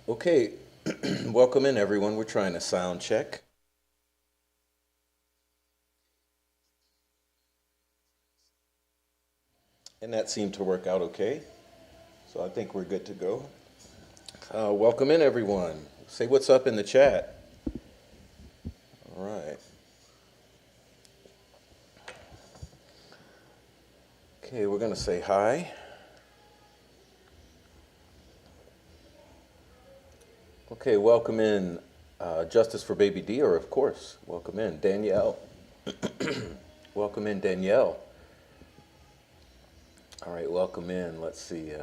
Okay, welcome in everyone. We're trying to sound check. And that seemed to work out okay. So I think we're good to go. Welcome in everyone. Say what's up in the chat. All right. Okay, we're going to say hi. Okay, welcome in Justice for Baby DeOrr, of course. Welcome in Danielle. Welcome in Danielle. All right, welcome in. Let's see.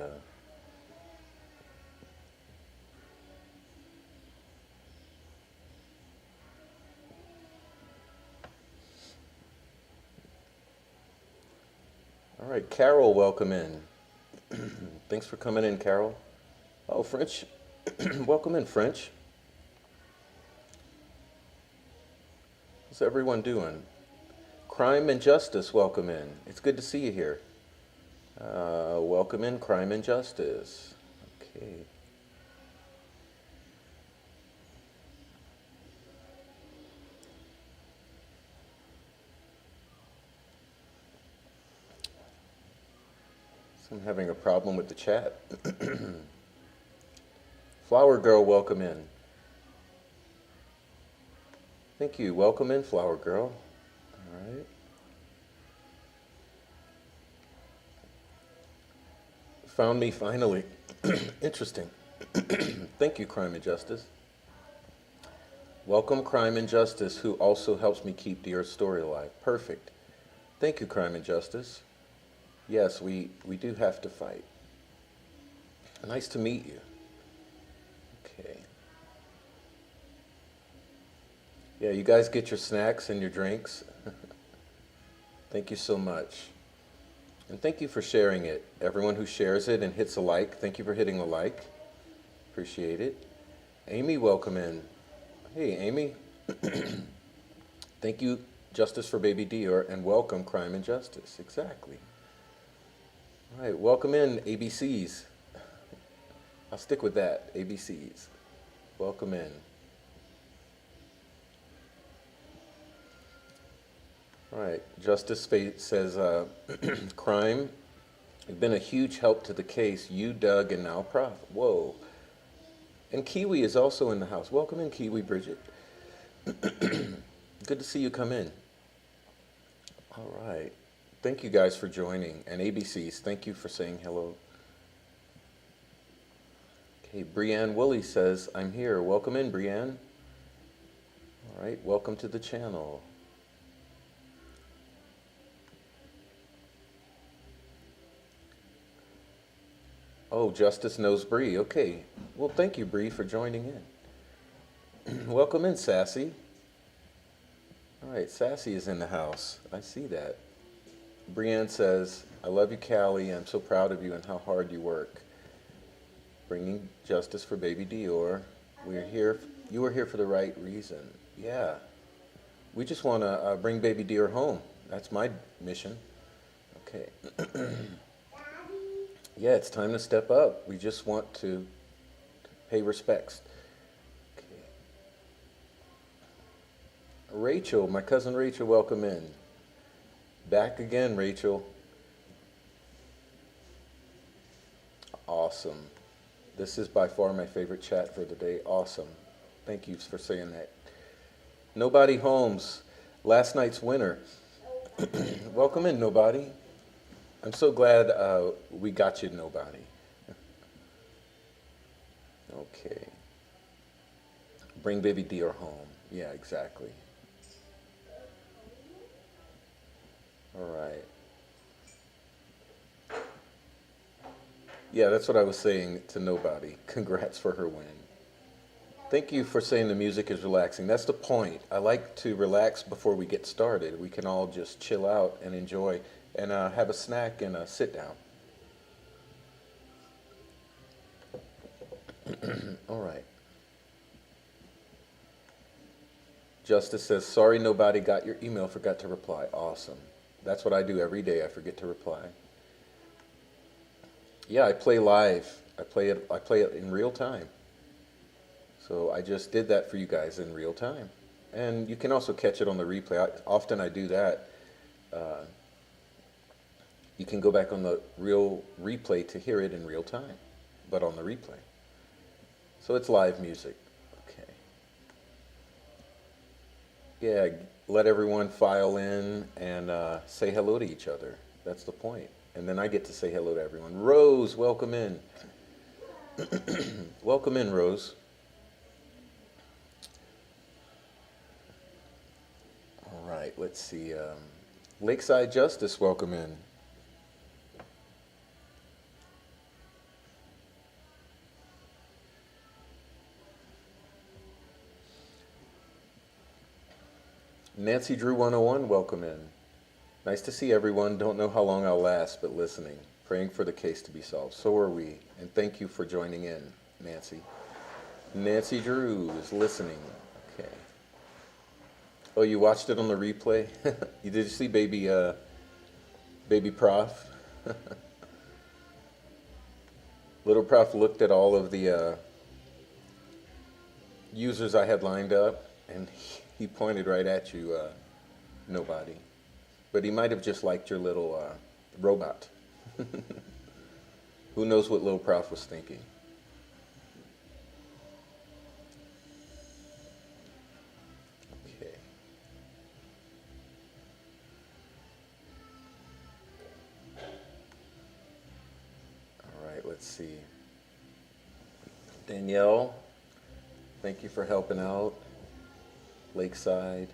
All right, Carol, welcome in. Thanks for coming in, Carol. Oh, French. Welcome in, French. How's everyone doing? Crime and Justice, welcome in. It's good to see you here. Welcome in, Crime and Justice. Okay. So I'm having a problem with the chat. Flower Girl, welcome in. Thank you. Welcome in, Flower Girl. All right. Found me finally. Interesting. Thank you, Crime and Justice. Welcome, Crime and Justice, who also helps me keep DeOrr's story alive. Perfect. Thank you, Crime and Justice. Yes, we do have to fight. Nice to meet you. Okay. Yeah, you guys get your snacks and your drinks. Thank you so much. And thank you for sharing it. Everyone who shares it and hits a like, thank you for hitting a like. Appreciate it. Amy, welcome in. Hey, Amy. Thank you, Justice for Baby DeOrr, and welcome, Crime and Justice. Exactly. All right, welcome in, ABCs. I'll stick with that, ABCs. Welcome in. All right, Justice says, crime, you've been a huge help to the case. You, Doug, and now Prof. Whoa. And Kiwi is also in the house. Welcome in, Kiwi, Bridget. Good to see you come in. All right. Thank you guys for joining. And ABCs, thank you for saying hello. Okay, Brianne Woolley says, I'm here. Welcome in, Brianne. All right, welcome to the channel. Oh, Justice knows Bree. Okay. Well, thank you, Bree, for joining in. Welcome in, Sassy. All right, Sassy is in the house. I see that. Brianne says, I love you, Callie. I'm so proud of you and how hard you work. Bringing justice for Baby DeOrr. We're here. You are here for the right reason. Yeah. We just want to bring Baby DeOrr home. That's my mission. Okay. Yeah, it's time to step up. We just want to pay respects. Okay. Rachel, my cousin Rachel, welcome in. Back again, Rachel. Awesome. This is by far my favorite chat for the day. Awesome. Thank you for saying that. Nobody Holmes, last night's winner. Welcome in, Nobody. I'm so glad we got you, Nobody. Okay. Bring Baby DeOrr home. Yeah, exactly. All right. Yeah, that's what I was saying to Nobody. Congrats for her win. Thank you for saying the music is relaxing. That's the point. I like to relax before we get started. We can all just chill out and enjoy and have a snack and sit down. All right. Justice says, sorry nobody got your email, forgot to reply. Awesome. That's what I do every day. I forget to reply. Yeah, I play live. I play it in real time. So I just did that for you guys in real time. And you can also catch it on the replay. Often I do that. Uh, you can go back on the real replay to hear it in real time, but on the replay. So it's live music. Okay. Yeah, let everyone file in and say hello to each other. That's the point. And then I get to say hello to everyone. Rose, welcome in. Welcome in, Rose. All right, let's see. Lakeside Justice, welcome in. Nancy Drew 101, welcome in. Nice to see everyone. Don't know how long I'll last, but listening. Praying for the case to be solved. So are we. And thank you for joining in, Nancy. Nancy Drew is listening. Okay. Oh, you watched it on the replay? Did you see baby Prof? Little Prof looked at all of the users I had lined up, and he pointed right at you, nobody. But he might have just liked your little robot. Who knows what Little Prof was thinking? Okay. All right, let's see. Danielle, thank you for helping out. Lakeside.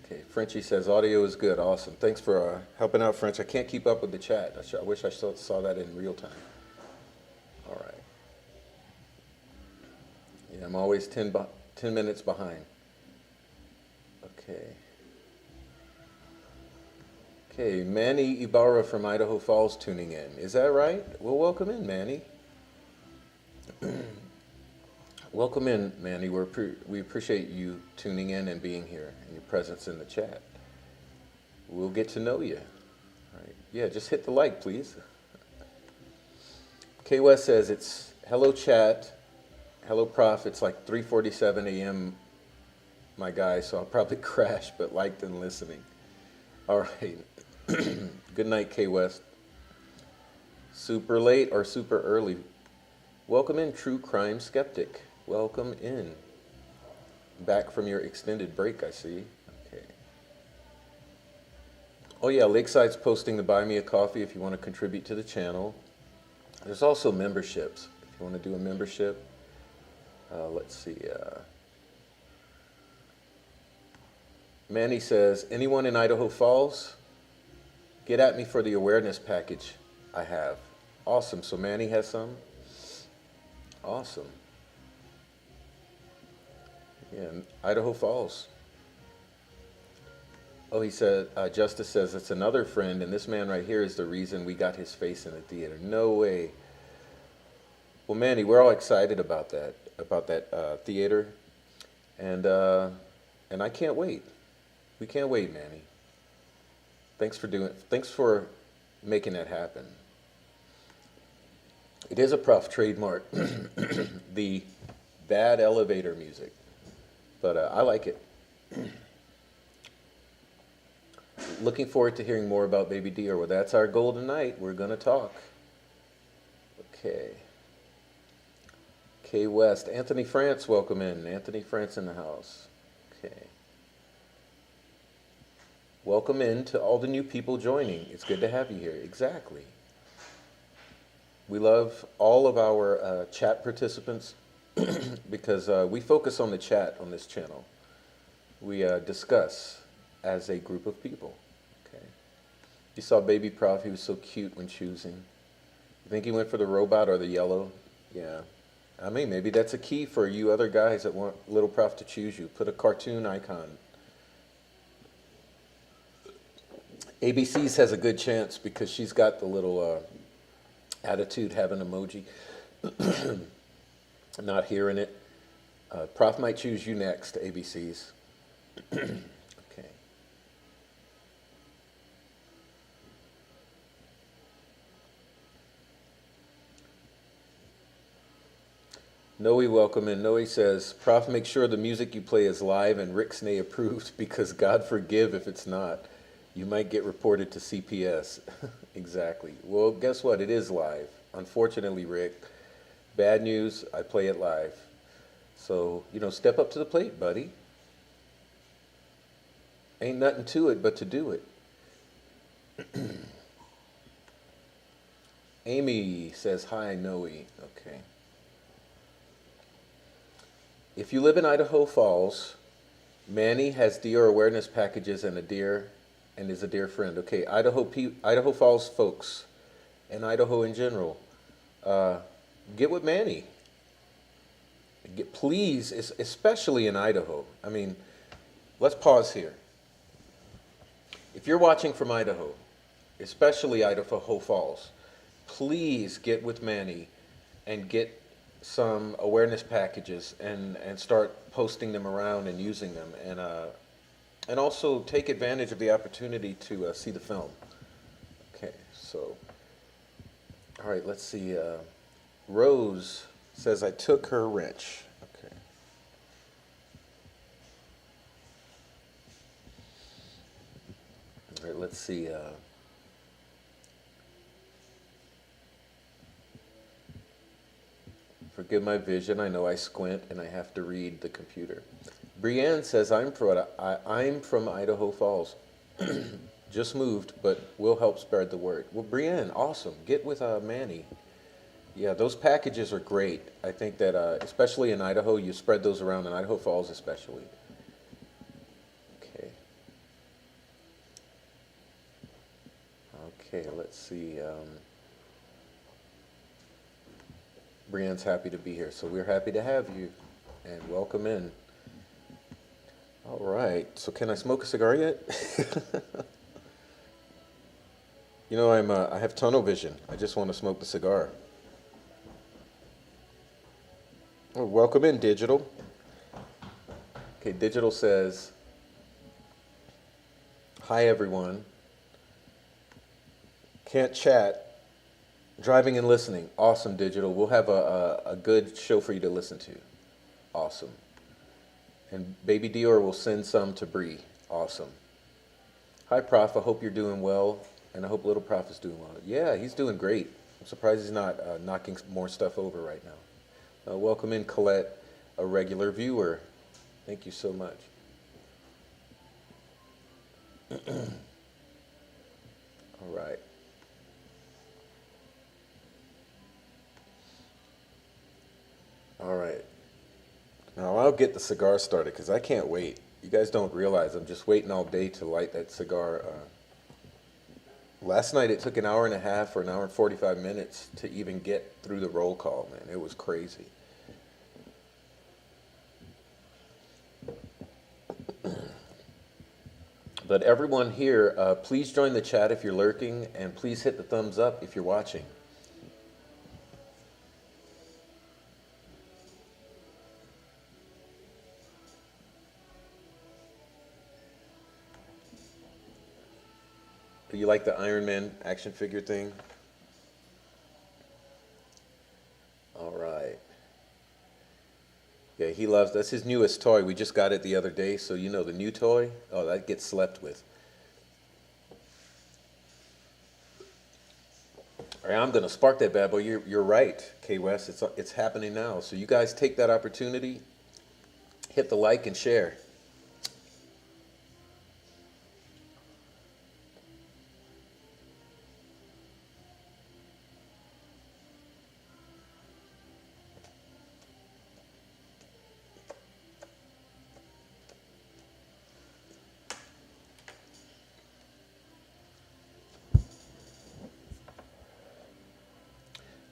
Okay, Frenchie says audio is good. Awesome. Thanks for helping out, French. I can't keep up with the chat. I wish I saw that in real time. All right. Yeah, I'm always 10 minutes behind. Okay. Okay, Manny Ibarra from Idaho Falls tuning in. Is that right? Well, welcome in, Manny. Welcome in, Manny. We appreciate you tuning in and being here and your presence in the chat. We'll get to know you. All right. Yeah, just hit the like, please. K West says it's hello chat, hello Prof. It's like 3:47 a.m. my guy, so I'll probably crash, but liked and listening. All right. Good night, K West. Super late or super early? Welcome in, True Crime Skeptic. Welcome in. Back from your extended break, I see. Okay. Oh yeah, Lakeside's posting the Buy Me a Coffee if you want to contribute to the channel. There's also memberships. If you want to do a membership, let's see. Manny says, anyone in Idaho Falls? Get at me for the awareness package I have. Awesome. So Manny has some? Awesome. Yeah, Idaho Falls. Oh, he said, Justice says it's another friend, and this man right here is the reason we got his face in the theater. No way. Well, Manny, we're all excited about that theater, and I can't wait. We can't wait, Manny. Thanks for making that happen. It is a Prof trademark, the bad elevator music. But I like it. Looking forward to hearing more about Baby DeOrr. Well, that's our goal tonight. We're going to talk. Okay. K West. Anthony France, welcome in. Anthony France in the house. Okay. Welcome in to all the new people joining. It's good to have you here. Exactly. We love all of our chat participants. Because we focus on the chat on this channel. We discuss as a group of people. Okay. You saw Baby Prof, he was so cute when choosing. You think he went for the robot or the yellow? Yeah. I mean, maybe that's a key for you other guys that want Little Prof to choose you. Put a cartoon icon. ABC's has a good chance because she's got the little attitude having emoji. Not hearing it. Prof might choose you next, ABCs. Okay. Noe, welcome in. Noe says, Prof, make sure the music you play is live and Rixnay approved because God forgive if it's not. You might get reported to CPS. Exactly. Well, guess what? It is live. Unfortunately, Rick, bad news, I play it live. So, step up to the plate, buddy. Ain't nothing to it but to do it. Amy says, hi, Noe. Okay. If you live in Idaho Falls, Manny has DeOrr awareness packages and is a dear friend. Okay, Idaho Falls folks, and Idaho in general, get with Manny. Please, especially in Idaho. I mean, let's pause here. If you're watching from Idaho, especially Idaho Falls, please get with Manny and get some awareness packages and start posting them around and using them, and also take advantage of the opportunity to see the film. Okay, so, all right, let's see. Rose says, I took her wrench. Okay. All right, let's see. Forgive my vision. I know I squint and I have to read the computer. Brienne says, I'm from Idaho Falls. Just moved, but we'll help spread the word. Well, Brienne, awesome. Get with Manny. Yeah, those packages are great. I think that, especially in Idaho, you spread those around, in Idaho Falls especially. Okay. Okay, let's see. Brienne's happy to be here, so we're happy to have you, and welcome in. All right, so can I smoke a cigar yet? I have tunnel vision. I just want to smoke the cigar. Oh, welcome in, Digital. Okay, Digital says, hi, everyone. Can't chat. Driving and listening. Awesome, Digital. We'll have a good show for you to listen to. Awesome. And Baby DeOrr will send some to Bree. Awesome. Hi, Prof. I hope you're doing well, and I hope Little Prof is doing well. Yeah, he's doing great. I'm surprised he's not knocking more stuff over right now. Welcome in, Colette, a regular viewer. Thank you so much. All right. All right. Now I'll get the cigar started because I can't wait. You guys don't realize I'm just waiting all day to light that cigar. Last night it took an hour and a half or an hour and 45 minutes to even get through the roll call, man. It was crazy. But everyone here, please join the chat if you're lurking, and please hit the thumbs up if you're watching. Do you like the Iron Man action figure thing? All right. Yeah, he loves, that's his newest toy. We just got it the other day, so the new toy, oh, that gets slept with. All right, I'm going to spark that bad boy. You're right, K West. It's happening now. So you guys take that opportunity, hit the like and share.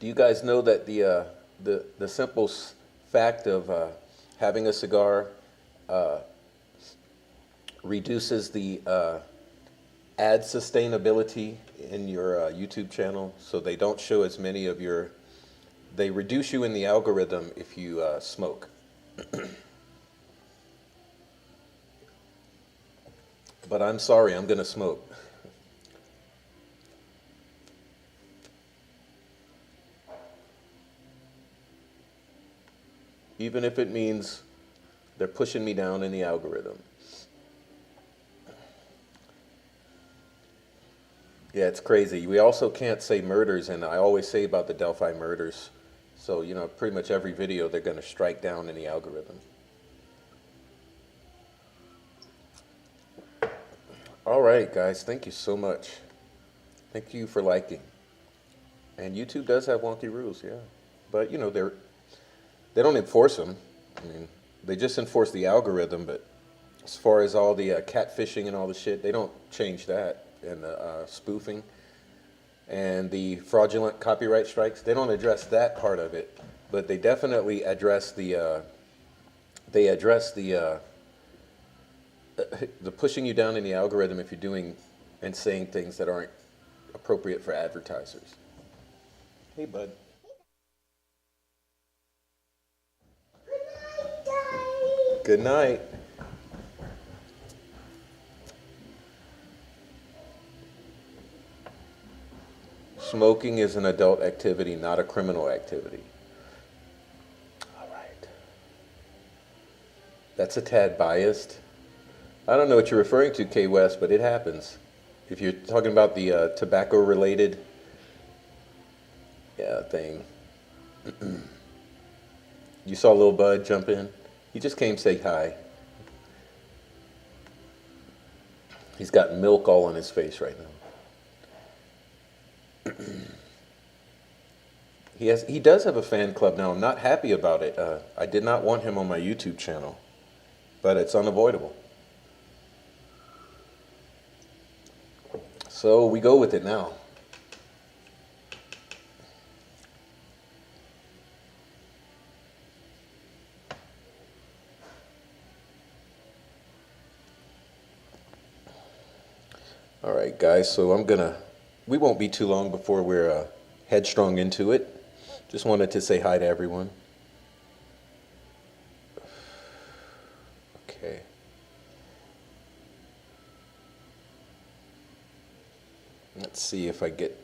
Do you guys know that the simple fact of having a cigar reduces the ad sustainability in your YouTube channel? So they don't show as many of they reduce you in the algorithm if you smoke. But I'm sorry, I'm going to smoke. even if it means they're pushing me down in the algorithm. Yeah, it's crazy. We also can't say murders, and I always say about the Delphi murders. So, pretty much every video they're going to strike down in the algorithm. All right, guys, thank you so much. Thank you for liking. And YouTube does have wonky rules, yeah. But, they don't enforce them. I mean, they just enforce the algorithm, but as far as all the catfishing and all the shit, they don't change that. And the spoofing and the fraudulent copyright strikes, they don't address that part of it. But they definitely address the the pushing you down in the algorithm if you're doing and saying things that aren't appropriate for advertisers. Hey, bud. Good night. Smoking is an adult activity, not a criminal activity. All right. That's a tad biased. I don't know what you're referring to, K West, but it happens. If you're talking about the tobacco-related thing. You saw Lil Bud jump in? He just came say hi. He's got milk all on his face right now. He does have a fan club now. I'm not happy about it. I did not want him on my YouTube channel, but it's unavoidable. So we go with it now. All right, guys, so we won't be too long before we're headstrong into it. Just wanted to say hi to everyone. Okay. Let's see if I get...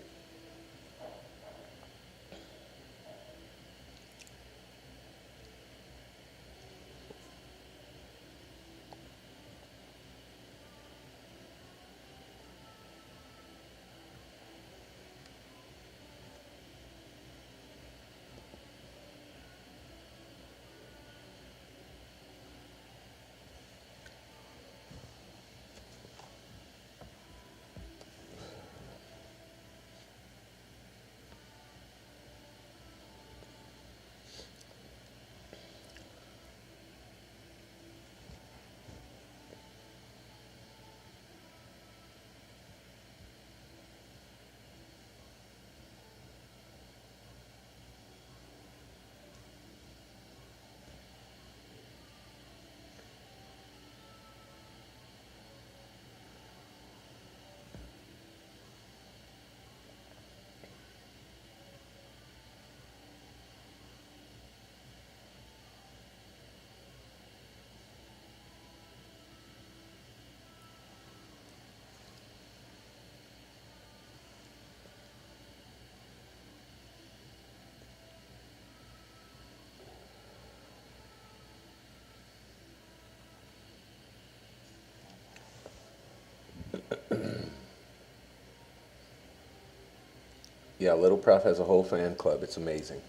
Yeah, Little Prof has a whole fan club. It's amazing.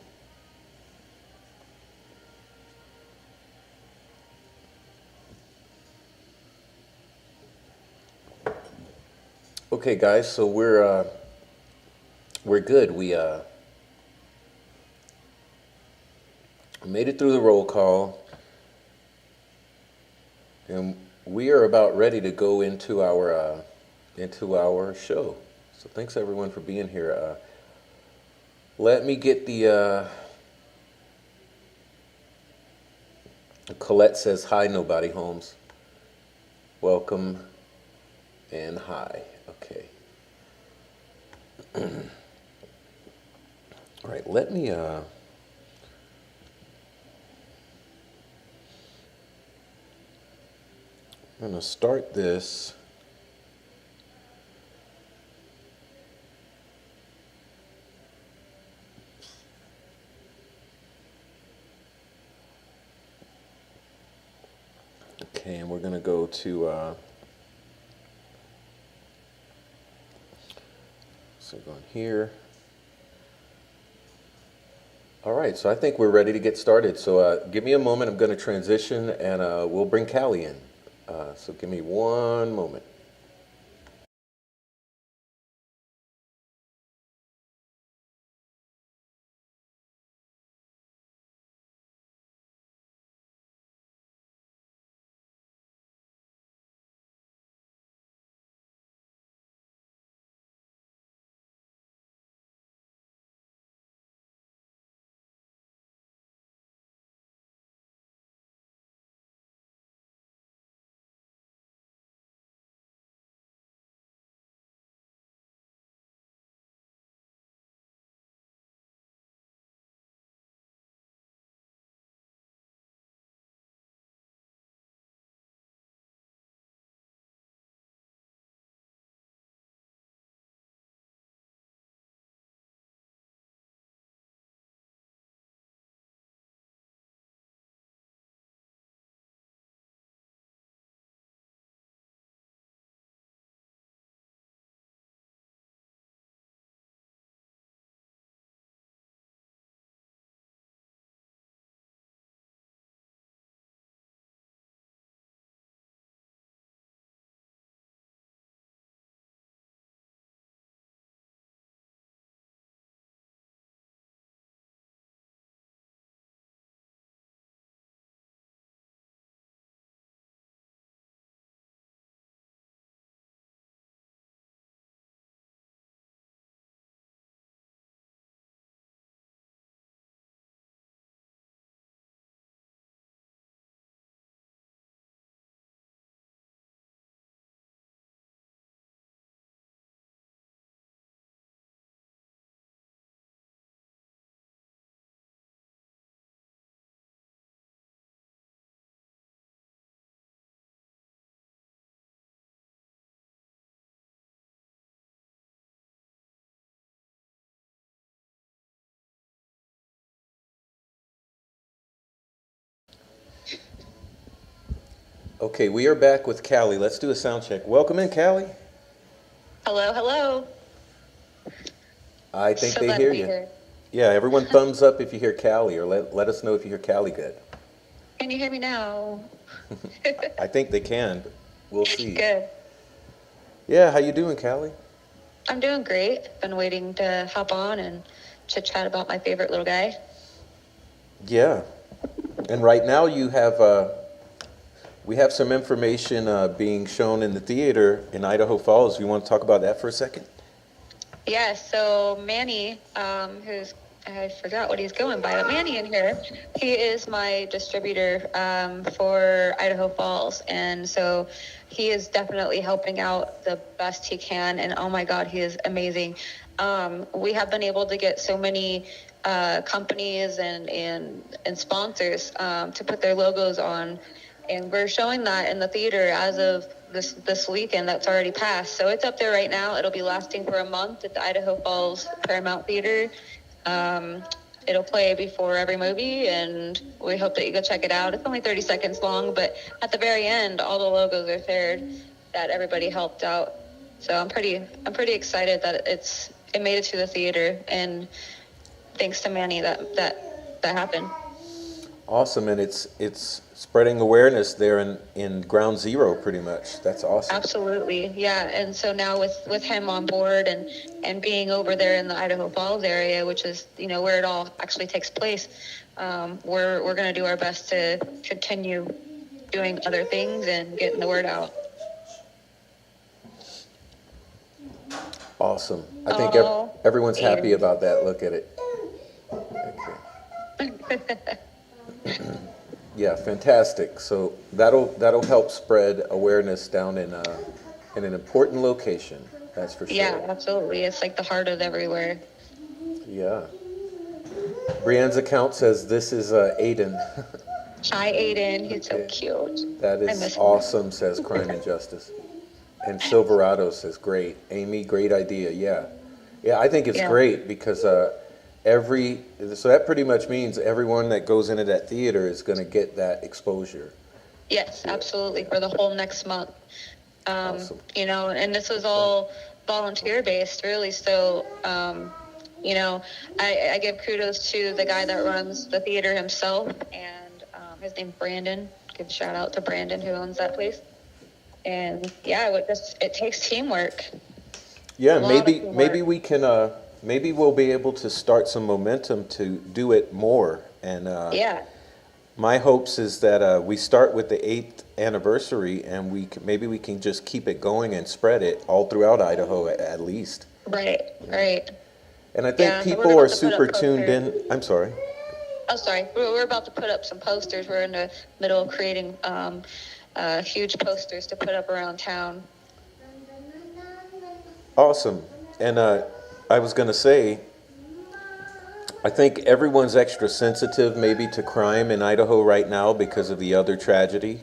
Okay, guys, so we're good. We made it through the roll call, and we are about ready to go into our show. So thanks everyone for being here. Let me get the Colette says hi, Nobody Holmes. Welcome and hi. Okay. All right, let me I'm gonna start this. go to, so going here. All right, so I think we're ready to get started. So give me a moment. I'm going to transition, and we'll bring Callie in. So give me one moment. Okay, we are back with Callie. Let's do a sound check. Welcome in, Callie. Hello, hello. I think So they glad to hear be you. here. Yeah, everyone thumbs up if you hear Callie, or let us know if you hear Callie good. Can you hear me now? I think they can, but we'll see. Good. Yeah, how you doing, Callie? I'm doing great. Been waiting to hop on and chit chat about my favorite little guy. Yeah, and right now you have we have some information being shown in the theater in Idaho Falls. You want to talk about that for a second? Yeah, so Manny, who's I forgot what he's going by, but Manny in here, he is my distributor for Idaho Falls, and so he is definitely helping out the best he can. And oh my God, he is amazing. We have been able to get so many companies and sponsors to put their logos on, and we're showing that in the theater as of this weekend that's already passed. So it's up there right now. It'll be lasting for a month at the Idaho Falls Paramount Theater. Um, it'll play before every movie, and we hope that you go check it out. It's only 30 seconds long, but at the very end, all the logos are shared that everybody helped out. So I'm pretty excited that it made it to the theater, and thanks to Manny that happened. Awesome, and it's spreading awareness there in Ground Zero, pretty much. That's awesome. Absolutely, yeah. And so now with him on board and being over there in the Idaho Falls area, which is where it all actually takes place, we're going to do our best to continue doing other things and getting the word out. Awesome. I think Oh, everyone's happy Aiden. about that. Look at it. Okay. Yeah, fantastic. So that'll help spread awareness down in an important location. That's for Yeah, sure. absolutely. It's like the heart of everywhere. Yeah. Brienne's account says this is Aiden. Hi, Aiden. He's so Okay. cute. That I is miss him. awesome, says Crime and Justice. And Silverado says, great. Amy, great idea. Yeah. Yeah, I think it's Yeah. great because so that pretty much means everyone that goes into that theater is going to get that exposure. Yes, absolutely, for the whole next month. Awesome. And this was all volunteer based, really. So, I give kudos to the guy that runs the theater himself, and his name's Brandon. Give a shout out to Brandon, who owns that place. And yeah, it takes teamwork. Yeah, A lot of maybe teamwork. we can maybe we'll be able to start some momentum to do it more. And Yeah, my hopes is that we start with the 8th anniversary, and maybe we can just keep it going and spread it all throughout Idaho at least. right, right. And I think Yeah, so we're people are about to put super up tuned posters. in. I'm sorry. Oh, sorry. We're about to put up some posters. We're in the middle of creating huge posters to put up around town. Awesome. And I was going to say, I think everyone's extra sensitive maybe to crime in Idaho right now because of the other tragedy.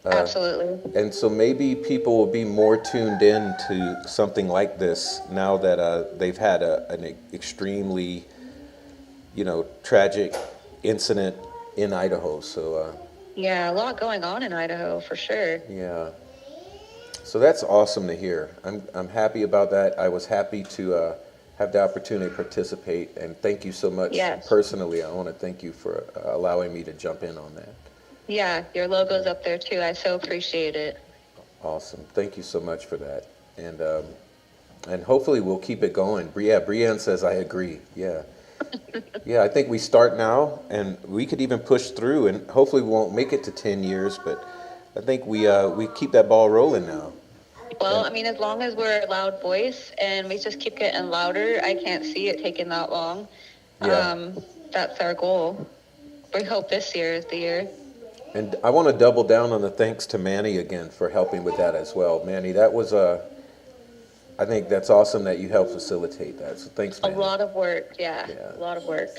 Absolutely. And so maybe people will be more tuned in to something like this now that they've had an extremely, tragic incident in Idaho. So, Yeah, a lot going on in Idaho for sure. yeah. So that's awesome to hear. I'm happy about that. I was happy to have the opportunity to participate, and thank you so much Yes. personally. I want to thank you for allowing me to jump in on that. Yeah, your logo's up there too. I so appreciate it. Awesome. Thank you so much for that. And hopefully we'll keep it going. Yeah, Brienne says I agree. Yeah. Yeah, I think we start now, and we could even push through, and hopefully we won't make it to 10 years, but I think we keep that ball rolling now. Well, And I mean, as long as we're a loud voice and we just keep getting louder, I can't see it taking that long. yeah. That's our goal. We hope this year is the year. And I want to double down on the thanks to Manny again for helping with that as well. Manny, that was I think that's awesome that you helped facilitate that. So thanks, A Manny. lot of work, yeah, Yeah. a lot of work.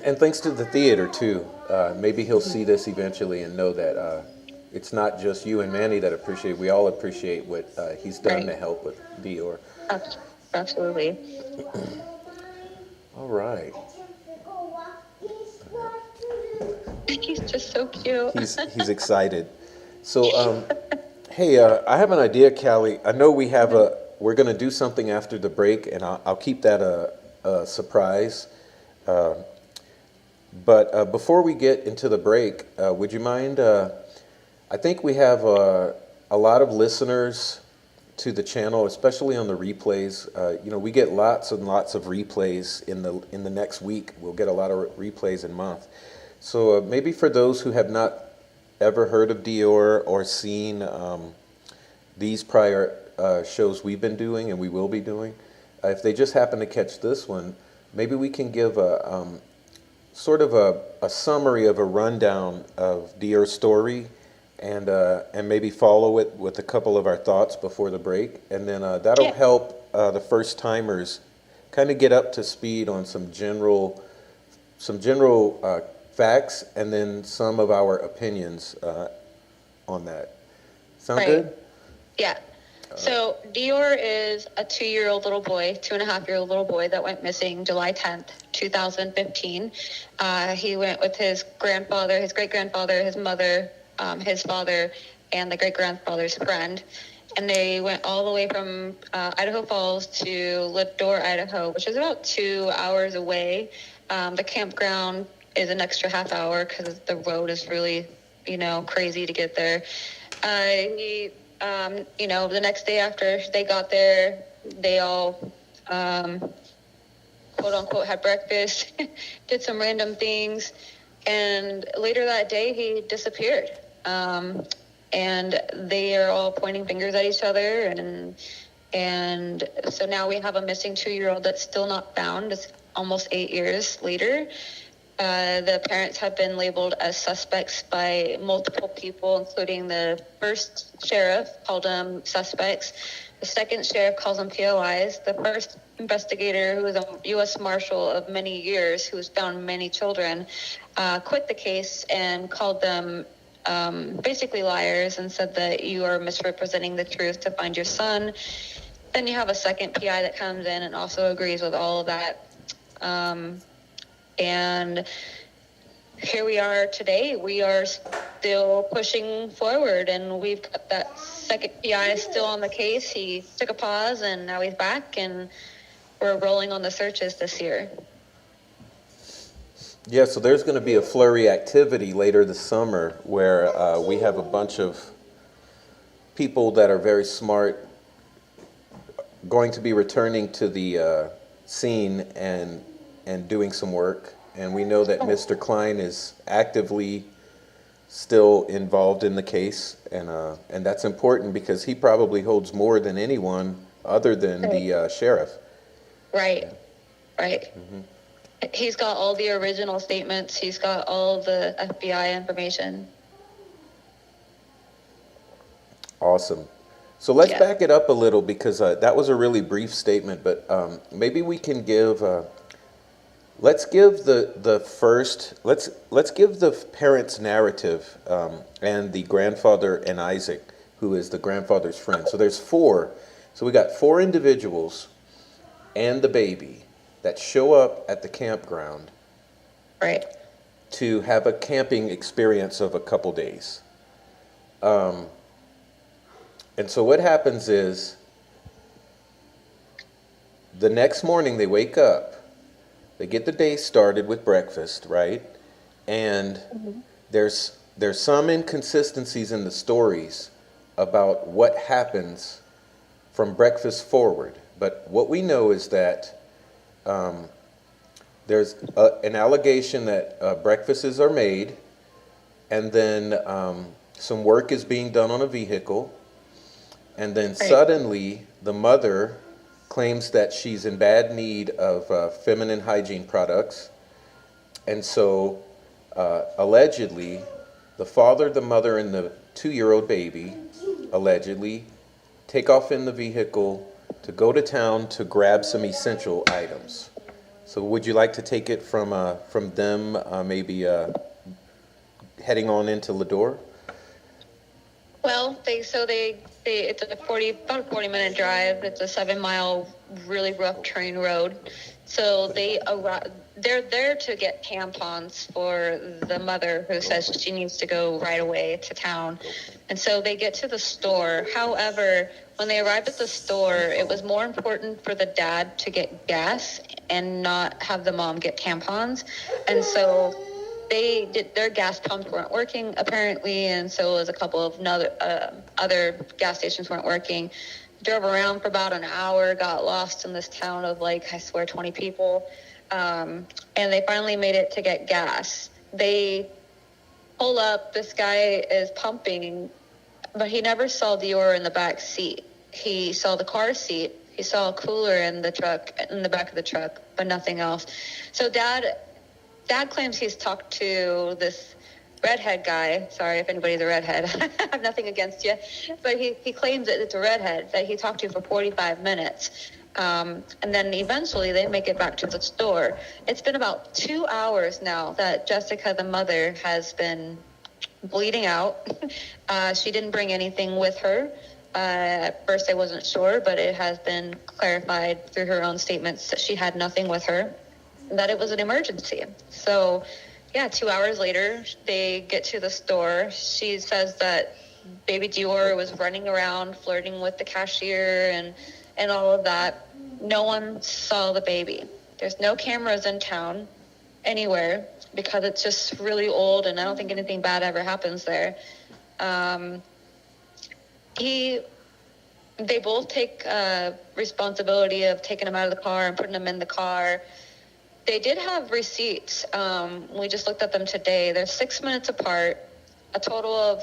And thanks to the theater too. Maybe he'll see this eventually and know that it's not just you and Manny that appreciate. We all appreciate what he's done to Right. help with DeOrr. Absolutely. All right. He's just so cute. He's excited. So hey, I have an idea, Callie. I know we're going to do something after the break, and I'll keep that a surprise. But before we get into the break, would you mind? I think we have a lot of listeners to the channel, especially on the replays. We get lots and lots of replays in the next week. We'll get a lot of replays in month. So maybe for those who have not ever heard of DeOrr or seen these prior shows we've been doing and we will be doing, if they just happen to catch this one, maybe we can give a sort of a summary of a rundown of DeOrr's story, and maybe follow it with a couple of our thoughts before the break, and then that'll Yeah. help the first timers kind of get up to speed on some general facts, and then some of our opinions on that. Sound Right. good? Yeah. So DeOrr is a 2-year-old little boy, 2.5-year-old little boy that went missing July 10th, 2015. He went with his grandfather, his great-grandfather, his mother, his father, and the great-grandfather's friend. And they went all the way from Idaho Falls to DeOrr, Idaho, which is about 2 hours away. The campground is an extra half hour because the road is really, crazy to get there. The next day after they got there, they all, quote unquote, had breakfast, did some random things. And later that day, he disappeared. And they are all pointing fingers at each other. And so now we have a missing 2-year-old that's still not found. It's almost 8 years later. The parents have been labeled as suspects by multiple people, including the first sheriff called them suspects. The second sheriff calls them POIs. The first investigator, who was a U.S. Marshal of many years, who has found many children, quit the case and called them basically liars and said that you are misrepresenting the truth to find your son. Then you have a second PI that comes in and also agrees with all of that. And here we are today. We are still pushing forward, and we've got that second PI still on the case. He took a pause, and now he's back, and we're rolling on the searches this year. Yeah, so there's going to be a flurry activity later this summer where we have a bunch of people that are very smart going to be returning to the scene and doing some work. And we know that Mr. Klein is actively still involved in the case, and that's important because he probably holds more than anyone other than the sheriff. Right, right. He's got all the original statements. He's got all the FBI information. Awesome. So let's back it up a little because that was a really brief statement, but maybe we can give. Let's give let's give the parents' narrative and the grandfather and Isaac, who is the grandfather's friend. So there's four. So we got four individuals and the baby that show up at the campground, right, to have a camping experience of a couple days. And so what happens is the next morning they wake up, they get the day started with breakfast, right? And there's some inconsistencies in the stories about what happens from breakfast forward. But what we know is that there's an allegation that breakfasts are made, and then some work is being done on a vehicle, and then suddenly the mother claims that she's in bad need of feminine hygiene products. And so allegedly the father, the mother, and the 2-year-old baby allegedly take off in the vehicle to go to town to grab some essential items. So would you like to take it from them, maybe heading on into Lador? Well, it's about a 40-minute drive. It's a 7-mile, really rough terrain road. So they're there to get tampons for the mother who says she needs to go right away to town. And so they get to the store. However, when they arrived at the store, it was more important for the dad to get gas and not have the mom get tampons. And so their gas pumps weren't working apparently, and so was a couple of other gas stations weren't working. Drove around for about an hour, got lost in this town of 20 people, and they finally made it to get gas. They pull up, this guy is pumping, but he never saw DeOrr in the back seat. He saw the car seat, he saw a cooler in the back of the truck, but nothing else. So Dad claims he's talked to this redhead guy. Sorry if anybody's a redhead. I have nothing against you. But he claims that it's a redhead that he talked to for 45 minutes. And then eventually they make it back to the store. It's been about 2 hours now that Jessica, the mother, has been bleeding out. She didn't bring anything with her. At first I wasn't sure, but it has been clarified through her own statements that she had nothing with her, that it was an emergency. So 2 hours later, they get to the store. She says that baby DeOrr was running around, flirting with the cashier and all of that. No one saw the baby. There's no cameras in town anywhere because it's just really old, and I don't think anything bad ever happens there. They both take responsibility of taking him out of the car and putting him in the car. They did have receipts. We just looked at them today. They're 6 minutes apart, a total of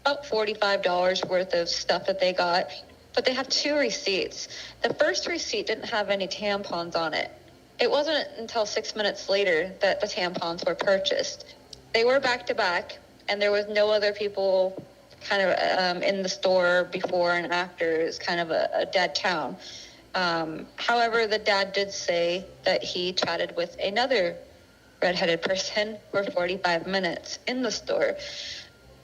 about $45 worth of stuff that they got. But they have 2 receipts. The first receipt didn't have any tampons on it. It wasn't until 6 minutes later that the tampons were purchased. They were back to back, and there was no other people kind of in the store before and after. It was kind of a dead town. However, the dad did say that he chatted with another redheaded person for 45 minutes in the store.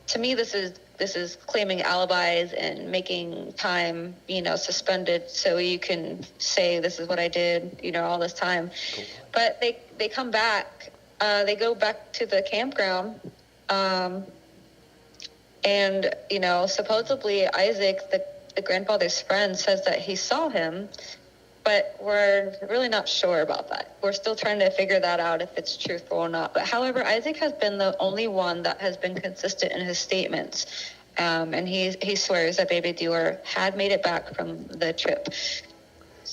To me, this is claiming alibis and making time, suspended so you can say this is what I did, all this time. But they come back. They go back to the campground, Um, and, you know, supposedly Isaac, the grandfather's friend, says that he saw him, but we're really not sure about that. We're still trying to figure that out if it's truthful or not. But however, Isaac has been the only one that has been consistent in his statements. And he swears that baby DeOrr had made it back from the trip.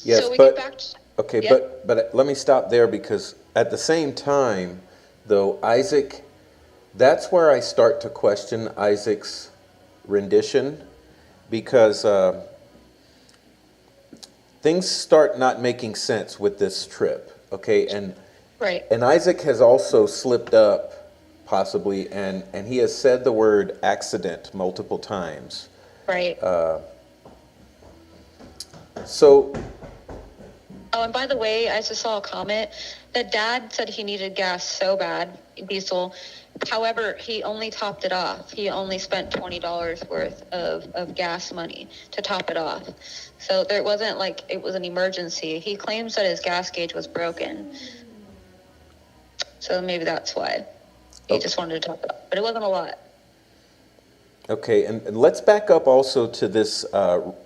Yes, So we get but back to, okay, yep. but let me stop there because at the same time, though, Isaac, that's where I start to question Isaac's rendition because things start not making sense with this trip. Okay, Right. and Isaac has also slipped up possibly, and he has said the word accident multiple times. Right. So Oh, and by the way, I just saw a comment that dad said he needed gas so bad, diesel. However, he only topped it off. He only spent $20 worth of gas money to top it off. So there wasn't like it was an emergency. He claims that his gas gauge was broken. So maybe that's why he just wanted to top it off. But it wasn't a lot. okay, and let's back up also to this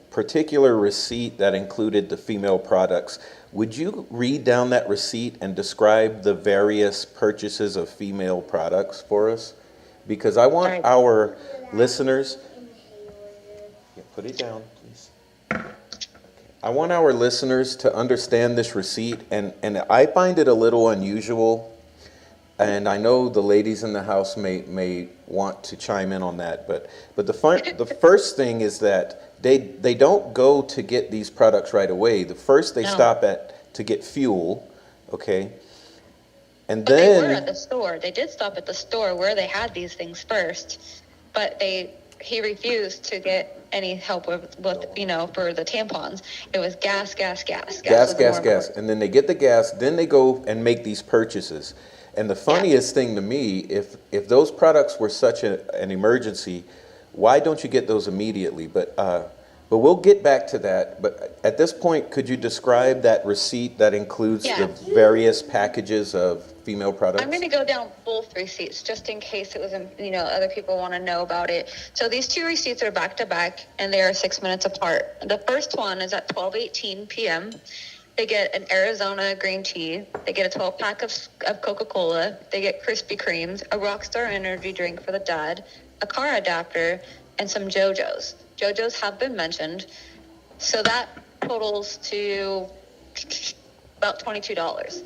particular receipt that included the female products. Would you read down that receipt and describe the various purchases of female products for us? Because I want All right. our listeners, yeah, put it down, please. I want our listeners to understand this receipt, and I find it a little unusual. And I know the ladies in the house may want to chime in on that, but the first thing is that they don't go to get these products right away. The first they No. stop at to get fuel, okay, and But they were at then the store. They did stop at the store where they had these things first, but he refused to get any help with you know, for the tampons. It was gas. Gas was more important. and then they get the gas, then they go and make these purchases. And the Yeah. funniest thing to me, if those products were such an emergency, why don't you get those immediately? But we'll get back to that. But at this point, could you describe that receipt that includes Yeah. the various packages of female I'm products? going to go down both receipts just in case it was, you know, other people want to know about it. So these two receipts are back to back and they are 6 minutes apart. The first one is at 12:18 p.m. They get an Arizona green tea. They get a 12-pack of Coca-Cola. They get Krispy Kremes, a Rockstar energy drink for the dad, a car adapter, and some JoJo's. JoJo's have been mentioned. So that totals to about $22.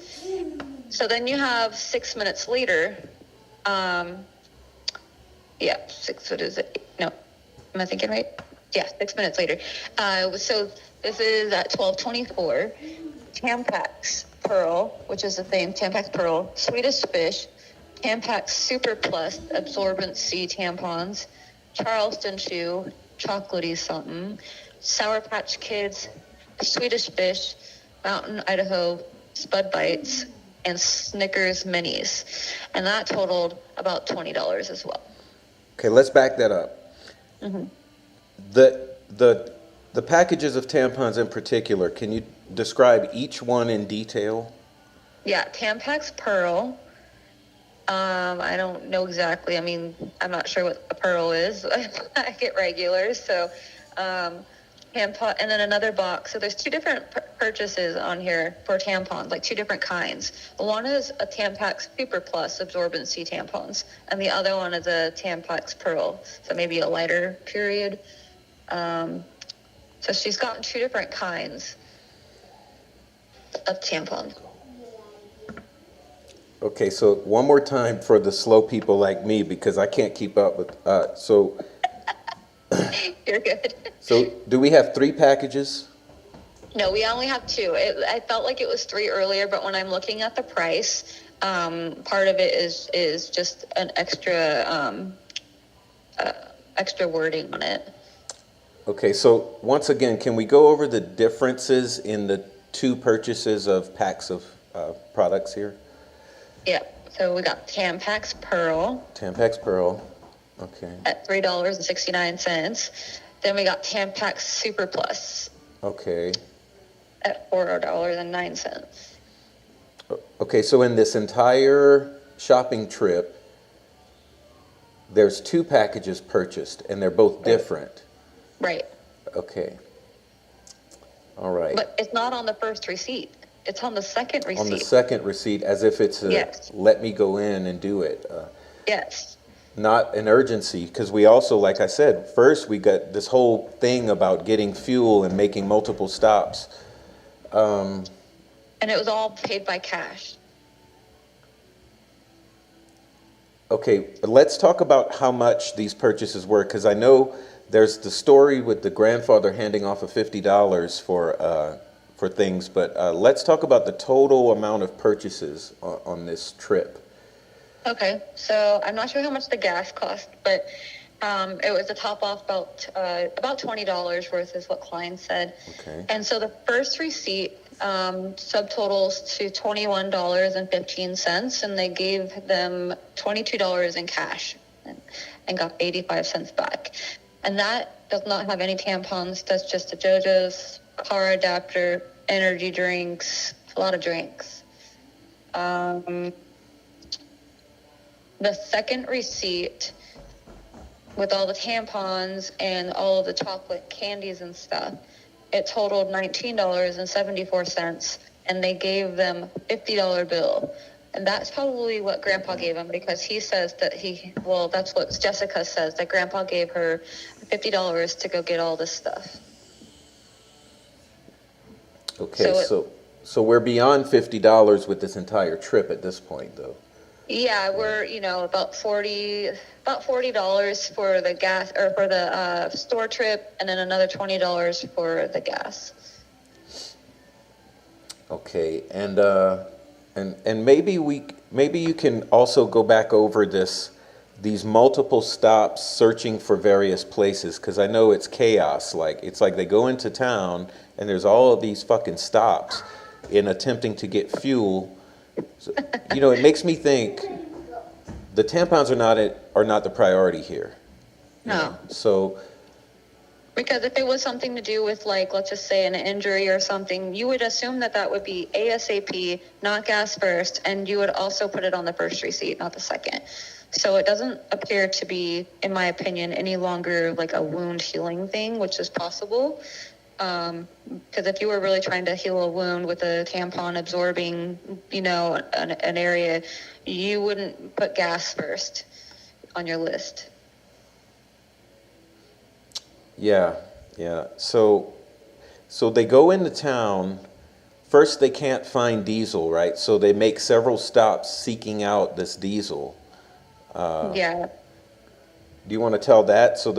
So then you have 6 minutes later, what is it? No, am I thinking right? Yeah, 6 minutes later. So this is at 12:24. Tampax Pearl, which is the same, Tampax Pearl, Swedish Fish, Tampax Super Plus Absorbent C tampons, Charleston Chew, chocolatey something, Sour Patch Kids, Swedish Fish, Mountain Idaho Spud Bites, and Snickers Minis. And that totaled about $20 as well. Okay, let's back that up. The packages of tampons in particular, can you describe each one in detail? Yeah, Tampax Pearl. I don't know exactly. I mean, I'm not sure what a pearl is. I get regulars, so tampon, and then another box. So there's two different purchases on here for tampons, like two different kinds. One is a Tampax Super Plus absorbency tampons, and the other one is a Tampax Pearl, so maybe a lighter period. So she's gotten two different kinds of tampons. Okay, so one more time for the slow people like me because I can't keep up with. You're good. So do we have 3 packages? No, we only have 2. I felt like it was 3 earlier, but when I'm looking at the price, part of it is just an extra wording on it. Okay, so once again, can we go over the differences in the 2 purchases of packs of products here? Yeah. So we got Tampax Pearl. Tampax Pearl. Okay. At $3.69. Then we got Tampax Super Plus. Okay. At $4.09. Okay, so in this entire shopping trip, there's two packages purchased, and they're both different. Right. Okay. All right. But it's not on the first receipt. It's on the second receipt. On the second receipt, as if it's a Yes. let me go in and do it. Yes. Not an urgency, because we also, like I said, first we got this whole thing about getting fuel and making multiple stops. And it was all paid by cash. Okay, let's talk about how much these purchases were, because I know there's the story with the grandfather handing off of $50 for things, but let's talk about the total amount of purchases on this trip. Okay, so I'm not sure how much the gas cost, but it was a top off about $20 worth is what Klein said. Okay. And so the first receipt subtotals to $21.15, and they gave them $22 in cash and got 85 cents back. And that does not have any tampons. That's just a JoJo's, car adapter, energy drinks, a lot of drinks. The second receipt with all the tampons and all of the chocolate candies and stuff, it totaled $19.74, and they gave them a $50 bill. And that's probably what Grandpa gave him, because he says that that's what Jessica says, that Grandpa gave her $50 to go get all this stuff. Okay, so we're beyond $50 with this entire trip at this point, though. Yeah, we're about $40 for the gas, or for the store trip, and then another $20 for the gas. Okay, and maybe you can also go back over these multiple stops searching for various places, because I know it's chaos. It's like they go into town and there's all of these fucking stops in attempting to get fuel. So, it makes me think the tampons are not the priority here. No. So. Because if it was something to do with, let's just say an injury or something, you would assume that would be ASAP, not gas first, and you would also put it on the first receipt, not the second. So it doesn't appear to be, in my opinion, any longer like a wound healing thing, which is possible. Because if you were really trying to heal a wound with a tampon absorbing, an area, you wouldn't put gas first on your list. Yeah. So they go into town. First, they can't find diesel, right? So they make several stops seeking out this diesel. Yeah. Do you want to tell that? So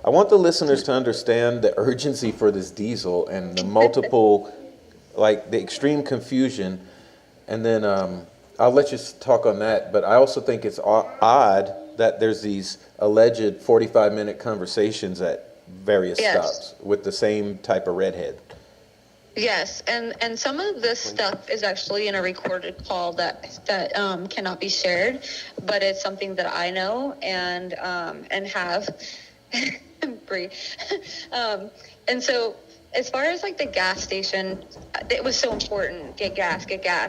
I want the listeners to understand the urgency for this diesel and the multiple, the extreme confusion. And then I'll let you talk on that. But I also think it's odd that there's these alleged 45-minute conversations at various stops with the same type of redhead. Yes, and some of this stuff is actually in a recorded call that cannot be shared, but it's something that I know and have. Bree. And so as far as the gas station, it was so important. Get gas.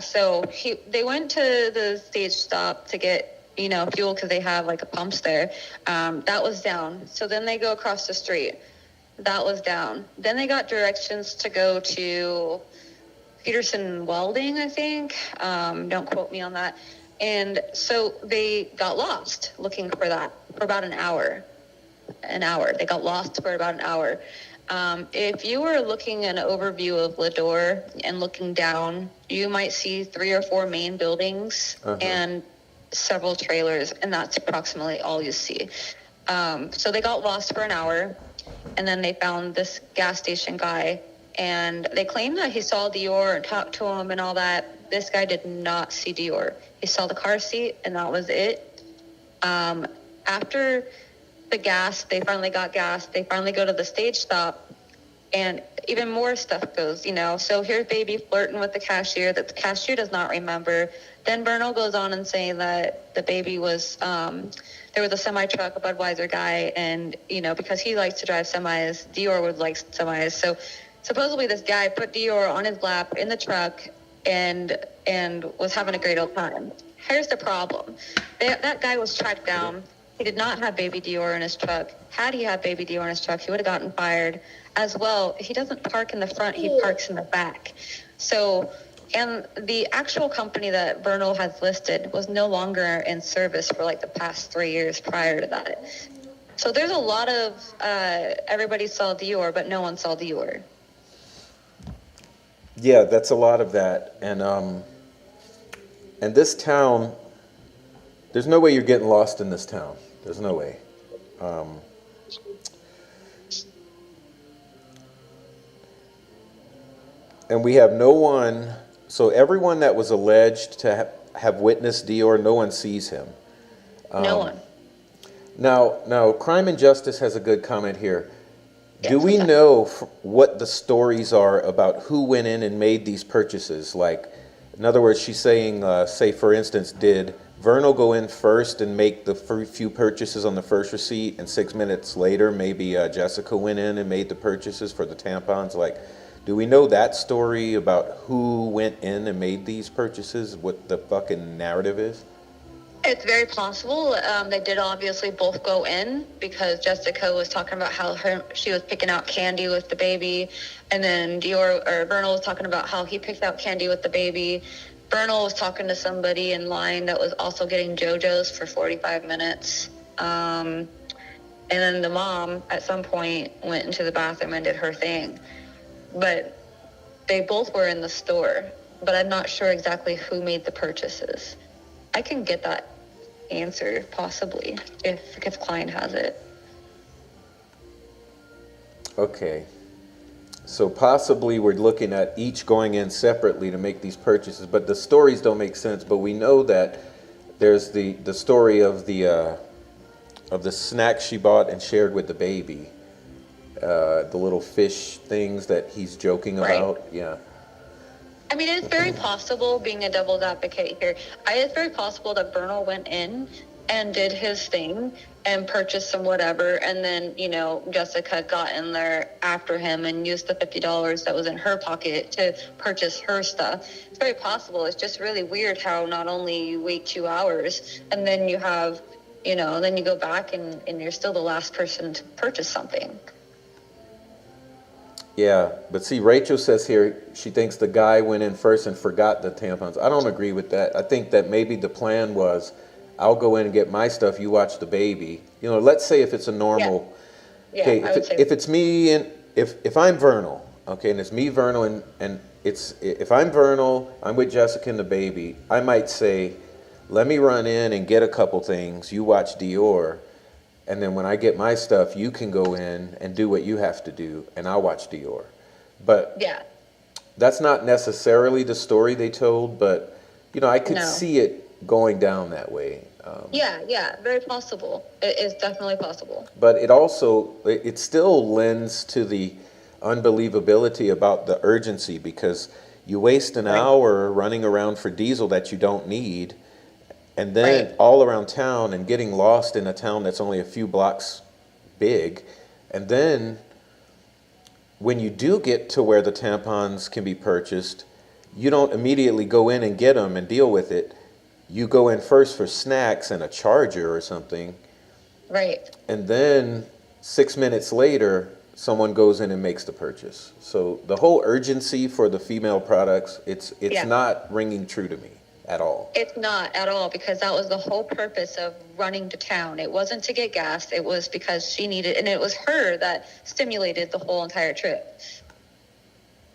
So they went to the stage stop to get fuel, because they have pumps there. That was down. So then they go across the street. That was down. Then they got directions to go to Peterson Welding, I think. Don't quote me on that. And so they got lost looking for that for about an hour. They got lost for about an hour. If you were looking at an overview of DeOrr and looking down, you might see 3 or 4 main buildings and several trailers, and that's approximately all you see. So they got lost for an hour. And then they found this gas station guy, and they claimed that he saw DeOrr and talked to him and all that. This guy did not see DeOrr. He saw the car seat, and that was it. After the gas, they finally got gas. They finally go to the stage stop, and even more stuff goes, So here's baby flirting with the cashier that the cashier does not remember. Then Bernal goes on and saying that the baby was... there was a semi-truck, a Budweiser guy, and, because he likes to drive semis, DeOrr would like semis. So supposedly this guy put DeOrr on his lap in the truck and was having a great old time. Here's the problem. That guy was tracked down He did not have baby DeOrr in his truck. Had he had baby DeOrr in his truck, he would have gotten fired as well. He doesn't park in the front, he parks in the back. So, and the actual company that Vernal has listed was no longer in service for like the past 3 years prior to that. So there's a lot of, everybody saw DeOrr, but no one saw DeOrr. Yeah, that's a lot of that. And this town, there's no way you're getting lost in this town. There's no way. And we have no one, so everyone that was alleged to have witnessed DeOrr, no one sees him. No one. Now, Crime and Justice has a good comment here. Yes, Do we okay. know what the stories are about who went in and made these purchases? Like, in other words, she's saying, say for instance, did Vernal go in first and make the few purchases on the first receipt, and 6 minutes later maybe Jessica went in and made the purchases for the tampons? Like, do we know that story about who went in and made these purchases, what the fucking narrative is? It's very possible. They did obviously both go in because Jessica was talking about how she was picking out candy with the baby, and then Vernal was talking about how he picked out candy with the baby. Vernal was talking to somebody in line that was also getting JoJo's for 45 minutes. And then the mom at some point went into the bathroom and did her thing. But they both were in the store, but I'm not sure exactly who made the purchases. I can get that answer possibly if Klein has it. Okay. So possibly we're looking at each going in separately to make these purchases, but the stories don't make sense. But we know that there's the story of the snacks she bought and shared with the baby, the little fish things that he's joking about. Right. Yeah. I mean, it's very possible, being a devil's advocate here, it's very possible that Vernal went in and did his thing and purchased some whatever, and then, Jessica got in there after him and used the $50 that was in her pocket to purchase her stuff. It's very possible. It's just really weird how not only you wait 2 hours and then you have, then you go back and you're still the last person to purchase something. Yeah, but see, Rachel says here she thinks the guy went in first and forgot the tampons. I don't agree with that. I think that maybe the plan was, I'll go in and get my stuff, you watch the baby. Let's say if it's a normal, Yeah, okay, I would say. if it's me and if I'm Vernal, okay, and it's me, Vernal, and if I'm Vernal, I'm with Jessica and the baby, I might say, let me run in and get a couple things, you watch DeOrr. And then when I get my stuff, you can go in and do what you have to do, and I'll watch DeOrr. But Yeah. that's not necessarily the story they told, but, I could No. see it going down that way. Yeah, very possible. It is definitely possible. But it still lends to the unbelievability about the urgency, because you waste an hour running around for diesel that you don't need, and then all around town and getting lost in a town that's only a few blocks big. And then when you do get to where the tampons can be purchased, you don't immediately go in and get them and deal with it. You go in first for snacks and a charger or something. Right. And then 6 minutes later, someone goes in and makes the purchase. So the whole urgency for the female products, it's not ringing true to me at all. It's not at all, because that was the whole purpose of running to town. It wasn't to get gas. It was because she needed, and it was her that stimulated the whole entire trip.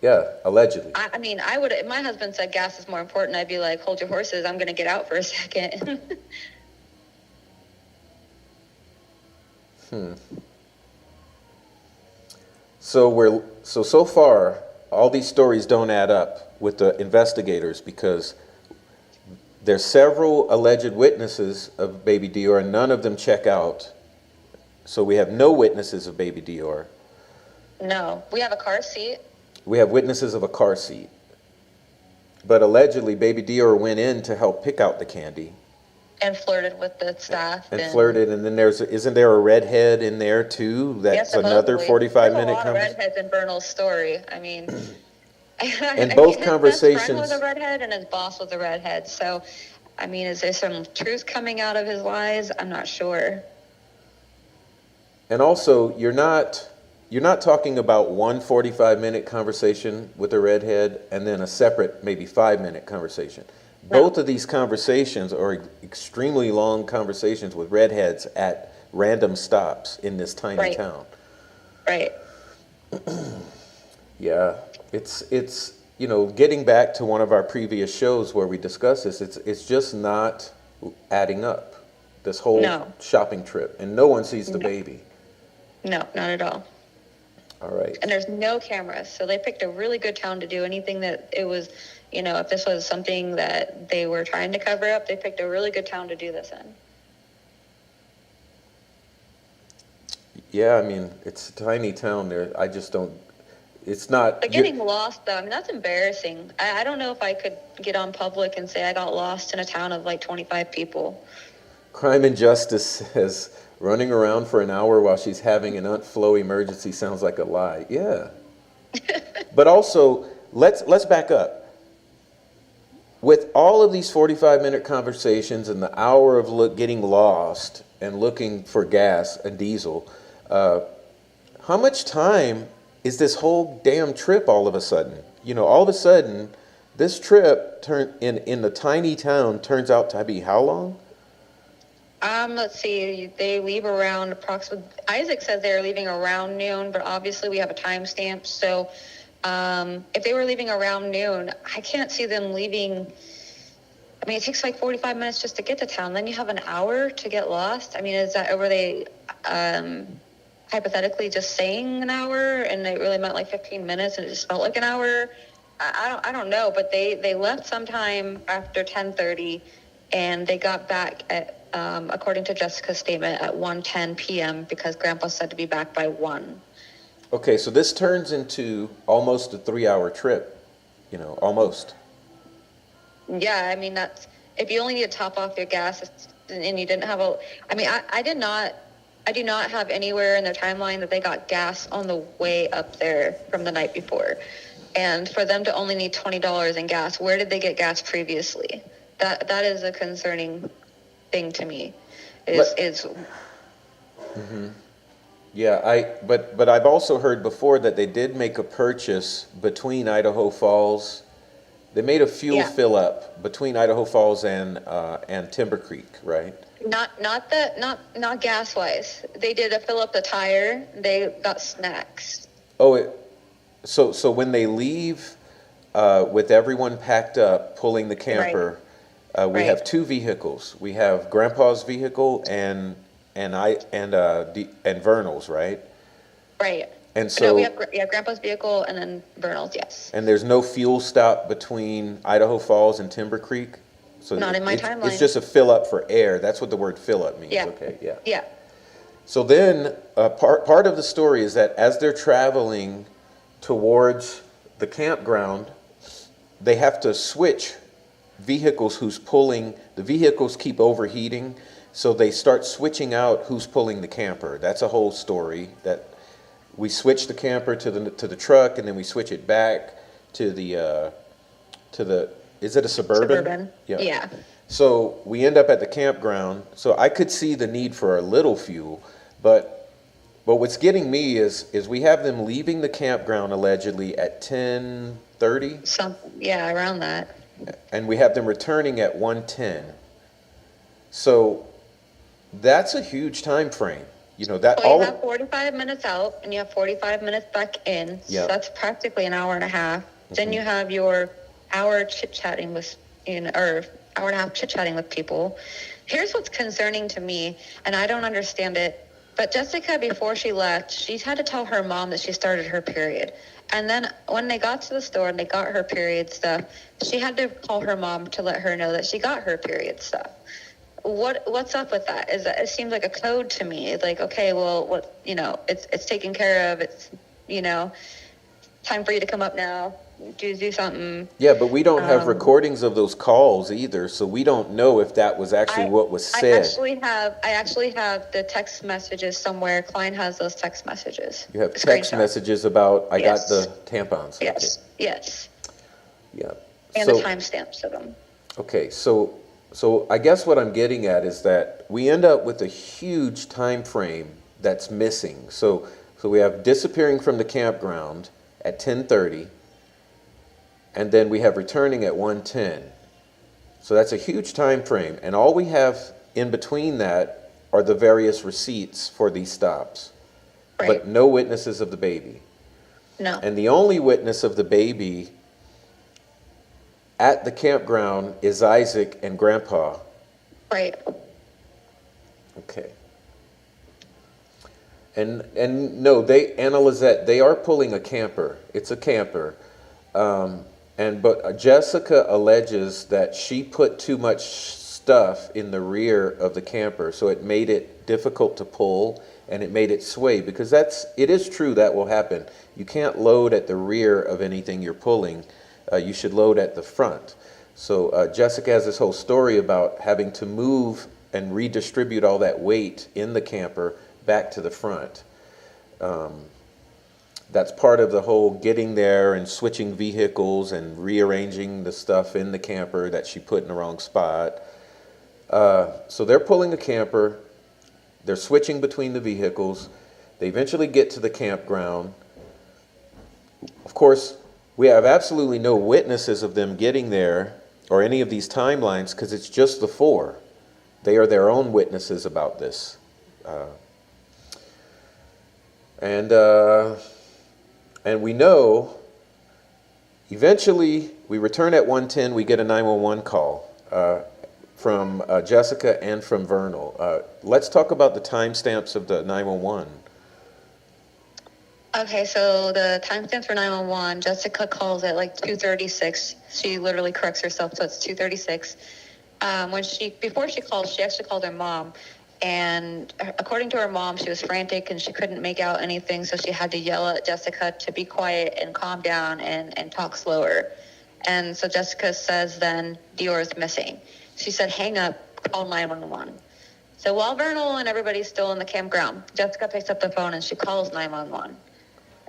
Yeah, allegedly. I mean, I would, if my husband said gas is more important, I'd be like, hold your horses, I'm going to get out for a second. So far, all these stories don't add up with the investigators, because there's several alleged witnesses of baby DeOrr, and none of them check out. So we have no witnesses of baby DeOrr. No, we have a car seat. We have witnesses of a car seat. But allegedly, baby DeOrr went in to help pick out the candy. And flirted with the staff. And flirted, and then isn't there a redhead in there too? That's another 45-minute conversation. There's a lot of redheads in Vernal's story. I mean, and both his conversations. best friend was a redhead, and his boss was a redhead. So, I mean, is there some truth coming out of his lies? I'm not sure. And also, you're not talking about one 45-minute conversation with a redhead and then a separate maybe 5-minute conversation. No. Both of these conversations are extremely long conversations with redheads at random stops in this tiny Right. town. Right. Yeah, it's getting back to one of our previous shows where we discussed this, it's just not adding up, this whole No. shopping trip, and no one sees the No. baby. No, not at all. All right. And there's no cameras, so they picked a really good town to do anything that it was, if this was something that they were trying to cover up, they picked a really good town to do this in. Yeah, I mean, it's a tiny town there. I just don't, it's not. But getting lost, though, I mean, that's embarrassing. I don't know if I could get on public and say I got lost in a town of like 25 people. Crime and Justice says running around for an hour while she's having an Aunt Flo emergency sounds like a lie. Yeah. But also, let's back up. With all of these 45-minute conversations and the hour of getting lost and looking for gas and diesel, how much time is this whole damn trip all of a sudden? All of a sudden, this trip in the tiny town turns out to be how long? Let's see. They leave around approximately. Isaac says they're leaving around noon, but obviously we have a timestamp. So, if they were leaving around noon, I can't see them leaving. I mean, it takes like 45 minutes just to get to town. Then you have an hour to get lost. I mean, were they hypothetically just saying an hour, and it really meant like 15 minutes, and it just felt like an hour? I don't know, but they left sometime after 10:30, and they got back at. According to Jessica's statement, at 1:10 p.m. because Grandpa said to be back by 1. Okay, so this turns into almost a 3-hour trip, almost. Yeah, I mean, that's, if you only need to top off your gas and you didn't have I mean, I do not have anywhere in their timeline that they got gas on the way up there from the night before. And for them to only need $20 in gas, where did they get gas previously? That is a concerning thing to me. Mm-hmm. Yeah, but I've also heard before that they did make a purchase between Idaho Falls. They made a fuel fill up between Idaho Falls and Timber Creek, right? Not gas wise. They did a fill up the tire. They got snacks. Oh, so when they leave with everyone packed up, pulling the camper. Right. We have two vehicles. We have Grandpa's vehicle and Vernal's, right? Right. And so no, we have Grandpa's vehicle and then Vernal's, yes. And there's no fuel stop between Idaho Falls and Timber Creek? So not in my timeline. It's just a fill up for air. That's what the word fill up means. Yeah. Okay, yeah. Yeah. So then part of the story is that as they're traveling towards the campground, they have to switch vehicles the vehicles keep overheating, so they start switching out who's pulling the camper. That's a whole story, that we switch the camper to the truck, and then we switch it back to the is it a Suburban? Yeah. So we end up at the campground. So I could see the need for a little fuel, but what's getting me is we have them leaving the campground allegedly at 10:30. Around that. And we have them returning at 1:10. So that's a huge time frame. You have 45 minutes out and you have 45 minutes back in. Yeah. So that's practically an hour and a half. Mm-hmm. Then you have your hour chit-chatting with, or hour and a half chit-chatting with people. Here's what's concerning to me, and I don't understand it, but Jessica, before she left, she had to tell her mom that she started her period. And then when they got to the store and they got her period stuff, she had to call her mom to let her know that she got her period stuff. What's up with that? It seems like a code to me. It's like, okay, well, it's taken care of. It's, time for you to come up now. Do something. Yeah, but we don't have recordings of those calls either, so we don't know if that was actually what was said. I actually have the text messages somewhere. Klein has those text messages. You have text messages about I got the tampons. Yes. Okay. Yes. Yeah. And the timestamps of them. Okay, so I guess what I'm getting at is that we end up with a huge time frame that's missing. So we have disappearing from the campground at 10:30, and then we have returning at 1:10. So that's a huge time frame, and all we have in between that are the various receipts for these stops, Right. but no witnesses of the baby. No. And the only witness of the baby at the campground is Isaac and Grandpa. Right. Okay. And no, Anna Lizette, they are pulling a camper. It's a camper. But Jessica alleges that she put too much stuff in the rear of the camper, so it made it difficult to pull and it made it sway, because it is true that will happen. You can't load at the rear of anything you're pulling. You should load at the front. So Jessica has this whole story about having to move and redistribute all that weight in the camper back to the front. That's part of the whole getting there and switching vehicles and rearranging the stuff in the camper that she put in the wrong spot. So they're pulling a camper. They're switching between the vehicles. They eventually get to the campground. Of course, we have absolutely no witnesses of them getting there or any of these timelines, because it's just the four. They are their own witnesses about this. And we know eventually we return at 1:10, we get a 911 call from Jessica and from Vernal. Let's talk about the timestamps of the 911. Okay, so the timestamps for 911, Jessica calls at like 2:36. She literally corrects herself, so it's 2:36. Before she called, she actually called her mom. And according to her mom, she was frantic and she couldn't make out anything, so she had to yell at Jessica to be quiet and calm down and talk slower. And so Jessica says then DeOrr is missing. She said, hang up, call 911. So while Vernal and everybody's still in the campground, Jessica picks up the phone and she calls 911.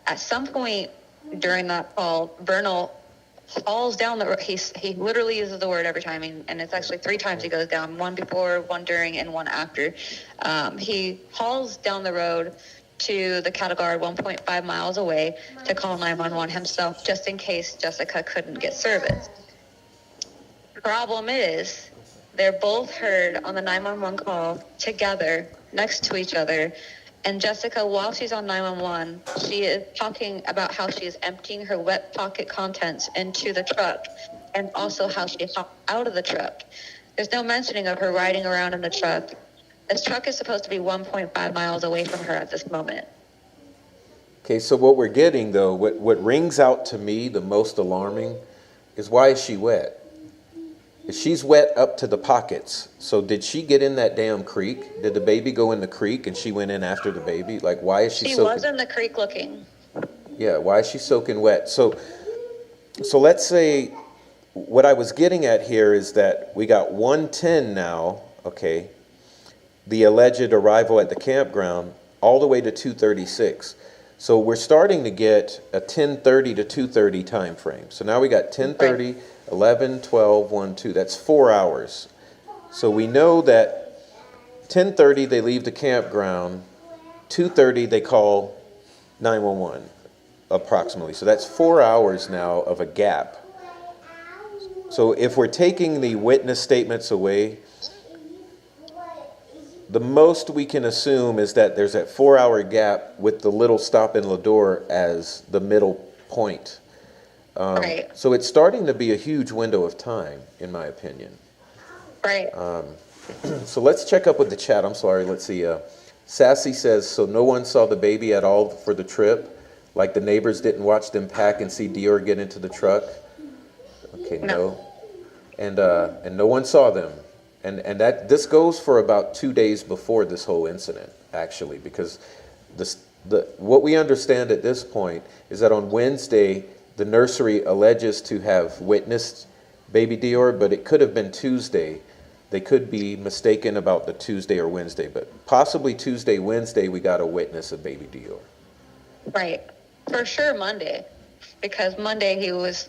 At some point during that call, Vernal hauls down the road. He literally uses the word every time, and it's actually 3 times he goes down, one before, one during, and one after. He hauls down the road to the cattle guard 1.5 miles away to call 911 himself, just in case Jessica couldn't get service. Problem is, they're both heard on the 911 call together, next to each other. And Jessica, while she's on 911, she is talking about how she is emptying her wet pocket contents into the truck, and also how she hopped out of the truck. There's no mentioning of her riding around in the truck. This truck is supposed to be 1.5 miles away from her at this moment. Okay, so what we're getting, though, what rings out to me the most alarming is, why is she wet? She's wet up to the pockets. So did she get in that damn creek? Did the baby go in the creek and she went in after the baby? Like, why is she She soaking? was in the creek looking. Yeah, why is she soaking wet? So let's say what I was getting at here is that we got 1:10 now, okay, the alleged arrival at the campground, all the way to 2:36. So we're starting to get a 10:30 to 2:30 time frame. So now we got 10:30, 11, 12, 1, 2. That's 4 hours. So we know that 10:30 they leave the campground, 2:30 they call 911 approximately. So that's 4 hours now of a gap. So if we're taking the witness statements away, the most we can assume is that there's that 4 hour gap with the little stop in Lador as the middle point. Right. So it's starting to be a huge window of time, in my opinion. Right. So let's check up with the chat. I'm sorry. Let's see. Sassy says, so no one saw the baby at all for the trip? Like the neighbors didn't watch them pack and see DeOrr get into the truck? Okay, no. And no one saw them. And this goes for about 2 days before this whole incident, actually, because what we understand at this point is that on Wednesday, the nursery alleges to have witnessed baby DeOrr, but it could have been Tuesday. They could be mistaken about the Tuesday or Wednesday, but possibly Tuesday, Wednesday, we got a witness of baby DeOrr. Right. For sure Monday, because Monday he was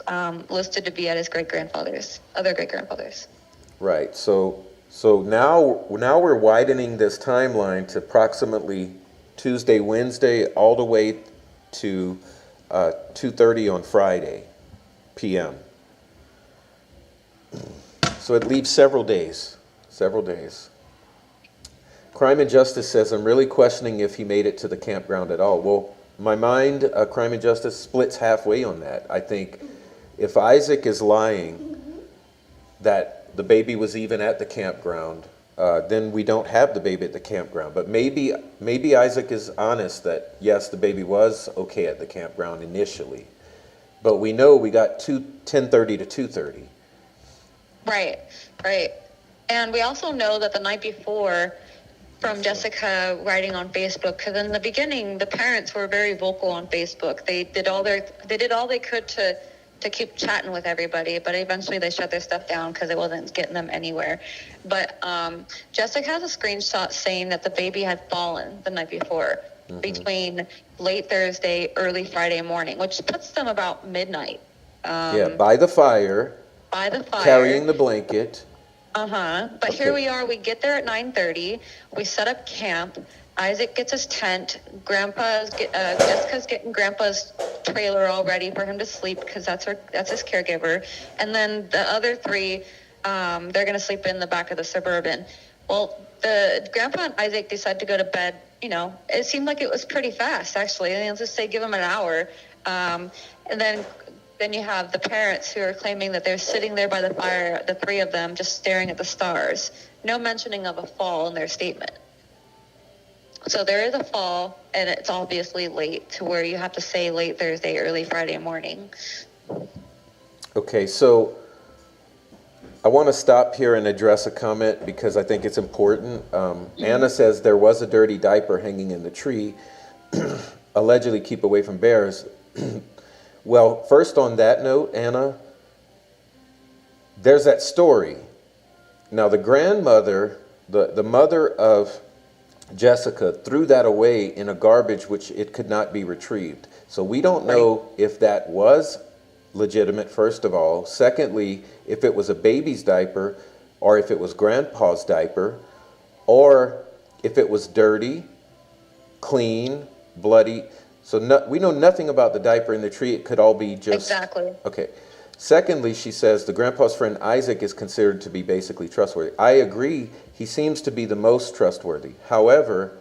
listed to be at his other great-grandfather's. Right. So now we're widening this timeline to approximately Tuesday, Wednesday, all the way to 2:30 on Friday p.m. So it leaves several days. Several days. Crime and Justice says, I'm really questioning if he made it to the campground at all. Well, my mind, Crime and Justice, splits halfway on that. I think if Isaac is lying that the baby was even at the campground, then we don't have the baby at the campground. But maybe Isaac is honest that, yes, the baby was okay at the campground initially. But we know we got 10:30 to 2:30. Right, right. And we also know that the night before, from Jessica writing on Facebook, because in the beginning, the parents were very vocal on Facebook. They did all they could to keep chatting with everybody, but eventually they shut their stuff down because it wasn't getting them anywhere. But Jessica has a screenshot saying that the baby had fallen the night before, between late Thursday, early Friday morning, which puts them about midnight. Yeah, by the fire. By the fire. Carrying the blanket. But Okay. here we are. We get there at 9:30. We set up camp. Isaac gets his tent. Jessica's getting Grandpa's trailer all ready for him to sleep because that's his caregiver. And then the other three, they're gonna sleep in the back of the Suburban. Well, the Grandpa and Isaac decide to go to bed. You know, it seemed like it was pretty fast actually. And let's just say give them an hour, and then you have the parents who are claiming that they're sitting there by the fire, the three of them, just staring at the stars. No mentioning of a fall in their statement. So there is a fall, and it's obviously late to where you have to say late Thursday, early Friday morning. Okay, so I want to stop here and address a comment because I think it's important. Anna says there was a dirty diaper hanging in the tree, allegedly keep away from bears. Well, first on that note, Anna, there's that story. Now, the grandmother, the mother of Jessica, threw that away in a garbage which it could not be retrieved. So we don't know if that was legitimate, first of all. Secondly, if it was a baby's diaper, or if it was grandpa's diaper, or if it was dirty, clean, bloody. So we know nothing about the diaper in the tree. It could all be just... Exactly. Okay. Secondly, she says the grandpa's friend Isaac is considered to be basically trustworthy. I agree. He seems to be the most trustworthy. However,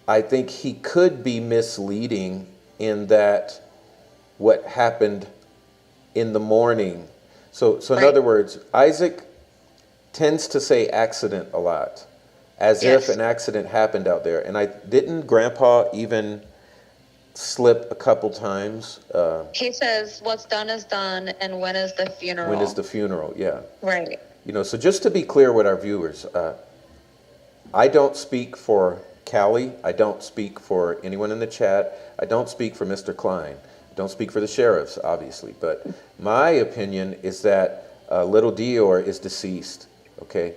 I think he could be misleading in that what happened in the morning. So in other words, Isaac tends to say accident a lot, as if an accident happened out there. And didn't Grandpa even slip a couple times? He says, what's done is done, and when is the funeral? When is the funeral, yeah. Right. You know, so just to be clear with our viewers, I don't speak for Callie. I don't speak for anyone in the chat. I don't speak for Mr. Klein. I don't speak for the sheriffs, obviously. But my opinion is that little DeOrr is deceased, okay?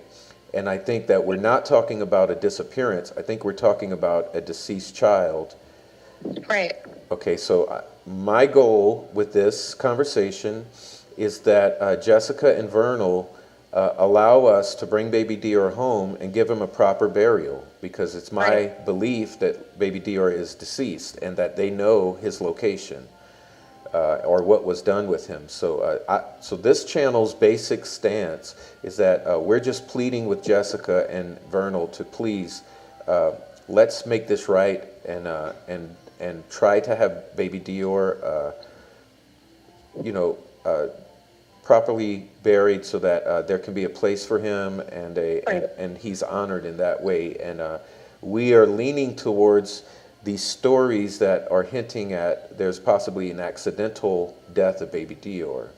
And I think that we're not talking about a disappearance. I think we're talking about a deceased child. Right. Okay, so my goal with this conversation is that Jessica and Vernal allow us to bring baby DeOrr home and give him a proper burial, because it's my belief that baby DeOrr is deceased and that they know his location or what was done with him. So, so this channel's basic stance is that we're just pleading with Jessica and Vernal to please let's make this right and try to have baby DeOrr, properly buried so that there can be a place for him and he's honored in that way. And we are leaning towards these stories that are hinting at there's possibly an accidental death of baby DeOrr.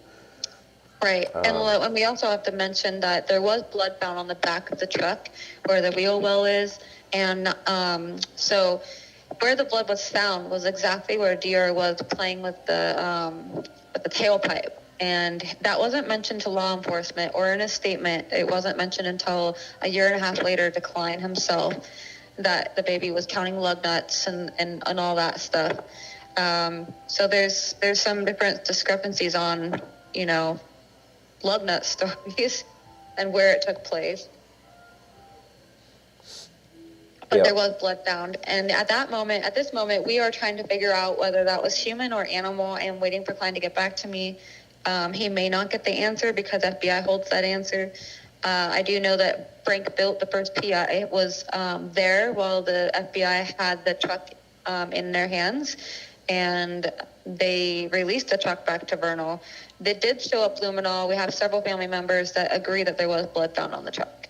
Right. And we also have to mention that there was blood found on the back of the truck where the wheel well is. And so where the blood was found was exactly where DeOrr was playing with the tailpipe. And that wasn't mentioned to law enforcement or in a statement. It wasn't mentioned until a year and a half later to Klein himself that the baby was counting lug nuts and all that stuff. So there's some different discrepancies on, lug nut stories and where it took place. but Yeah. there was blood found. And at this moment, we are trying to figure out whether that was human or animal. I am waiting for Klein to get back to me. He may not get the answer because FBI holds that answer. I do know that Frank Built, the first PI, was there while the FBI had the truck in their hands, and they released the truck back to Vernal. They did show up luminol. We have several family members that agree that there was blood found on the truck,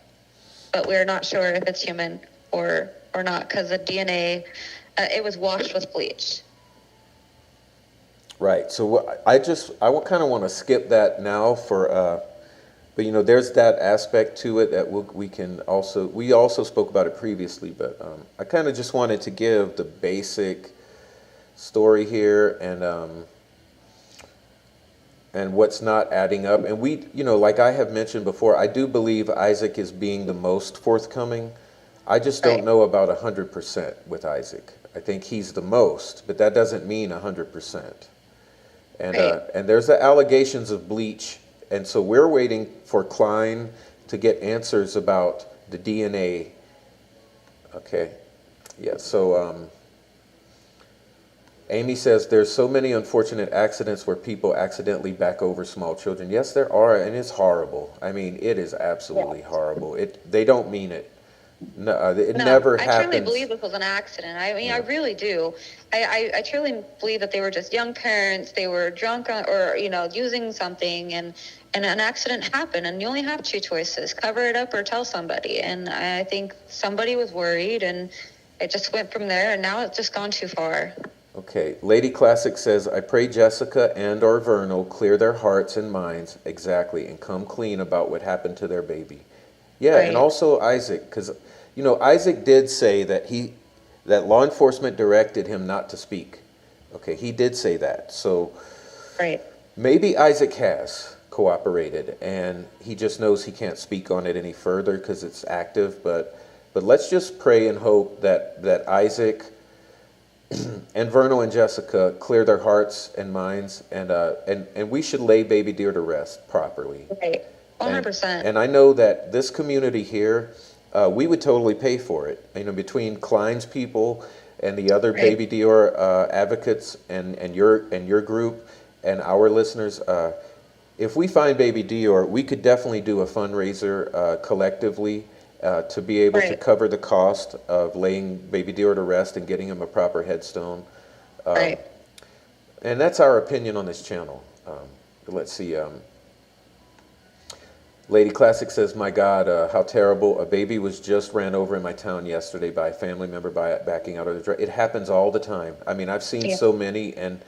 but we're not sure if it's human or not because the DNA, it was washed with bleach. Right. So I kind of want to skip that now for, but you know, there's that aspect to it that we also spoke about it previously, but I kind of just wanted to give the basic story here and what's not adding up. And we, you know, like I have mentioned before, I do believe Isaac is being the most forthcoming. I just don't know about 100% with Isaac. I think he's the most, but that doesn't mean 100%. And there's the allegations of bleach, and so we're waiting for Klein to get answers about the DNA. Okay, yeah. So Amy says there's so many unfortunate accidents where people accidentally back over small children. Yes, there are, and it's horrible. I mean, it is absolutely horrible. They don't mean it. No, it never happens. I truly believe this was an accident. I mean, I really do. I truly believe that they were just young parents. They were drunk or, you know, using something, and an accident happened. And you only have two choices: cover it up or tell somebody. And I think somebody was worried, and it just went from there. And now it's just gone too far. Okay, Lady Classic says, I pray Jessica and or Vernal clear their hearts and minds, exactly, and come clean about what happened to their baby. Yeah, and also Isaac, because, you know, Isaac did say that law enforcement directed him not to speak. Okay, he did say that. So maybe Isaac has cooperated, and he just knows he can't speak on it any further because it's active. But let's just pray and hope that Isaac and Vernal and Jessica clear their hearts and minds, and we should lay baby deer to rest properly. 100%. And I know that this community here, we would totally pay for it. You know, between Klein's people and the other baby DeOrr advocates and your group and our listeners, if we find baby DeOrr, we could definitely do a fundraiser collectively to be able to cover the cost of laying baby DeOrr to rest and getting him a proper headstone. And that's our opinion on this channel. Let's see. Lady Classic says, my God, how terrible. A baby was just ran over in my town yesterday by a family member backing out of the drive. It happens all the time. I mean, I've seen so many, and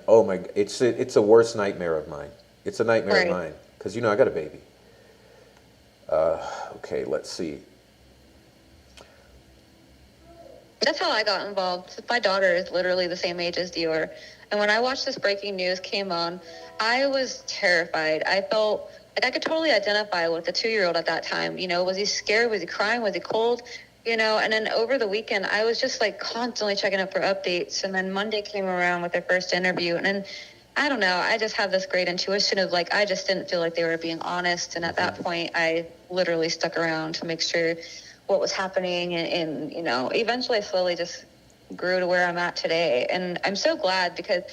oh my, it's a worst nightmare of mine. It's a nightmare of mine, because, you know, I got a baby. Okay, let's see. That's how I got involved. My daughter is literally the same age as DeOrr. And when I watched this breaking news came on, I was terrified. I felt like I could totally identify with the 2-year-old at that time. You know, was he scared? Was he crying? Was he cold? You know, and then over the weekend, I was just like constantly checking up for updates. And then Monday came around with their first interview. And then, I don't know, I just have this great intuition of like, I just didn't feel like they were being honest. And at that point, I literally stuck around to make sure what was happening. And you know, eventually I slowly just grew to where I'm at today. And I'm so glad because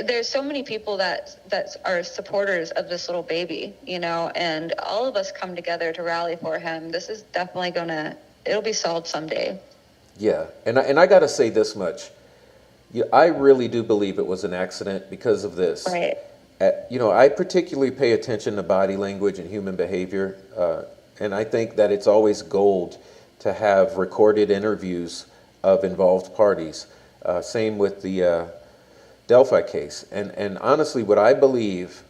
there's so many people that are supporters of this little baby, you know, and all of us come together to rally for him. This is definitely it'll be solved someday. Yeah, and I got to say this much. I really do believe it was an accident because of this. You know, I particularly pay attention to body language and human behavior, and I think that it's always gold to have recorded interviews of involved parties. Same with the Delphi case. And honestly, what I believe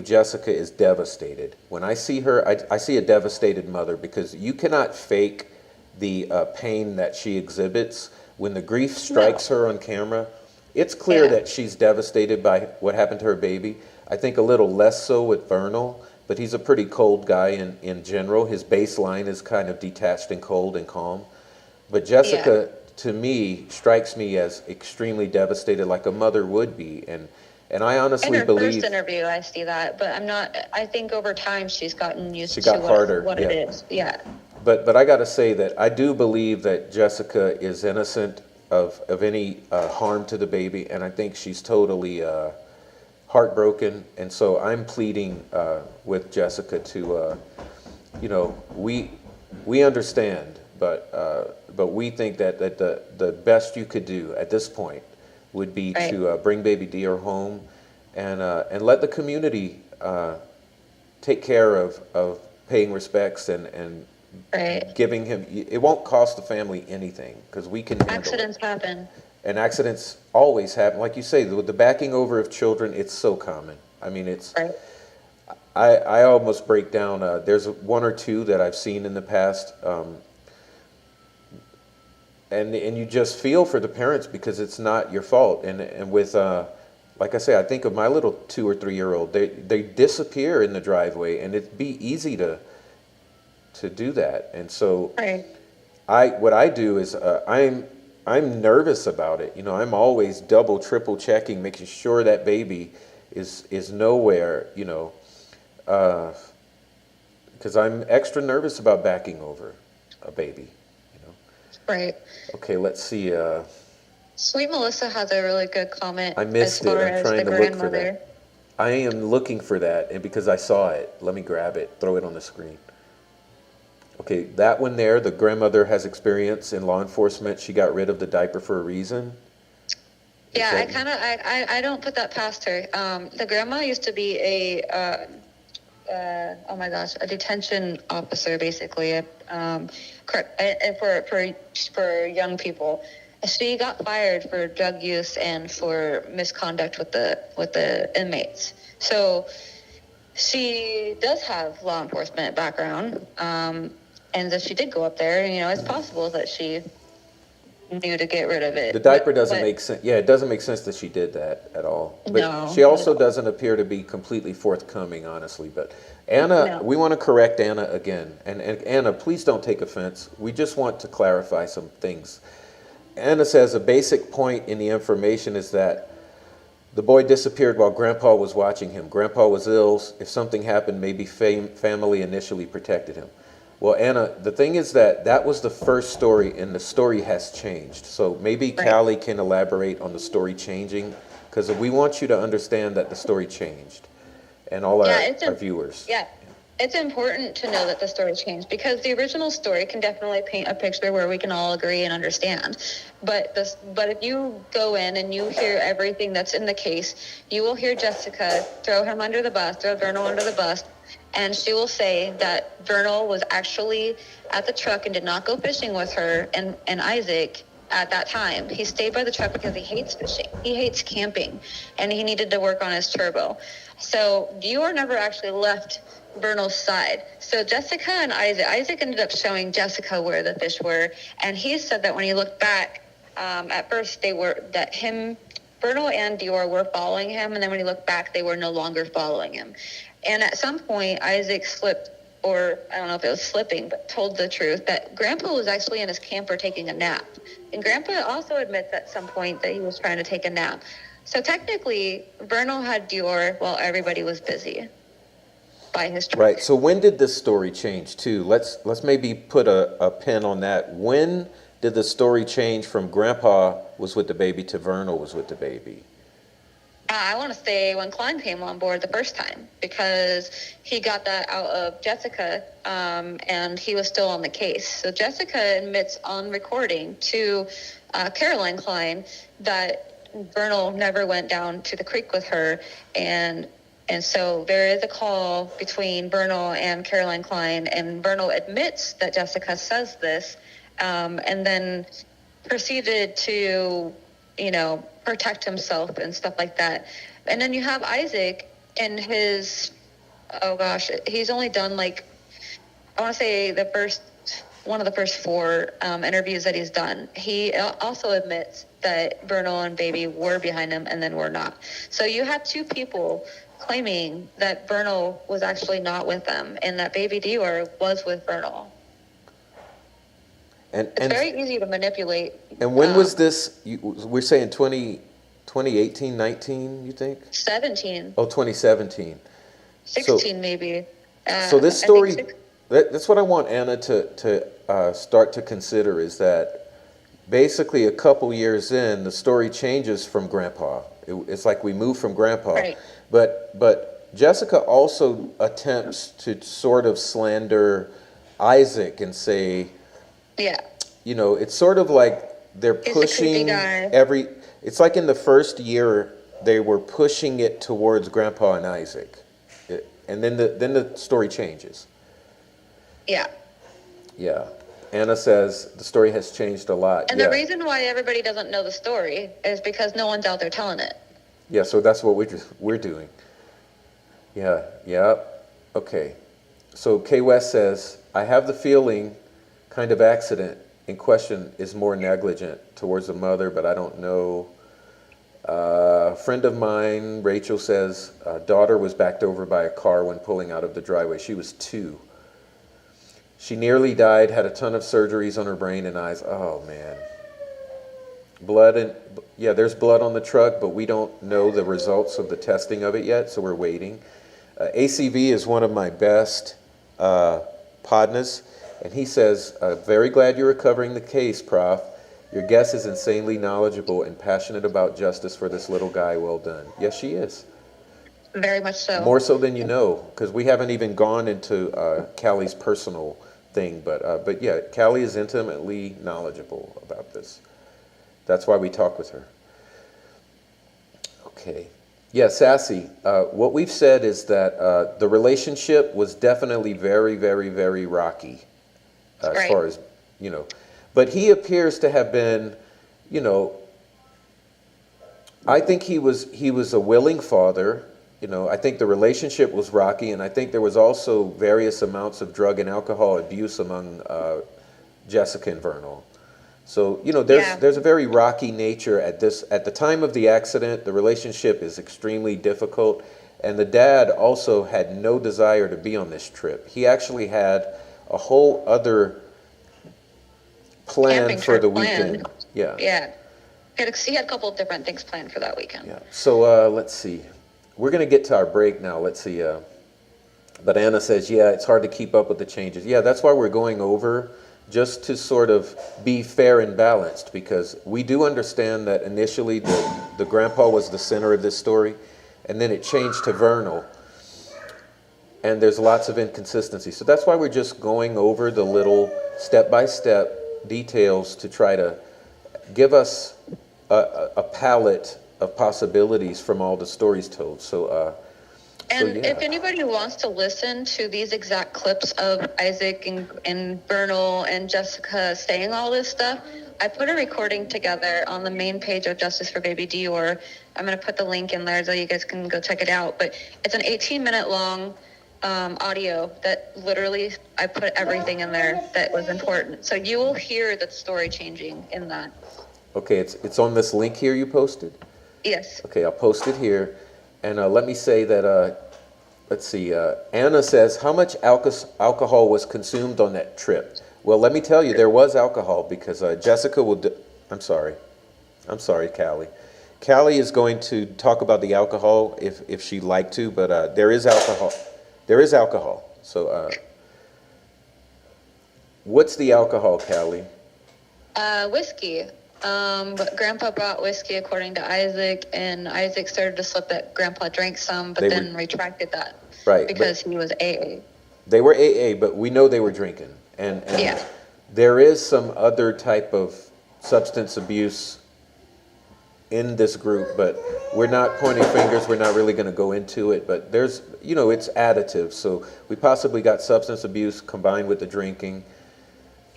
Jessica is devastated. When I see her, I see a devastated mother, because you cannot fake the pain that she exhibits. When the grief strikes her on camera, it's clear that she's devastated by what happened to her baby. I think a little less so with Vernal, but he's a pretty cold guy in general. His baseline is kind of detached and cold and calm. But Jessica, to me, strikes me as extremely devastated, like a mother would be. And I honestly believe... In her first interview, I see that, but I think over time she's gotten used to harder, what it is. but I got to say that I do believe that Jessica is innocent of any harm to the baby, and I think she's totally heartbroken. And so I'm pleading with Jessica to, we understand, but we think that the best you could do at this point would be Right. to bring baby DeOrr home and let the community take care of paying respects and Right. giving him. It won't cost the family anything because we can handle it. Accidents happen. And accidents always happen. Like you say, with the backing over of children, it's so common. I mean, Right. I almost break down. There's one or two that I've seen in the past, and you just feel for the parents because it's not your fault. And with like I say, I think of my little 2 or 3 year old. They disappear in the driveway, and it'd be easy to do that. And so Right. what I do is I'm nervous about it. I'm always double, triple checking, making sure that baby is nowhere. Because I'm extra nervous about backing over a baby. Right. Okay, let's see. Sweet Melissa has a really good comment I missed as far it. I'm as trying the to look for grandmother. that. I am looking for that, and because I saw it, let me grab it, throw it on the screen. Okay, that one there, the grandmother has experience in law enforcement. She got rid of the diaper for a reason. Yeah, Is I don't put that past her. The grandma used to be a oh my gosh, a detention officer, basically, for young people. She got fired for drug use and for misconduct with the inmates. So she does have law enforcement background, and that she did go up there. It's possible that she knew to get rid of it. The diaper doesn't make sense. Yeah, it doesn't make sense that she did that at all. But No, she also not at all. doesn't appear to be completely forthcoming, honestly. But Anna, No. we want to correct Anna again. And Anna, please don't take offense. We just want to clarify some things. Anna says a basic point in the information is that the boy disappeared while Grandpa was watching him. Grandpa was ill. If something happened, maybe family initially protected him. Well, Anna, the thing is that was the first story, and the story has changed. So maybe Right. Callie can elaborate on the story changing, because we want you to understand that the story changed, and all our viewers. Yeah, it's important to know that the story changed because the original story can definitely paint a picture where we can all agree and understand. But if you go in and you hear everything that's in the case, you will hear Jessica throw him under the bus, throw Vernal under the bus, and she will say that Vernal was actually at the truck and did not go fishing with her and Isaac at that time. He stayed by the truck because he hates fishing. He hates camping, and he needed to work on his turbo. So DeOrr never actually left Vernal's side. So Jessica and Isaac ended up showing Jessica where the fish were, and he said that when he looked back, at first Vernal and DeOrr were following him, and then when he looked back, they were no longer following him. And at some point, Isaac slipped, or I don't know if it was slipping, but told the truth that Grandpa was actually in his camper taking a nap. And Grandpa also admits at some point that he was trying to take a nap. So technically, Vernal had DeOrr while everybody was busy by his truck. Right. So when did this story change too? Let's maybe put a pin on that. When did the story change from Grandpa was with the baby to Vernal was with the baby? I want to say when Klein came on board the first time, because he got that out of Jessica, and he was still on the case. So Jessica admits on recording to Caroline Klein that Vernal never went down to the creek with her, and so there is a call between Vernal and Caroline Klein, and Vernal admits that Jessica says this, and then proceeded to, protect himself and stuff like that. And then you have Isaac in his, oh gosh, he's only done I want to say one of the first 4 interviews that he's done. He also admits that Vernal and baby were behind him and then were not. So you have 2 people claiming that Vernal was actually not with them and that baby DeOrr was with Vernal. It's very easy to manipulate. And when was this? We're saying 2018, 19, you think? 17. Oh, 2017. 16 maybe. So this story, That's what I want Anna to start to consider, is that basically a couple years in, the story changes from Grandpa. It's like we move from Grandpa. Right. But Jessica also attempts to sort of slander Isaac and say, Yeah. it's sort of like they're He's a creepy pushing guy. it's like in the first year they were pushing it towards Grandpa and Isaac. And then the story changes. Yeah. Yeah. Anna says the story has changed a lot. And Yeah. the reason why everybody doesn't know the story is because no one's out there telling it. Yeah, so that's what we're doing. Yeah, yeah. Okay. So Kay West says, I have the feeling kind of accident in question is more negligent towards the mother, but I don't know. A friend of mine, Rachel, says, daughter was backed over by a car when pulling out of the driveway. She was 2. She nearly died, had a ton of surgeries on her brain and eyes. Oh, man. There's blood on the truck, but we don't know the results of the testing of it yet, so we're waiting. ACV is one of my best podnas, and he says, very glad you're recovering the case, Prof. Your guest is insanely knowledgeable and passionate about justice for this little guy. Well done. Yes, she is. Very much so. More so than you know, because we haven't even gone into Callie's personal thing, but yeah, Callie is intimately knowledgeable about this. That's why we talk with her. Okay. Yeah, Sassy, what we've said is that the relationship was definitely very, very, very rocky as Right. far as, but he appears to have been, I think he was a willing father. I think the relationship was rocky, and I think there was also various amounts of drug and alcohol abuse among Jessica and Vernal. So, there's a very rocky nature at the time of the accident. The relationship is extremely difficult, and the dad also had no desire to be on this trip. He actually had a whole other plan Camping for the trip planned. weekend. Yeah. Yeah. He had a couple of different things planned for that weekend. Yeah. So let's see. We're going to get to our break now. Let's see. But Anna says, yeah, it's hard to keep up with the changes. Yeah, that's why we're going over, just to sort of be fair and balanced, because we do understand that initially the grandpa was the center of this story, and then it changed to Vernal, and there's lots of inconsistency. So that's why we're just going over the little step-by-step details to try to give us a palette of possibilities from all the stories told. And if anybody wants to listen to these exact clips of Isaac and Vernal and Jessica saying all this stuff, I put a recording together on the main page of Justice for Baby DeOrr. I'm going to put the link in there so you guys can go check it out. But it's an 18-minute long audio that literally I put everything in there that was important. So you will hear the story changing in that. Okay, it's on this link here you posted? Yes. Okay, I'll post it here. And let me say that, let's see, Anna says, how much alcohol was consumed on that trip? Well, let me tell you, there was alcohol, because Jessica will I'm sorry, Callie. Callie is going to talk about the alcohol if she'd like to, but there is alcohol. There is alcohol. So what's the alcohol, Callie? Whiskey. But Grandpa brought whiskey according to Isaac, and Isaac started to slip that Grandpa drank some, but then retracted that. Right. Because he was AA. They were AA, but we know they were drinking. And yeah. There is some other type of substance abuse in this group, but we're not pointing fingers. We're not really going to go into it, but there's, it's additive. So we possibly got substance abuse combined with the drinking.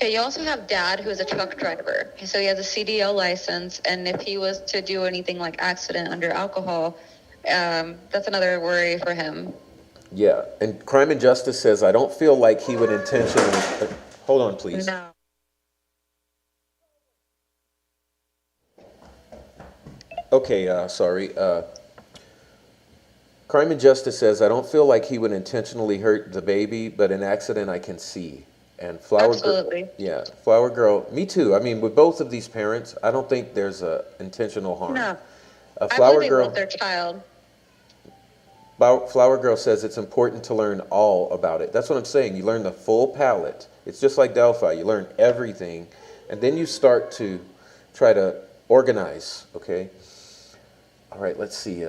Yeah, you also have Dad, who's a truck driver. So he has a CDL license, and if he was to do anything like accident under alcohol, that's another worry for him. Yeah, and Crime and Justice says, I don't feel like he would intentionally... hold on, please. No. Okay, sorry. Crime and Justice says, I don't feel like he would intentionally hurt the baby, but an accident I can see. And Absolutely. Yeah, Flower Girl, me too. I mean, with both of these parents, I don't think there's a intentional harm. No. Flower I Girl, love their child. Flower Girl says it's important to learn all about it. That's what I'm saying. You learn the full palette. It's just like Delphi. You learn everything, and then you start to try to organize, okay? All right, let's see.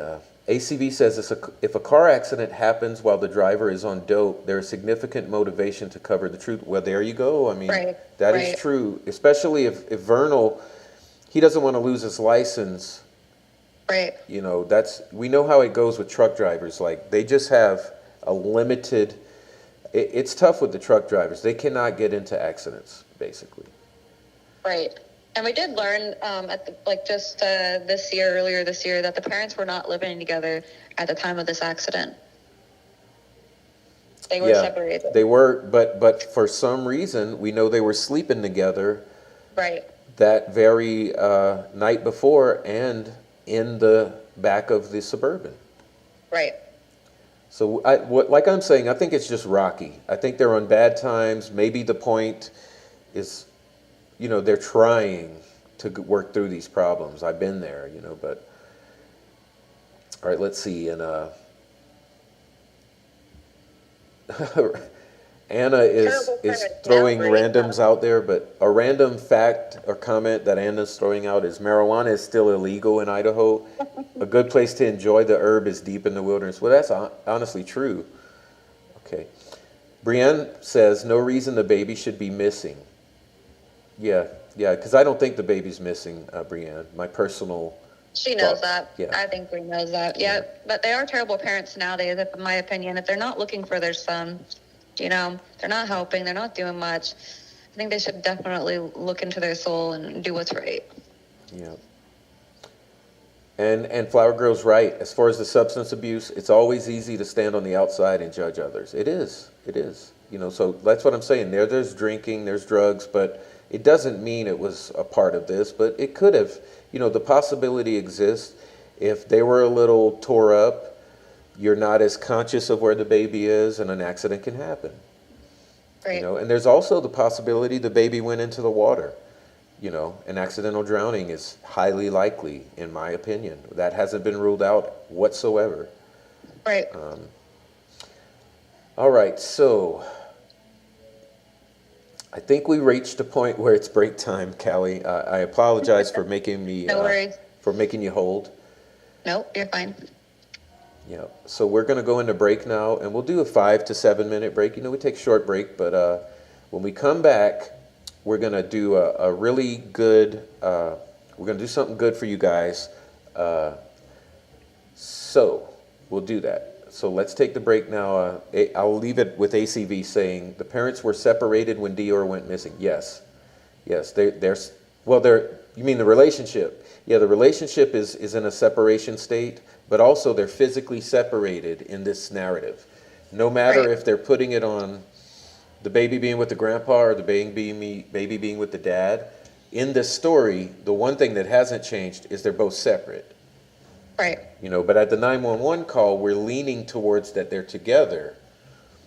ACV says if a car accident happens while the driver is on dope, there is significant motivation to cover the truth. Well, there you go. I mean, Right, that is right, true, especially if Vernal, he doesn't want to lose his license. right. You know, we know how it goes with truck drivers. Like, they just have a limited, it's tough with the truck drivers. They cannot get into accidents, basically. Right. And we did learn at the, like just earlier this year, that the parents were not living together at the time of this accident. They were Yeah, separated. they were, but for some reason, we know they were sleeping together Right. that very night before and in the back of the Suburban. Right. So, like I'm saying, I think it's just rocky. I think they're on bad times. Maybe the point is, you know, they're trying to work through these problems. I've been there, you know, but all right, let's see. And Anna is throwing randoms out there, but a random fact or comment that Anna's throwing out is marijuana is still illegal in Idaho. A good place to enjoy the herb is deep in the wilderness. Well, that's honestly true. Okay. Brienne says no reason the baby should be missing. Yeah, because I don't think the baby's missing, Brienne. My personal She knows thoughts. that. Yeah. I think Bree knows that. Yeah. But they are terrible parents nowadays, in my opinion. If they're not looking for their son, you know, they're not helping, they're not doing much. I think they should definitely look into their soul and do what's right. Yeah. And Flower Girl's right. As far as the substance abuse, it's always easy to stand on the outside and judge others. It is. It is. You know, so that's what I'm saying. There's drinking, there's drugs, but it doesn't mean it was a part of this, but it could have. You know, the possibility exists. If they were a little tore up, you're not as conscious of where the baby is, and an accident can happen. Right. You know, and there's also the possibility the baby went into the water. You know, an accidental drowning is highly likely, in my opinion. That hasn't been ruled out whatsoever. Right. All right, so I think we reached a point where it's break time, Callie. I apologize for making me No worries. for making you hold. Nope, you're fine. Yeah, so we're going to go into break now, and we'll do a 5 to 7 minute break. You know, we take a short break, but when we come back, we're going to do a really good, we're going to do something good for you guys. So we'll do that. So let's take the break now. I'll leave it with ACV saying the parents were separated when DeOrr went missing. Yes. Yes, you mean the relationship? Yeah, the relationship is in a separation state, but also they're physically separated in this narrative. No matter Right. if they're putting it on the baby being with the grandpa or the baby being with the dad, in this story, the one thing that hasn't changed is they're both separate. Right. You know, but at the 911 call, we're leaning towards that they're together,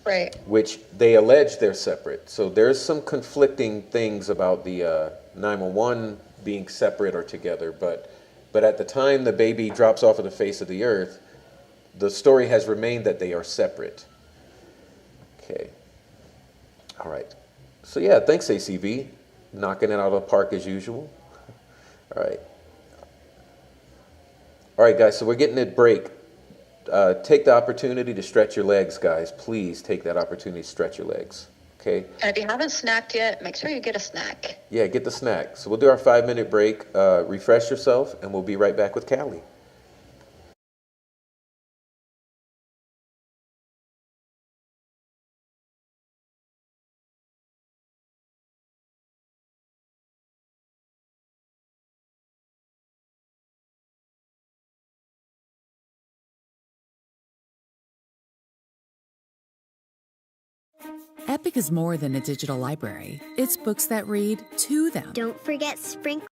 Right. which they allege they're separate. So there's some conflicting things about the 911 being separate or together, but at the time the baby drops off of the face of the earth, the story has remained that they are separate. Okay. All right. So yeah, thanks ACV. Knocking it out of the park as usual. All right. All right, guys, so we're getting a break. Take the opportunity to stretch your legs, guys. Please take that opportunity to stretch your legs. Okay? And if you haven't snacked yet, make sure you get a snack. Yeah, get the snack. So we'll do our 5 minute break. Refresh yourself, and we'll be right back with Callie. Epic is more than a digital library. It's books that read to them. Don't forget sprinkle.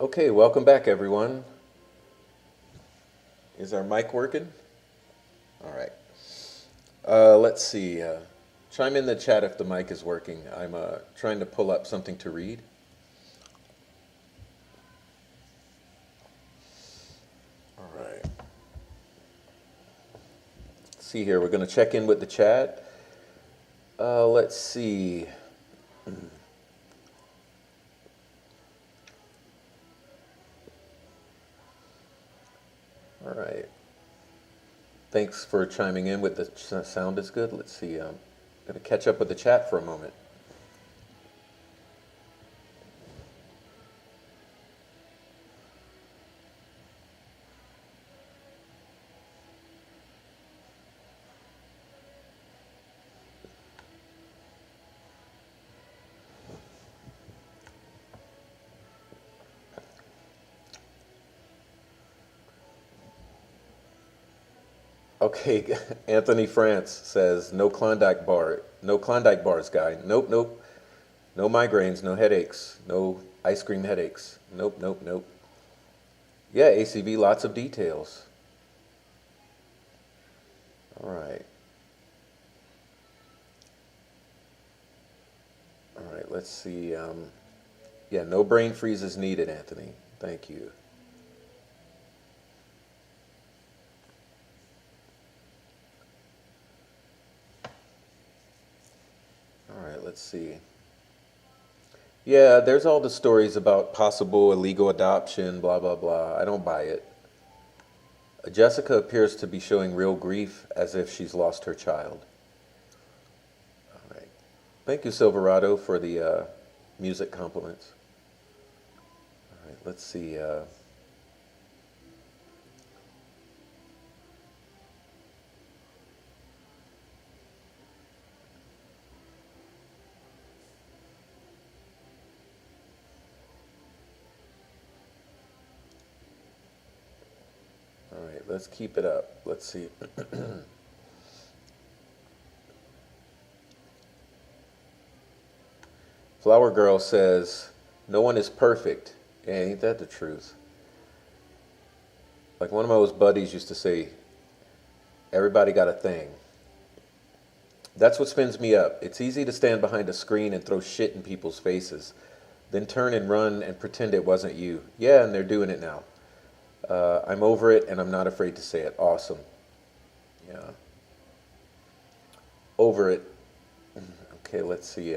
Okay, welcome back, everyone. Is our mic working? All right. Let's see. Chime in the chat if the mic is working. I'm trying to pull up something to read. All right. Let's see here. We're going to check in with the chat. Let's see. All right. Thanks for chiming in with the sound is good. Let's see. I'm going to catch up with the chat for a moment. Okay, Anthony France says, no Klondike bar, no Klondike bars, guy. Nope, nope. No migraines, no headaches, no ice cream headaches. Nope, nope, nope. Yeah, ACV, lots of details. All right. All right, let's see. Yeah, no brain freeze is needed, Anthony. Thank you. All right, let's see. Yeah, there's all the stories about possible illegal adoption, blah, blah, blah. I don't buy it. Jessica appears to be showing real grief as if she's lost her child. All right. Thank you, Silverado, for the music compliments. All right, let's see. All right, let's keep it up. Let's see. Flower Girl says, no one is perfect. Yeah, ain't that the truth? Like one of my old buddies used to say, everybody got a thing. That's what spins me up. It's easy to stand behind a screen and throw shit in people's faces, then turn and run and pretend it wasn't you. Yeah, and they're doing it now. I'm over it and I'm not afraid to say it. Awesome. Yeah. Over it. Okay, let's see.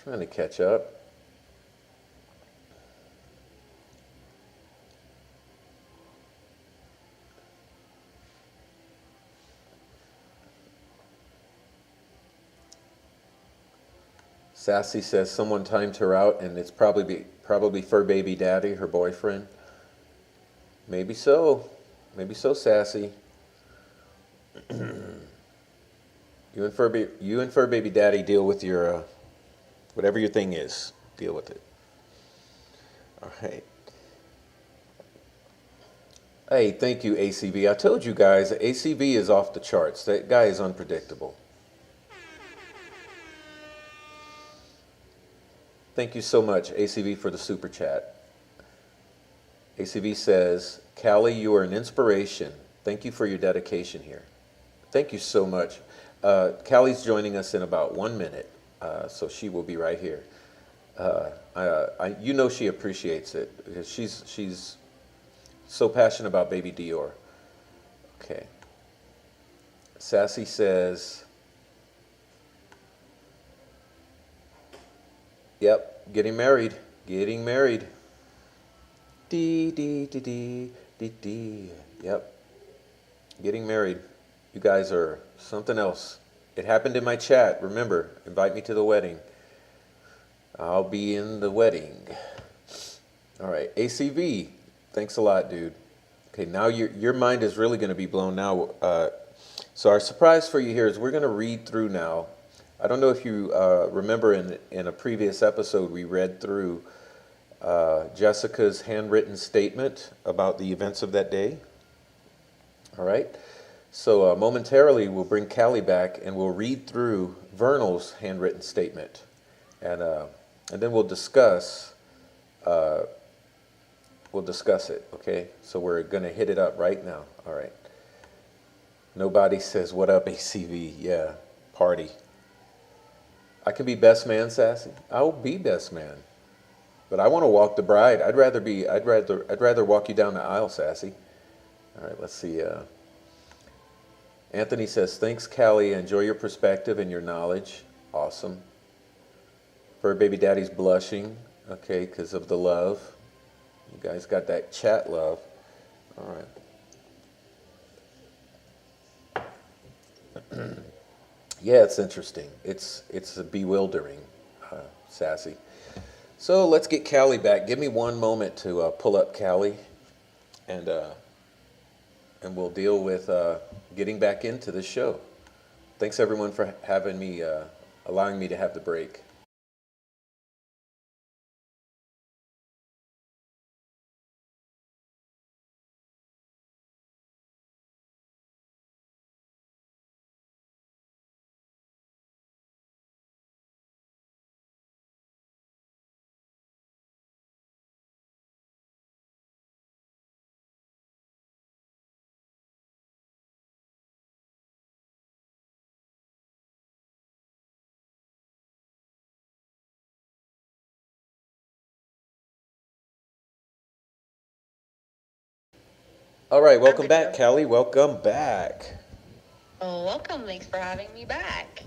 Trying to catch up. Sassy says someone timed her out and it's probably fur baby daddy, her boyfriend. Maybe so. Maybe so, Sassy. You and fur baby daddy deal with your whatever your thing is. Deal with it. All right. Hey, thank you, ACV. I told you guys, ACV is off the charts. That guy is unpredictable. Thank you so much, ACV, for the super chat. ACV says, Callie, you are an inspiration. Thank you for your dedication here. Thank you so much. Callie's joining us in about 1 minute, so she will be right here. You know she appreciates it because she's so passionate about baby DeOrr. Okay. Sassy says, "Yep, getting married, getting married." Dee dee dee dee dee dee. Yep, getting married. You guys are something else. It happened in my chat. Remember, invite me to the wedding. I'll be in the wedding. All right, ACV. Thanks a lot, dude. Okay, now your mind is really going to be blown now. So our surprise for you here is we're going to read through now. I don't know if you remember in a previous episode we read through Jessica's handwritten statement about the events of that day. All right. So momentarily we'll bring Callie back and we'll read through Vernal's handwritten statement, and then we'll discuss it. Okay. So we're gonna hit it up right now. All right. Nobody says what up, ACV. Yeah, party. I can be best man, Sassy. I'll be best man. But I want to walk the bride. I'd rather walk you down the aisle, Sassy. All right, let's see. Anthony says, "Thanks, Callie. Enjoy your perspective and your knowledge." Awesome. Fur baby daddy's blushing. Okay, because of the love. You guys got that chat love. All right. Yeah, it's interesting. It's bewildering, Sassy. So let's get Callie back. Give me one moment to pull up Callie, and we'll deal with getting back into the show. Thanks everyone for having me, allowing me to have the break. All right, welcome back, Callie. Welcome back. Oh, welcome. Thanks for having me back.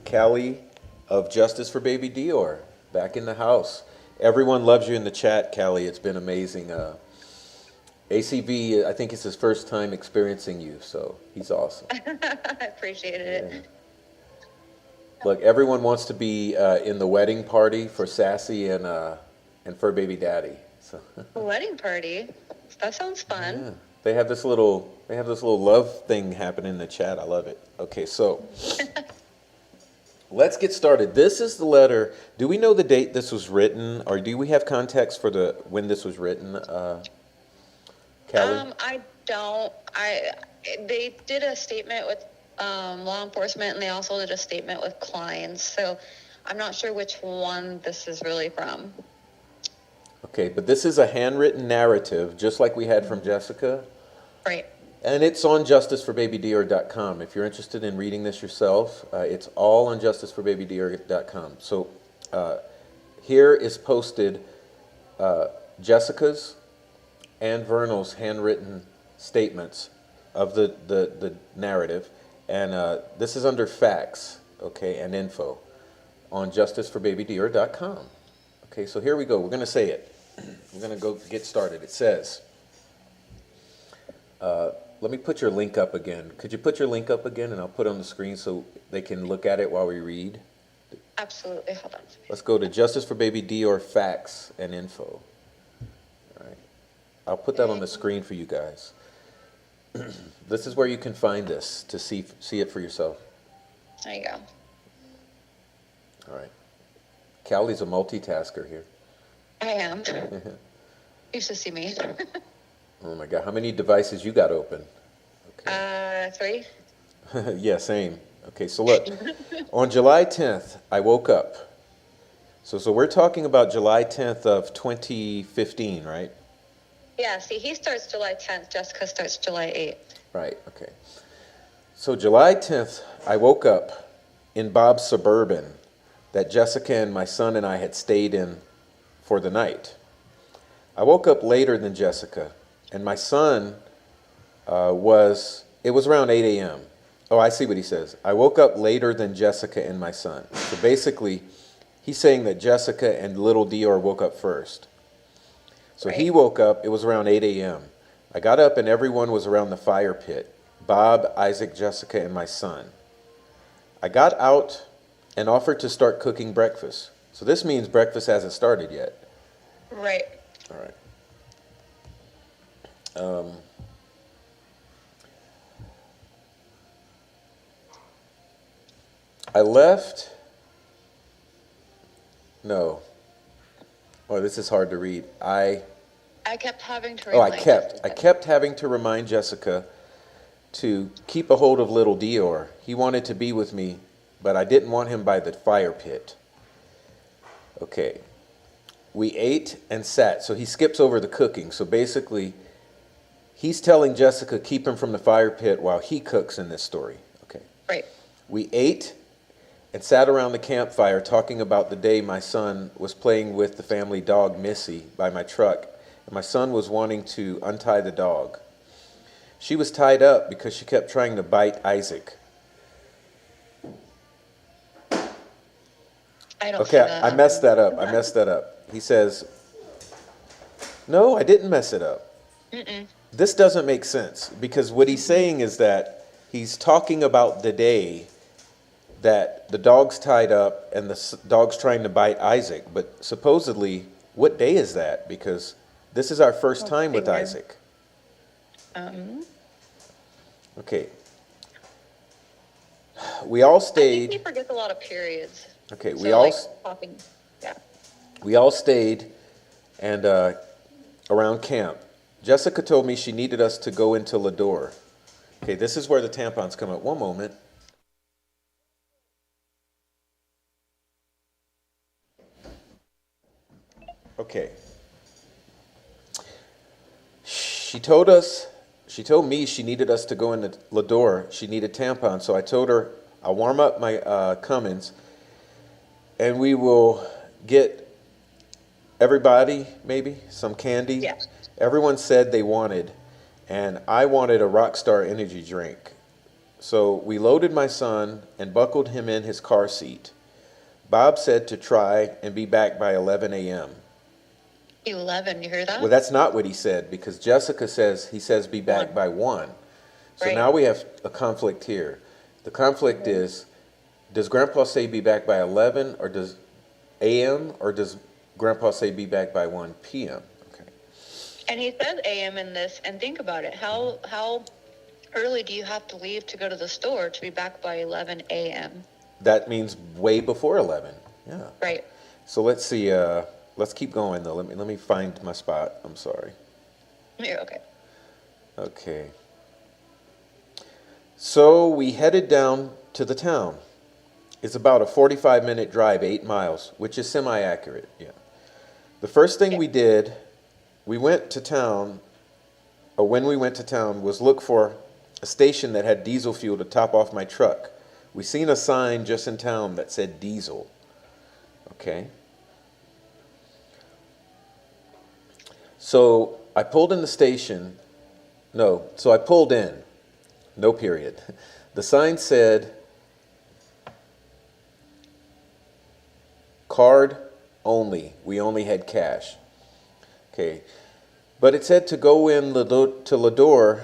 Callie of Justice for Baby DeOrr, back in the house. Everyone loves you in the chat, Callie. It's been amazing. ACV, I think it's his first time experiencing you, so he's awesome. I appreciated it. Yeah. Look, everyone wants to be in the wedding party for Sassy and Fur Baby Daddy. So. A wedding party? That sounds fun. Yeah. They have this little love thing happening in the chat. I love it. Okay, so let's get started. This is the letter. Do we know the date this was written, or do we have context for when this was written, Callie? I don't. They did a statement with law enforcement, and they also did a statement with clients. So I'm not sure which one this is really from. Okay, but this is a handwritten narrative, just like we had from Jessica. Right. And it's on justiceforbabydeorr.com. If you're interested in reading this yourself, it's all on justiceforbabydeorr.com. So here is posted Jessica's and Vernal's handwritten statements of the narrative. And this is under facts, okay, and info on justiceforbabydeorr.com. Okay, so here we go. We're going to say it. We're going to go get started. It says, let me put your link up again. Could you put your link up again, and I'll put it on the screen so they can look at it while we read? Absolutely. Hold on. Let's go to Justice for Baby DeOrr facts and info. All right. I'll put that on the screen for you guys. This is where you can find this to see it for yourself. There you go. All right. Callie's a multitasker here. I am. You should see me. Oh my God, how many devices you got open? Okay. 3. Yeah, same. Okay, so look, on July 10th, I woke up. So we're talking about July 10th of 2015, right? Yeah, see, he starts July 10th. Jessica starts July 8th. Right, okay. So July 10th, I woke up in Bob's Suburban that Jessica and my son and I had stayed in for the night. I woke up later than Jessica, and my son it was around 8 a.m. Oh, I see what he says. I woke up later than Jessica and my son. So basically, he's saying that Jessica and little DeOrr woke up first. So he woke up, it was around 8 a.m. I got up and everyone was around the fire pit. Bob, Isaac, Jessica, and my son. I got out and offered to start cooking breakfast. So this means breakfast hasn't started yet. Right. All right. I left. No. Oh, this is hard to read. I kept having to Oh, remind Jessica. I kept having to remind Jessica to keep a hold of little DeOrr. He wanted to be with me, but I didn't want him by the fire pit. Okay. We ate and sat. So he skips over the cooking. So basically, he's telling Jessica keep him from the fire pit while he cooks in this story. Okay. Right. We ate and sat around the campfire talking about the day my son was playing with the family dog Missy by my truck, and my son was wanting to untie the dog. She was tied up because she kept trying to bite Isaac. I don't Okay, see that. I messed that up. He says, no, I didn't mess it up. This doesn't make sense because what he's saying is that he's talking about the day that the dog's tied up and the dog's trying to bite Isaac. But supposedly, what day is that? Because this is our first time with Isaac. Okay. We all I think stayed. he forgets a lot of periods. Okay, So, we all like, talking, yeah. we all stayed and around camp. Jessica told me she needed us to go into DeOrr. Okay, this is where the tampons come up. One moment. Okay. She told me she needed us to go into DeOrr. She needed tampons, so I told her I'll warm up my Cummins and we will get everybody maybe some candy. Yeah. Everyone said they wanted, and I wanted a Rockstar energy drink. So we loaded my son and buckled him in his car seat. Bob said to try and be back by 11 a.m. 11, you hear that? Well, that's not what he said because Jessica says he says be back by 1. So Right. now we have a conflict here. The conflict is, does Grandpa say be back by 11 or does a.m. or does Grandpa say be back by 1 p.m.? Okay. And he says AM in this, and think about it. How early do you have to leave to go to the store to be back by 11 a.m.? That means way before 11. Yeah. Right. So let's see. Let's keep going though. Let me find my spot. I'm sorry. You're okay. Okay. So we headed down to the town. It's about a 45-minute drive, 8 miles, which is semi-accurate. Yeah. The first thing we did, when we went to town, was look for a station that had diesel fuel to top off my truck. We seen a sign just in town that said diesel. Okay. So I pulled in the station. So I pulled in. No period. The sign said, card only. We only had cash. Okay. But it said to go in to DeOrr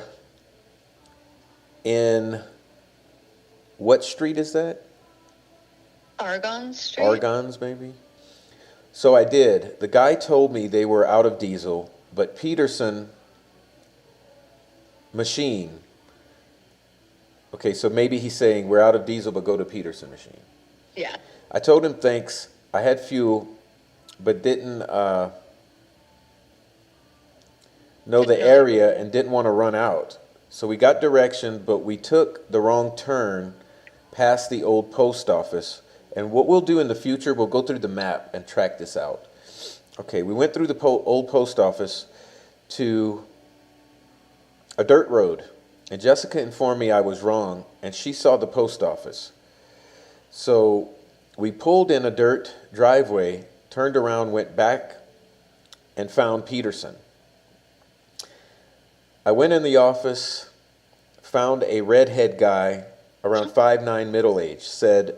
in, what street is that? Argonne Street? Argonne's, maybe? So I did. The guy told me they were out of diesel, but Peterson machine. Okay, so maybe he's saying we're out of diesel, but go to Peterson machine. Yeah. I told him thanks. I had fuel, but didn't know the area and didn't want to run out. So we got direction, but we took the wrong turn past the old post office. And what we'll do in the future, we'll go through the map and track this out. Okay, we went through the old post office to a dirt road. And Jessica informed me I was wrong, and she saw the post office. So we pulled in a dirt driveway, turned around, went back, and found Peterson. I went in the office, found a redhead guy, around 5'9", middle age, said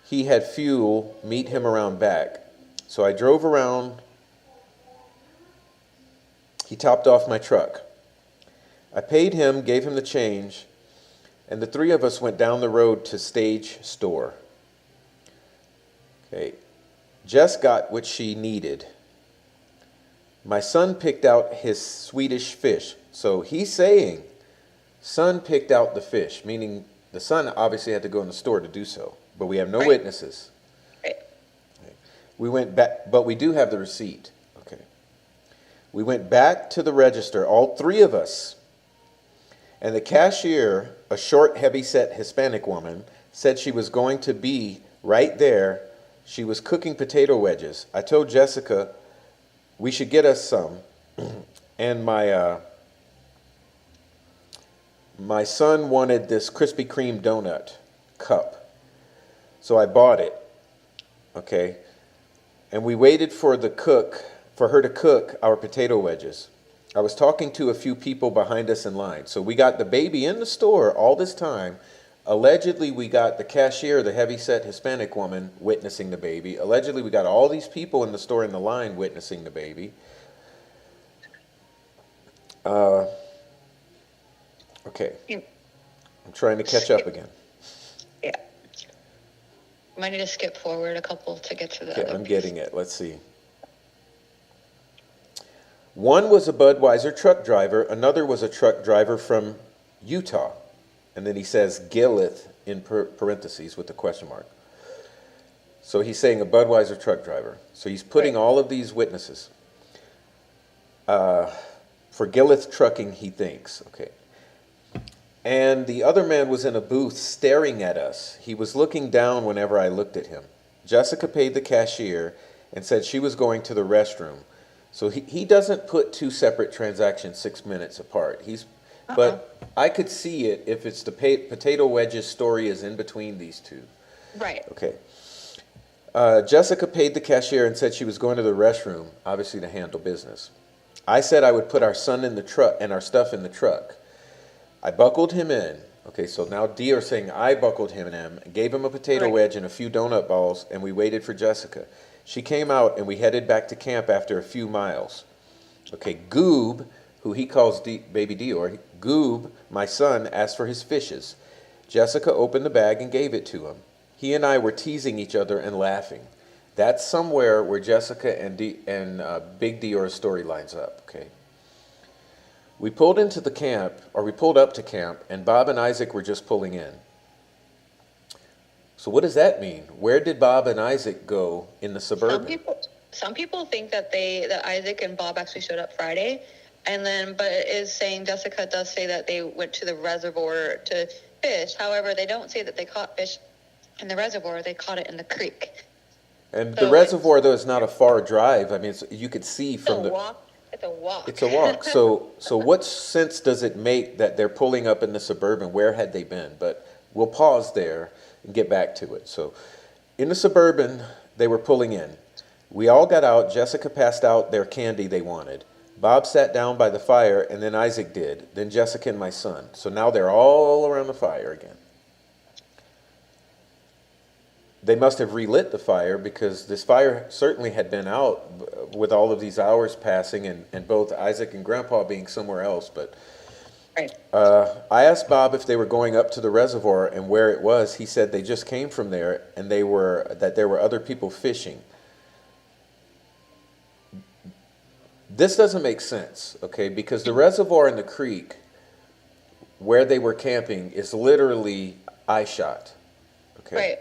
he had fuel, meet him around back. So I drove around. He topped off my truck. I paid him, gave him the change, and the three of us went down the road to Stage Store. Okay. Jess got what she needed. My son picked out his Swedish fish. So he's saying son picked out the fish, meaning the son obviously had to go in the store to do so, but we have no witnesses. Right. Okay. We went back, but we do have the receipt. Okay. We went back to the register, all three of us, and the cashier, a short, heavy-set Hispanic woman, said she was going to be right there. She was cooking potato wedges. I told Jessica we should get us some, and my son wanted this Krispy Kreme donut cup, so I bought it. Okay, and we waited for her to cook our potato wedges. I was talking to a few people behind us in line, so we got the baby in the store all this time. Allegedly, we got the cashier, the heavy-set Hispanic woman, witnessing the baby. Allegedly, we got all these people in the store in the line witnessing the baby. Okay. I'm trying to catch up again. Yeah. Might need to skip forward a couple to get to the Okay, other I'm piece. getting it. Let's see. One was a Budweiser truck driver. Another was a truck driver from Utah. And then he says Gillith in parentheses with the question mark. So he's saying a Budweiser truck driver. So he's putting all of these witnesses. For Gillith Trucking, he thinks. Okay. And the other man was in a booth staring at us. He was looking down whenever I looked at him. Jessica paid the cashier and said she was going to the restroom. So he doesn't put two separate transactions 6 minutes apart. But I could see it if it's the potato wedges story is in between these two. Right. Okay. Jessica paid the cashier and said she was going to the restroom, obviously to handle business. I said I would put our son in the truck and our stuff in the truck. I buckled him in. Okay, so now DeOrr saying I buckled him in, gave him a potato wedge and a few donut balls, and we waited for Jessica. She came out and we headed back to camp after a few miles. Okay, Goob, who he calls baby DeOrr, Goob, my son, asked for his fishes. Jessica opened the bag and gave it to him. He and I were teasing each other and laughing. That's somewhere where Jessica and Big DeOrr's story lines up, okay? We pulled up to camp, and Bob and Isaac were just pulling in. So what does that mean? Where did Bob and Isaac go in the Suburban? Some people think that Isaac and Bob actually showed up Friday, but it is saying Jessica does say that they went to the reservoir to fish. However, they don't say that they caught fish in the reservoir. They caught it in the creek. And the reservoir, though, is not a far drive. I mean, you could see from the... It's a walk. It's a walk. So what sense does it make that they're pulling up in the Suburban? Where had they been? But we'll pause there and get back to it. So in the Suburban, they were pulling in. We all got out. Jessica passed out their candy they wanted. Bob sat down by the fire, and then Isaac did. Then Jessica and my son. So now they're all around the fire again. They must have relit the fire because this fire certainly had been out with all of these hours passing and both Isaac and Grandpa being somewhere else. But I asked Bob if they were going up to the reservoir and where it was. He said they just came from there and there were other people fishing. This doesn't make sense, okay, because the reservoir in the creek where they were camping is literally eye shot. Okay. Right.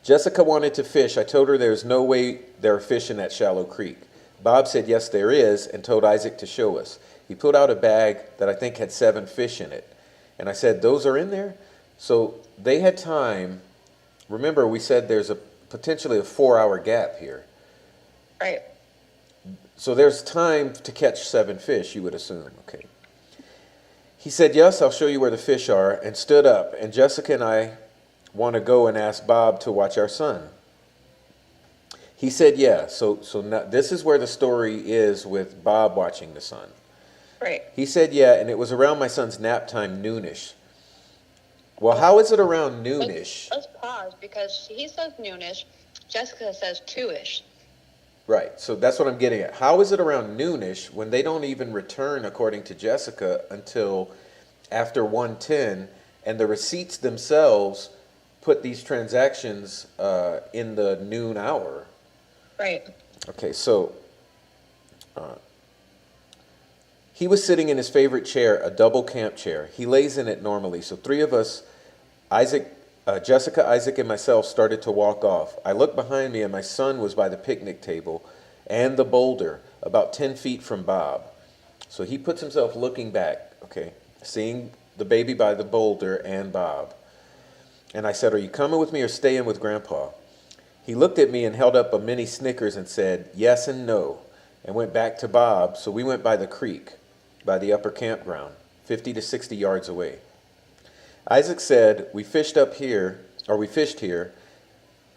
Jessica wanted to fish. I told her there's no way there are fish in that shallow creek. Bob said yes there is and told Isaac to show us. He pulled out a bag that I think had 7 fish in it. And I said, those are in there? So they had time. Remember, we said there's potentially a 4-hour gap here. Right. So there's time to catch 7 fish, you would assume. Okay. He said, yes, I'll show you where the fish are, and stood up. And Jessica and I want to go and ask Bob to watch our son. He said, yeah. So now, this is where the story is with Bob watching the son. Right. He said, yeah, and it was around my son's nap time, noonish. Well, how is it around noonish? Let's pause because he says noonish. Jessica says 2-ish. Right, so that's what I'm getting at. How is it around noonish when they don't even return, according to Jessica, until after 1:10, and the receipts themselves put these transactions in the noon hour? Right. Okay, so he was sitting in his favorite chair, a double camp chair. He lays in it normally. So three of us, Jessica, Isaac, and myself, started to walk off. I looked behind me, and my son was by the picnic table and the boulder, about 10 feet from Bob. So he puts himself looking back, okay, seeing the baby by the boulder and Bob. And I said, are you coming with me or staying with Grandpa? He looked at me and held up a mini Snickers and said, yes and no, and went back to Bob. So we went by the creek, by the upper campground, 50 to 60 yards away. Isaac said, we fished here,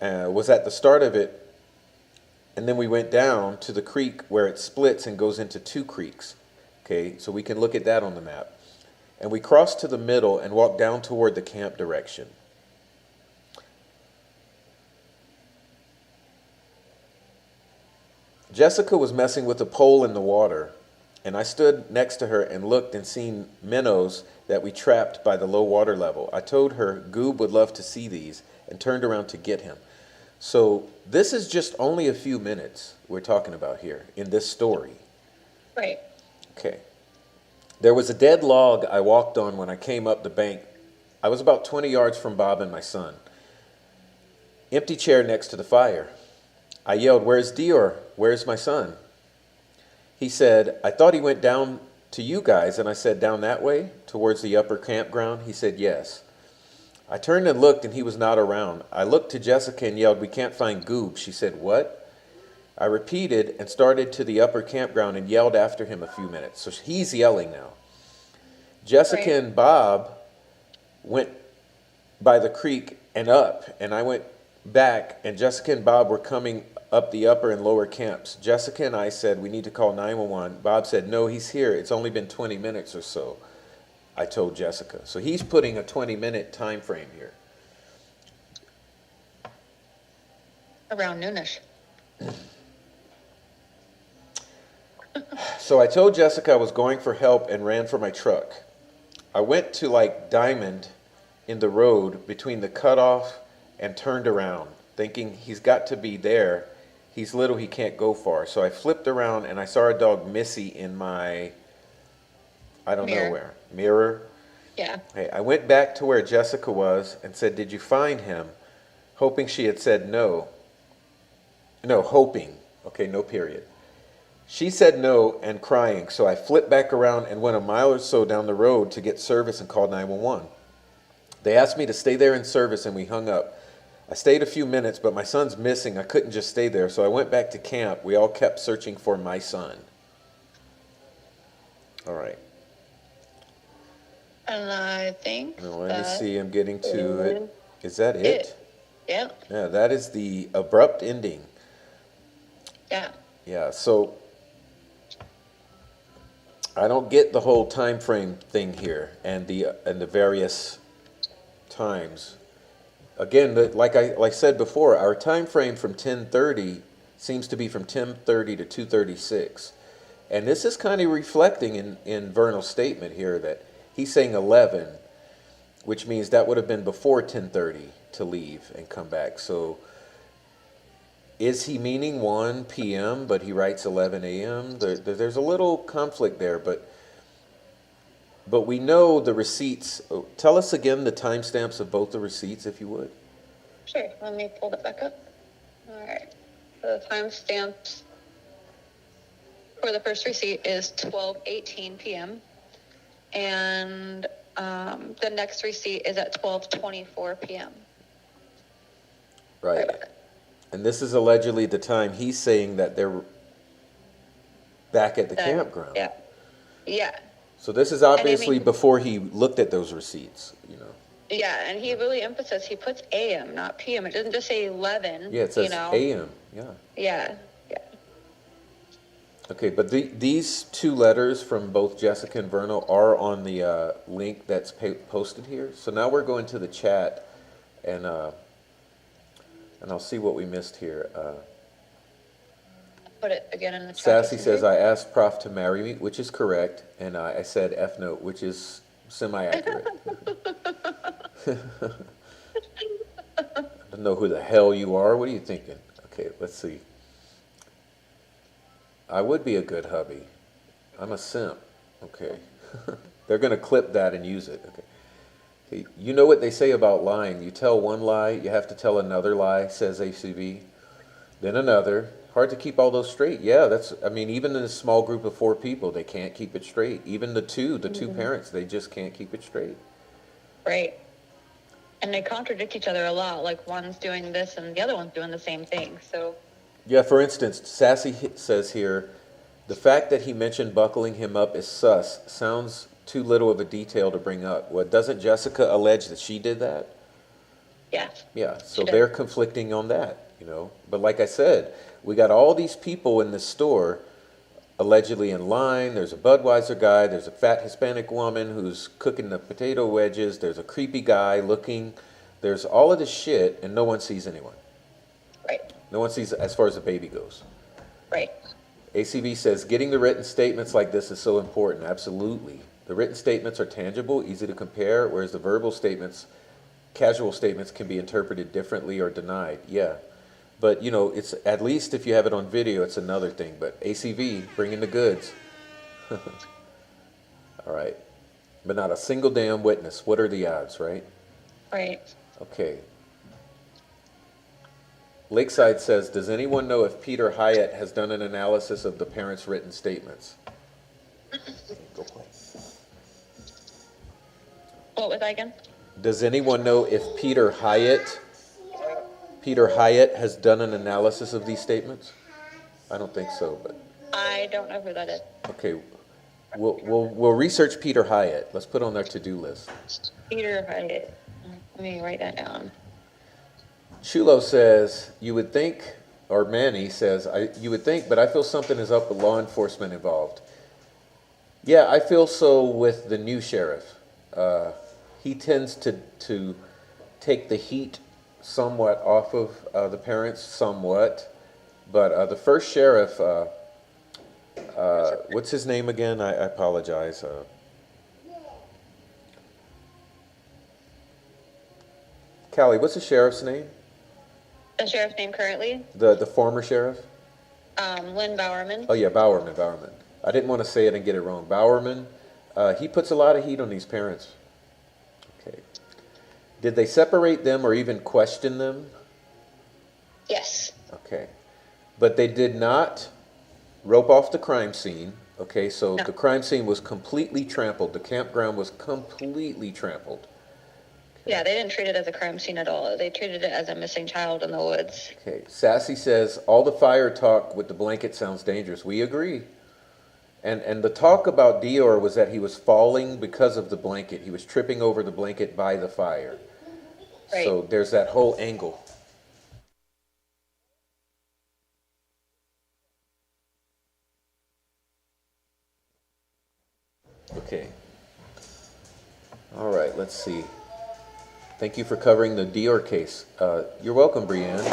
was at the start of it, and then we went down to the creek where it splits and goes into two creeks. Okay, so we can look at that on the map. And we crossed to the middle and walked down toward the camp direction. Jessica was messing with a pole in the water, and I stood next to her and looked and seen minnows that we trapped by the low water level. I told her Goob would love to see these and turned around to get him. So this is just only a few minutes we're talking about here in this story. Right. Okay. There was a dead log I walked on when I came up the bank. I was about 20 yards from Bob and my son. Empty chair next to the fire. I yelled, where's DeOrr? Where's my son? He said, I thought he went down to you guys. And I said, down that way, towards the upper campground? He said, yes. I turned and looked, and he was not around. I looked to Jessica and yelled, we can't find Goob. She said, what? I repeated and started to the upper campground and yelled after him a few minutes. So he's yelling now. Jessica Right. and Bob went by the creek and up, and I went back, and Jessica and Bob were coming up the upper and lower camps. Jessica and I said, we need to call 911. Bob said, no, he's here. It's only been 20 minutes or so, I told Jessica. So he's putting a 20-minute time frame here. Around noonish. So I told Jessica I was going for help and ran for my truck. I went to like Diamond in the road between the cutoff and turned around, thinking he's got to be there. He's little, he can't go far. So I flipped around and I saw a dog, Missy, in my, I don't know where, mirror. Yeah. Hey, I went back to where Jessica was and said, did you find him? Hoping she had said no. No, hoping. Okay, no period. She said no and crying, so I flipped back around and went a mile or so down the road to get service and called 911. They asked me to stay there in service and we hung up. I stayed a few minutes, but my son's missing. I couldn't just stay there, so I went back to camp. We all kept searching for my son. All right. And I think Now, let me see. I'm getting to it. Is that it? Yeah. Yeah, that is the abrupt ending. Yeah. Yeah, so I don't get the whole time frame thing here and the various times. Again, like I said before, our time frame from 10:30 seems to be from 10:30 to 2:36. And this is kind of reflecting in Vernal's statement here that he's saying 11, which means that would have been before 10:30 to leave and come back. So is he meaning 1 p.m., but he writes 11 a.m.? There's a little conflict there, but we know the receipts. Oh, tell us again the timestamps of both the receipts, if you would. Sure. Let me pull that back up. All right. The timestamps for the first receipt is 12:18 p.m. And the next receipt is at 12:24 p.m. Right. And this is allegedly the time he's saying that they're back at the campground. Yeah. Yeah. So this is And I obviously mean, before he looked at those receipts, you know. yeah, and he really emphasizes, he puts AM, not PM. It doesn't just say 11, Yeah, it you says know? AM. Yeah. Yeah, yeah. Okay, but these two letters from both Jessica and Vernal are on the link that's posted here. So now we're going to the chat, and I'll see what we missed here. Put it again in the chat. Sassy says, I asked Prof to marry me, which is correct, and I said F note, which is semi-accurate. I don't know who the hell you are. What are you thinking? Okay, let's see. I would be a good hubby. I'm a simp. Okay. They're going to clip that and use it. Okay. Okay. You know what they say about lying. You tell one lie, you have to tell another lie, says ACV. Then another. Hard to keep all those straight. Yeah, I mean, even in a small group of 4 people, they can't keep it straight. Even the two parents, they just can't keep it straight. Right. And they contradict each other a lot. Like one's doing this and the other one's doing the same thing. So. Yeah, for instance, Sassy says here, the fact that he mentioned buckling him up is sus. Sounds too little of a detail to bring up. Well, doesn't Jessica allege that she did that? Yeah. Yeah, so they're conflicting on that, you know. But like I said, we got all these people in this store allegedly in line. There's a Budweiser guy. There's a fat Hispanic woman who's cooking the potato wedges. There's a creepy guy looking. There's all of this shit, and no one sees anyone. Right. No one sees as far as the baby goes. Right. ACV says, getting the written statements like this is so important. Absolutely. The written statements are tangible, easy to compare, whereas the verbal statements, casual statements, can be interpreted differently or denied. Yeah. But, you know, it's at least if you have it on video, it's another thing. But ACV, bring in the goods. All right. But not a single damn witness. What are the odds, right? Right. Okay. Lakeside says, does anyone know if Peter Hyatt has done an analysis of the parents' written statements? Go play. What was that again? Does anyone know if Peter Hyatt has done an analysis of these statements? I don't think so, but I don't know who that is. okay. We'll research Peter Hyatt. Let's put on our to-do list. Peter Hyatt. Let me write that down. Chulo says, you would think, or Manny says, you would think, but I feel something is up with law enforcement involved. Yeah, I feel so with the new sheriff. He tends to take the heat somewhat off of the parents, somewhat. But the first sheriff, what's his name again? I apologize. Callie, what's the sheriff's name? The sheriff's name currently? The former sheriff? Lynn Bowerman. Oh yeah, Bowerman. I didn't want to say it and get it wrong. Bowerman, he puts a lot of heat on these parents. Okay. Did they separate them or even question them? Yes. Okay. But they did not rope off the crime scene. Okay, so No. the crime scene was completely trampled. The campground was completely trampled. Yeah, they didn't treat it as a crime scene at all. They treated it as a missing child in the woods. Okay, Sassy says, all the fire talk with the blanket sounds dangerous. We agree. And the talk about DeOrr was that he was falling because of the blanket. He was tripping over the blanket by the fire. Right. So there's that whole angle. Okay. All right, let's see. Thank you for covering the DeOrr case. You're welcome, Brianne.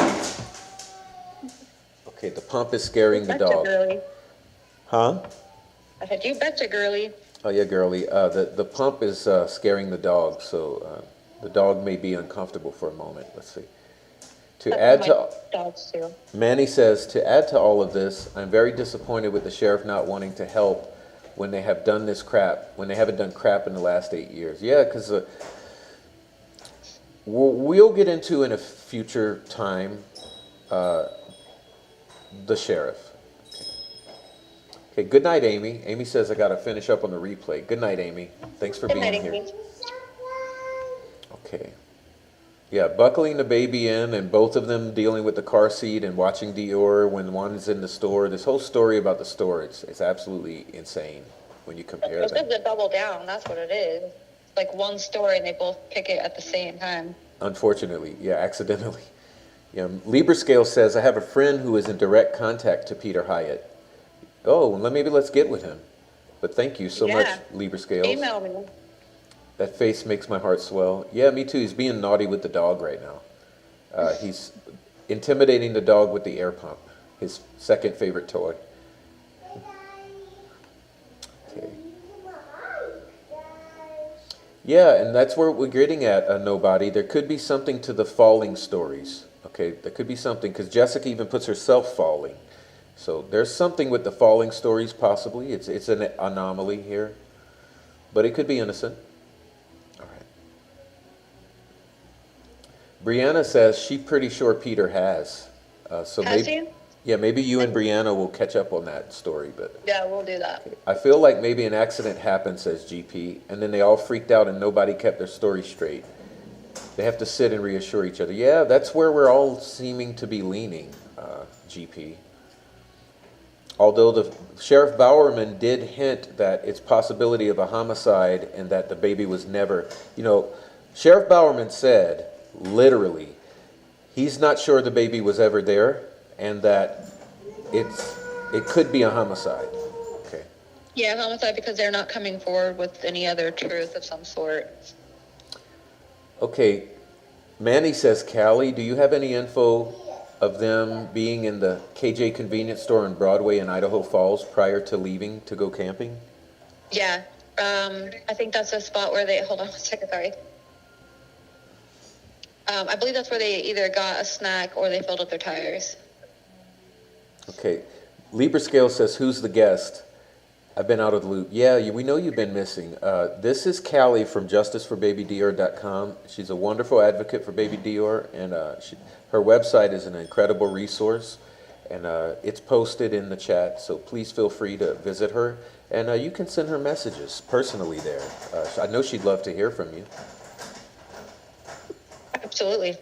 Okay, the pump is scaring the dog. Girly. Huh? I said, you betcha, girly. Oh yeah, girly. The pump is scaring the dog, so the dog may be uncomfortable for a moment. Let's see. That's my dogs too. Manny says, to add to all of this, I'm very disappointed with the sheriff not wanting to help when they have done this crap, when they haven't done crap in the last 8 years. Yeah, because we'll get into in a future time the sheriff. Okay, good night, Amy. Amy says I got to finish up on the replay. Good night, Amy. Thanks for being here. Amy. Okay. Yeah, buckling the baby in and both of them dealing with the car seat and watching DeOrr when one is in the store. This whole story about the store, it's absolutely insane when you compare It's them. just a double down. That's what it is. Like one story, and they both pick it at the same time. Unfortunately, yeah, accidentally. Yeah, Libra Scale says, I have a friend who is in direct contact to Peter Hyatt. Oh, well, maybe let's get with him. But thank you so much, Yeah. Libra Scales. Email me. That face makes my heart swell. Yeah, me too. He's being naughty with the dog right now. He's intimidating the dog with the air pump, his second favorite toy. Okay. Yeah, and that's where we're getting at, Nobody. There could be something to the falling stories. Okay, there could be something, because Jessica even puts herself falling. So there's something with the falling stories, possibly. It's an anomaly here. But it could be innocent. All right. Brianna says she's pretty sure Peter has. So Has maybe, he? yeah, maybe you and Brianna will catch up on that story. But Yeah, we'll do that. I feel like maybe an accident happened, says GP, and then they all freaked out and nobody kept their story straight. They have to sit and reassure each other. Yeah, that's where we're all seeming to be leaning, GP. Although the Sheriff Bowerman did hint that it's possibility of a homicide and that the baby was never, Sheriff Bowerman said, literally, he's not sure the baby was ever there and that it could be a homicide. Okay. Yeah, homicide, because they're not coming forward with any other truth of some sort. Okay. Manny says, Callie, do you have any info of them being in the KJ convenience store on Broadway in Idaho Falls prior to leaving to go camping? Yeah. I think that's a spot where they, hold on 1 second, sorry. I believe that's where they either got a snack or they filled up their tires. Okay. Libra Scale says, who's the guest? I've been out of the loop. Yeah, we know you've been missing. This is Callie from justiceforbabyDeOrr.com. She's a wonderful advocate for Baby DeOrr, and her website is an incredible resource, and it's posted in the chat, so please feel free to visit her. And you can send her messages personally there. I know she'd love to hear from you. Absolutely. Okay.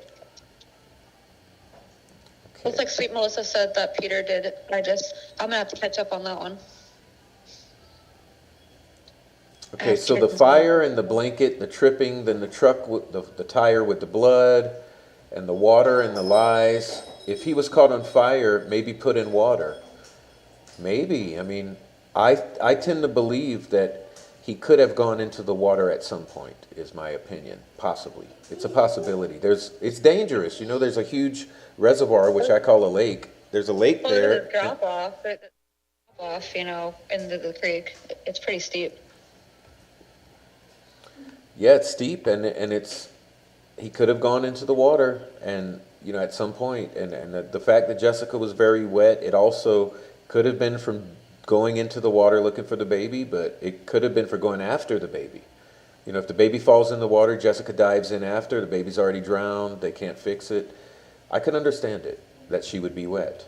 Looks like Sweet Melissa said that Peter did. I'm going to have to catch up on that one. Okay, so the fire and the blanket, the tripping, then the truck with the tire with the blood, and the water and the lies. If he was caught on fire, maybe put in water. Maybe. I mean, I tend to believe that he could have gone into the water at some point, is my opinion. Possibly. It's a possibility. It's dangerous. There's a huge reservoir, which I call a lake. There's a lake there. There's a drop off, into the creek. It's pretty steep. Yeah, it's steep, and he could have gone into the water, and at some point, and the fact that Jessica was very wet, it also could have been from going into the water looking for the baby, but it could have been for going after the baby. If the baby falls in the water, Jessica dives in after, the baby's already drowned, they can't fix it. I can understand it, that she would be wet.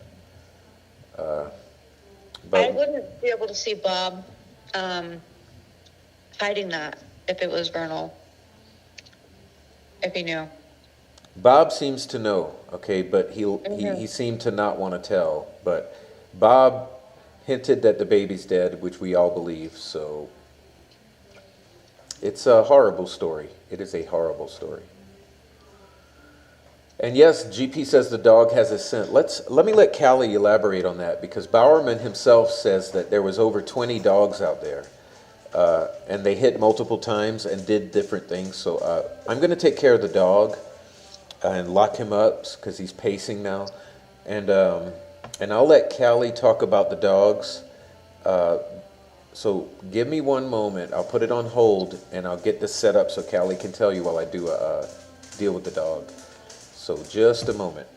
But I wouldn't be able to see Bob hiding that if it was Vernal, if he knew. Bob seems to know, okay, but he seemed to not want to tell. But Bob hinted that the baby's dead, which we all believe, so it's a horrible story. It is a horrible story. And yes, GP says the dog has a scent. Let me let Callie elaborate on that, because Bowerman himself says that there was over 20 dogs out there. And they hit multiple times and did different things. So I'm going to take care of the dog and lock him up because he's pacing now. And I'll let Callie talk about the dogs. So give me one moment. I'll put it on hold and I'll get this set up so Callie can tell you while I do a deal with the dog. So just a moment.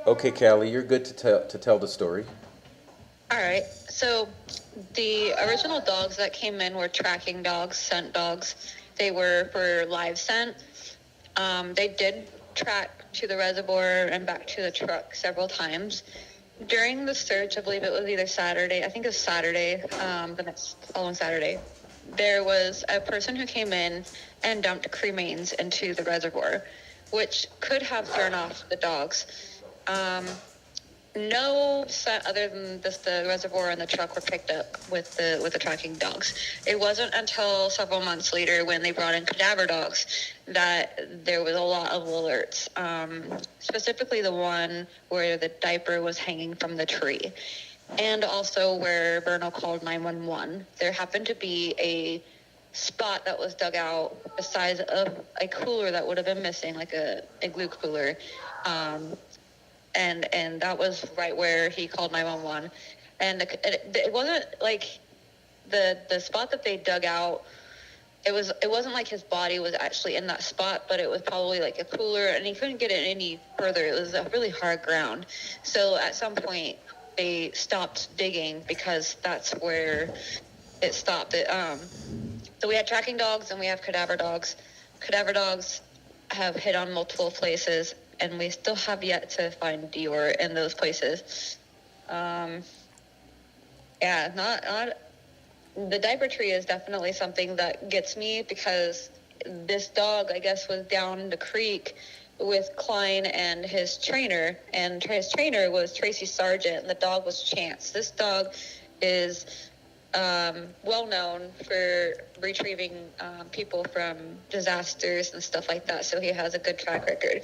Okay, Callie, you're good to tell the story. All right. So the original dogs that came in were tracking dogs, scent dogs. They were for live scent. They did track to the reservoir and back to the truck several times. During the search, I believe it was either Saturday, I think it was Saturday, the next following Saturday, there was a person who came in and dumped cremains into the reservoir, which could have thrown off the dogs. No scent other than just the reservoir and the truck were picked up with the tracking dogs. It wasn't until several months later when they brought in cadaver dogs that there was a lot of alerts. Specifically the one where the diaper was hanging from the tree, and also where Vernal called 911. There happened to be a spot that was dug out the size of a cooler that would have been missing, like a igloo cooler. And that was right where he called 911. And it wasn't like the spot that they dug out. It wasn't like his body was actually in that spot, but it was probably like a cooler, and he couldn't get it any further. It was a really hard ground. So at some point they stopped digging because that's where it stopped. So we had tracking dogs and we have cadaver dogs. Cadaver dogs have hit on multiple places, and we still have yet to find DeOrr in those places. Not the diaper tree is definitely something that gets me, because this dog, I guess, was down the creek with Klein and his trainer, and his trainer was Tracy Sargent, and the dog was Chance. This dog is well known for retrieving people from disasters and stuff like that, so he has a good track record.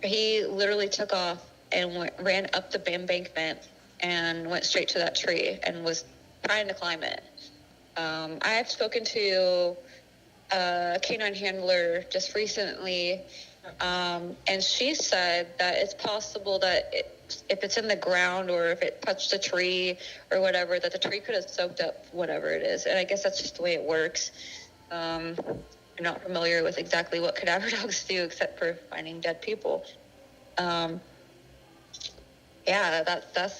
He literally took off and ran up the embankment and went straight to that tree and was trying to climb it. I've spoken to a canine handler just recently, and she said that it's possible that if it's in the ground or if it touched a tree or whatever, that the tree could have soaked up whatever it is. And I guess that's just the way it works. I'm not familiar with exactly what cadaver dogs do except for finding dead people. That's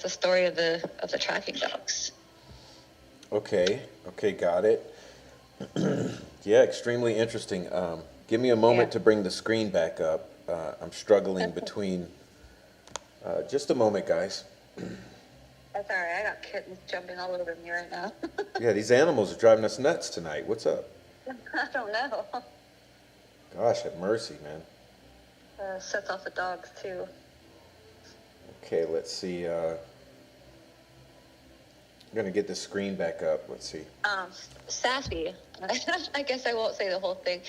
the story of the tracking dogs. Okay, got it. Yeah, extremely interesting. Give me a moment to bring the screen back up. I'm struggling between. Just a moment, guys. That's all right. I got kittens jumping all over me right now. Yeah, these animals are driving us nuts tonight. What's up? I don't know. Gosh, have mercy, man. Sets off the dogs too. Okay, let's see. I'm gonna get the screen back up. Let's see. Sassy. I guess I won't say the whole thing.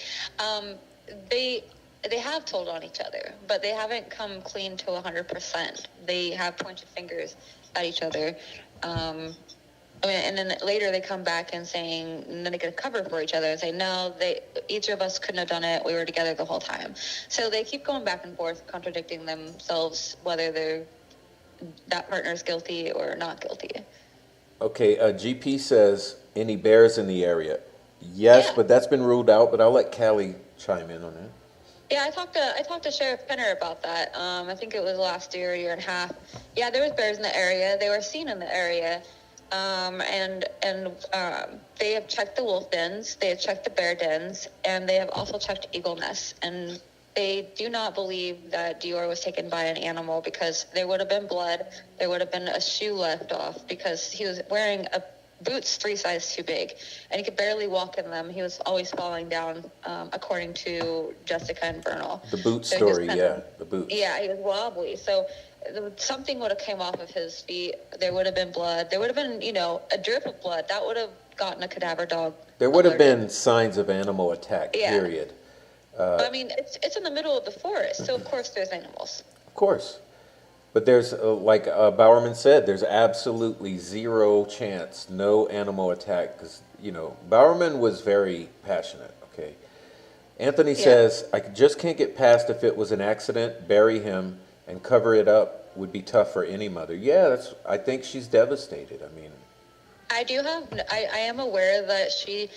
They have told on each other, but they haven't come clean to 100%. They have pointed fingers at each other. And then later they come back and then they get cover for each other and say, no, each of us couldn't have done it. We were together the whole time. So they keep going back and forth, contradicting themselves, whether that partner is guilty or not guilty. Okay, GP says, any bears in the area? Yes, but that's been ruled out, but I'll let Callie chime in on that. Yeah, I talked to Sheriff Penner about that. I think it was last year and a half. Yeah, there was bears in the area. They were seen in the area. And they have checked the wolf dens, they have checked the bear dens, and they have also checked eagle nests. And they do not believe that DeOrr was taken by an animal, because there would have been blood. There would have been a shoe left off, because he was wearing boots 3 sizes too big, and he could barely walk in them. He was always falling down, according to Jessica and Vernal. The boot story, the boots. Yeah, he was wobbly. So something would have came off of his feet. There would have been blood. There would have been, a drip of blood. That would have gotten a cadaver dog. There would have been signs of animal attack, period. I mean, it's in the middle of the forest, so of course there's animals. Of course. But there's, like Bowerman said, there's absolutely zero chance, no animal attack, because, Bowerman was very passionate, okay? Anthony says, I just can't get past if it was an accident, bury him, and cover it up would be tough for any mother. Yeah, I think she's devastated. I mean, I am aware that she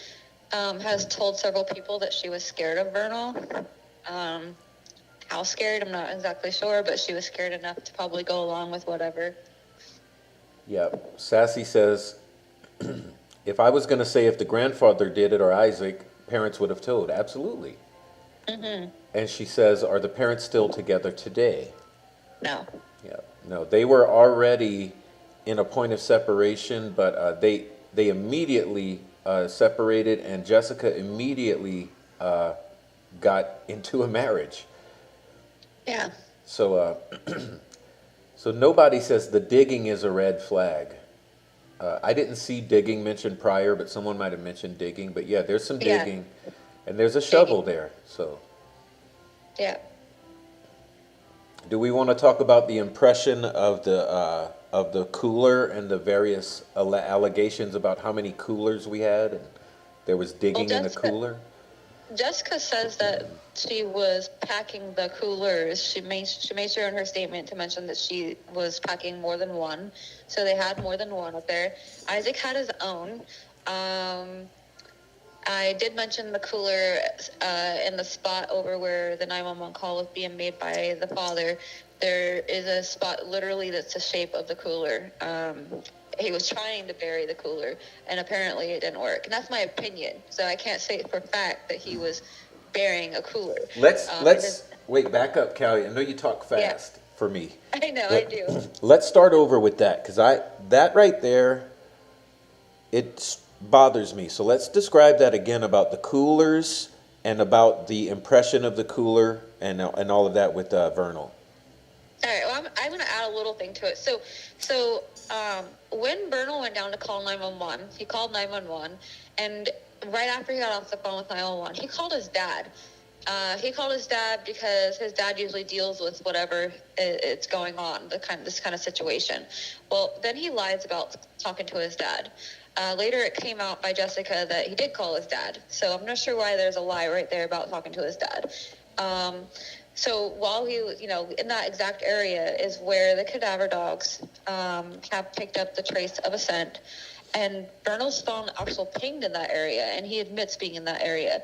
has told several people that she was scared of Vernal. How scared, I'm not exactly sure, but she was scared enough to probably go along with whatever. Yeah, Sassy says, if I was going to say if the grandfather did it or Isaac, parents would have told. Absolutely. Mm-hmm. And she says, are the parents still together today? No. Yeah, no, they were already in a point of separation, but they immediately separated, and Jessica immediately got into a marriage. Yeah. So, so nobody says the digging is a red flag. I didn't see digging mentioned prior, but someone might have mentioned digging. But yeah, there's some Yeah. digging, and there's a Digging. shovel there. So, Yeah. do we want to talk about the impression of the cooler and the various allegations about how many coolers we had, and there was Well, digging in the cooler? Jessica says that she was packing the coolers. She made sure in her statement to mention that she was packing more than one, so they had more than one up there. Isaac had his own. I did mention the cooler in the spot over where the 911 call was being made by the father. There is a spot literally that's the shape of the cooler. He was trying to bury the cooler, and apparently it didn't work. And that's my opinion, so I can't say for fact that he was burying a cooler. Let's wait. Back up, Callie. I know you talk fast for me. I know, I do. Let's start over with that, because that right there, it bothers me. So let's describe that again about the coolers and about the impression of the cooler and all of that with Vernal. All right, well, I'm going to add a little thing to it. So when Bernal went down to call 911, he called 911, and right after he got off the phone with 911, he called his dad. He called his dad because his dad usually deals with whatever it's going on, this kind of situation. Well, then he lies about talking to his dad. Later, it came out by Jessica that he did call his dad. So I'm not sure why there's a lie right there about talking to his dad. So while he was, in that exact area is where the cadaver dogs have picked up the trace of a scent. And Bernal's found actual pinged in that area, and he admits being in that area.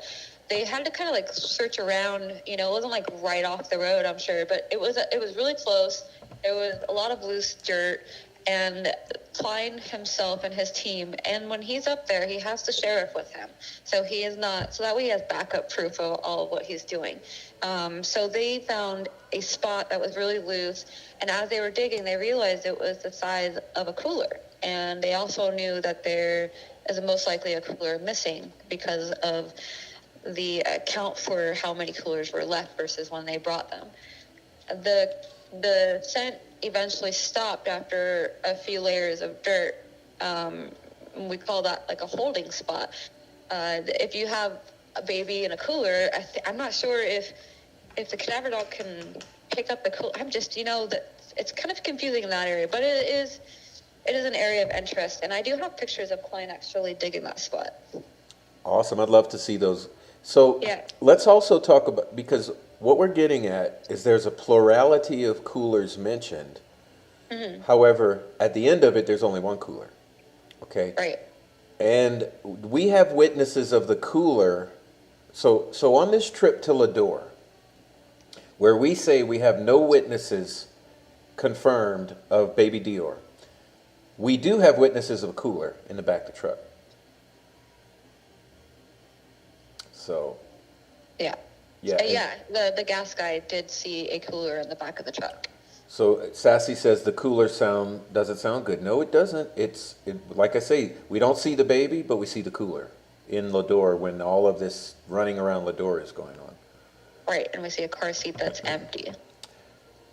They had to kind of like search around, it wasn't like right off the road, I'm sure, but it was really close. There was a lot of loose dirt, and Klein himself and his team, and when he's up there, he has the sheriff with him. So he is not, so that way he has backup proof of all of what he's doing. So they found a spot that was really loose, and as they were digging, they realized it was the size of a cooler. And they also knew that there is most likely a cooler missing because of the count for how many coolers were left versus when they brought them. The scent eventually stopped after a few layers of dirt. We call that like a holding spot. If you have a baby in a cooler, I'm not sure if the cadaver dog can pick up the cooler. I'm just, that it's kind of confusing in that area, but it is an area of interest, and I do have pictures of Klein actually digging that spot. Awesome. I'd love to see those. So let's also talk about, because what we're getting at is there's a plurality of coolers mentioned. Mm-hmm. However, at the end of it, there's only one cooler. Okay? Right. And we have witnesses of the cooler. So on this trip to DeOrr, where we say we have no witnesses confirmed of baby DeOrr, we do have witnesses of a cooler in the back of the truck. So. Yeah. The gas guy did see a cooler in the back of the truck. So Sassy says the cooler doesn't sound good. No, it doesn't. Like I say, we don't see the baby, but we see the cooler in DeOrr when all of this running around DeOrr is going on. Right, and we see a car seat that's empty.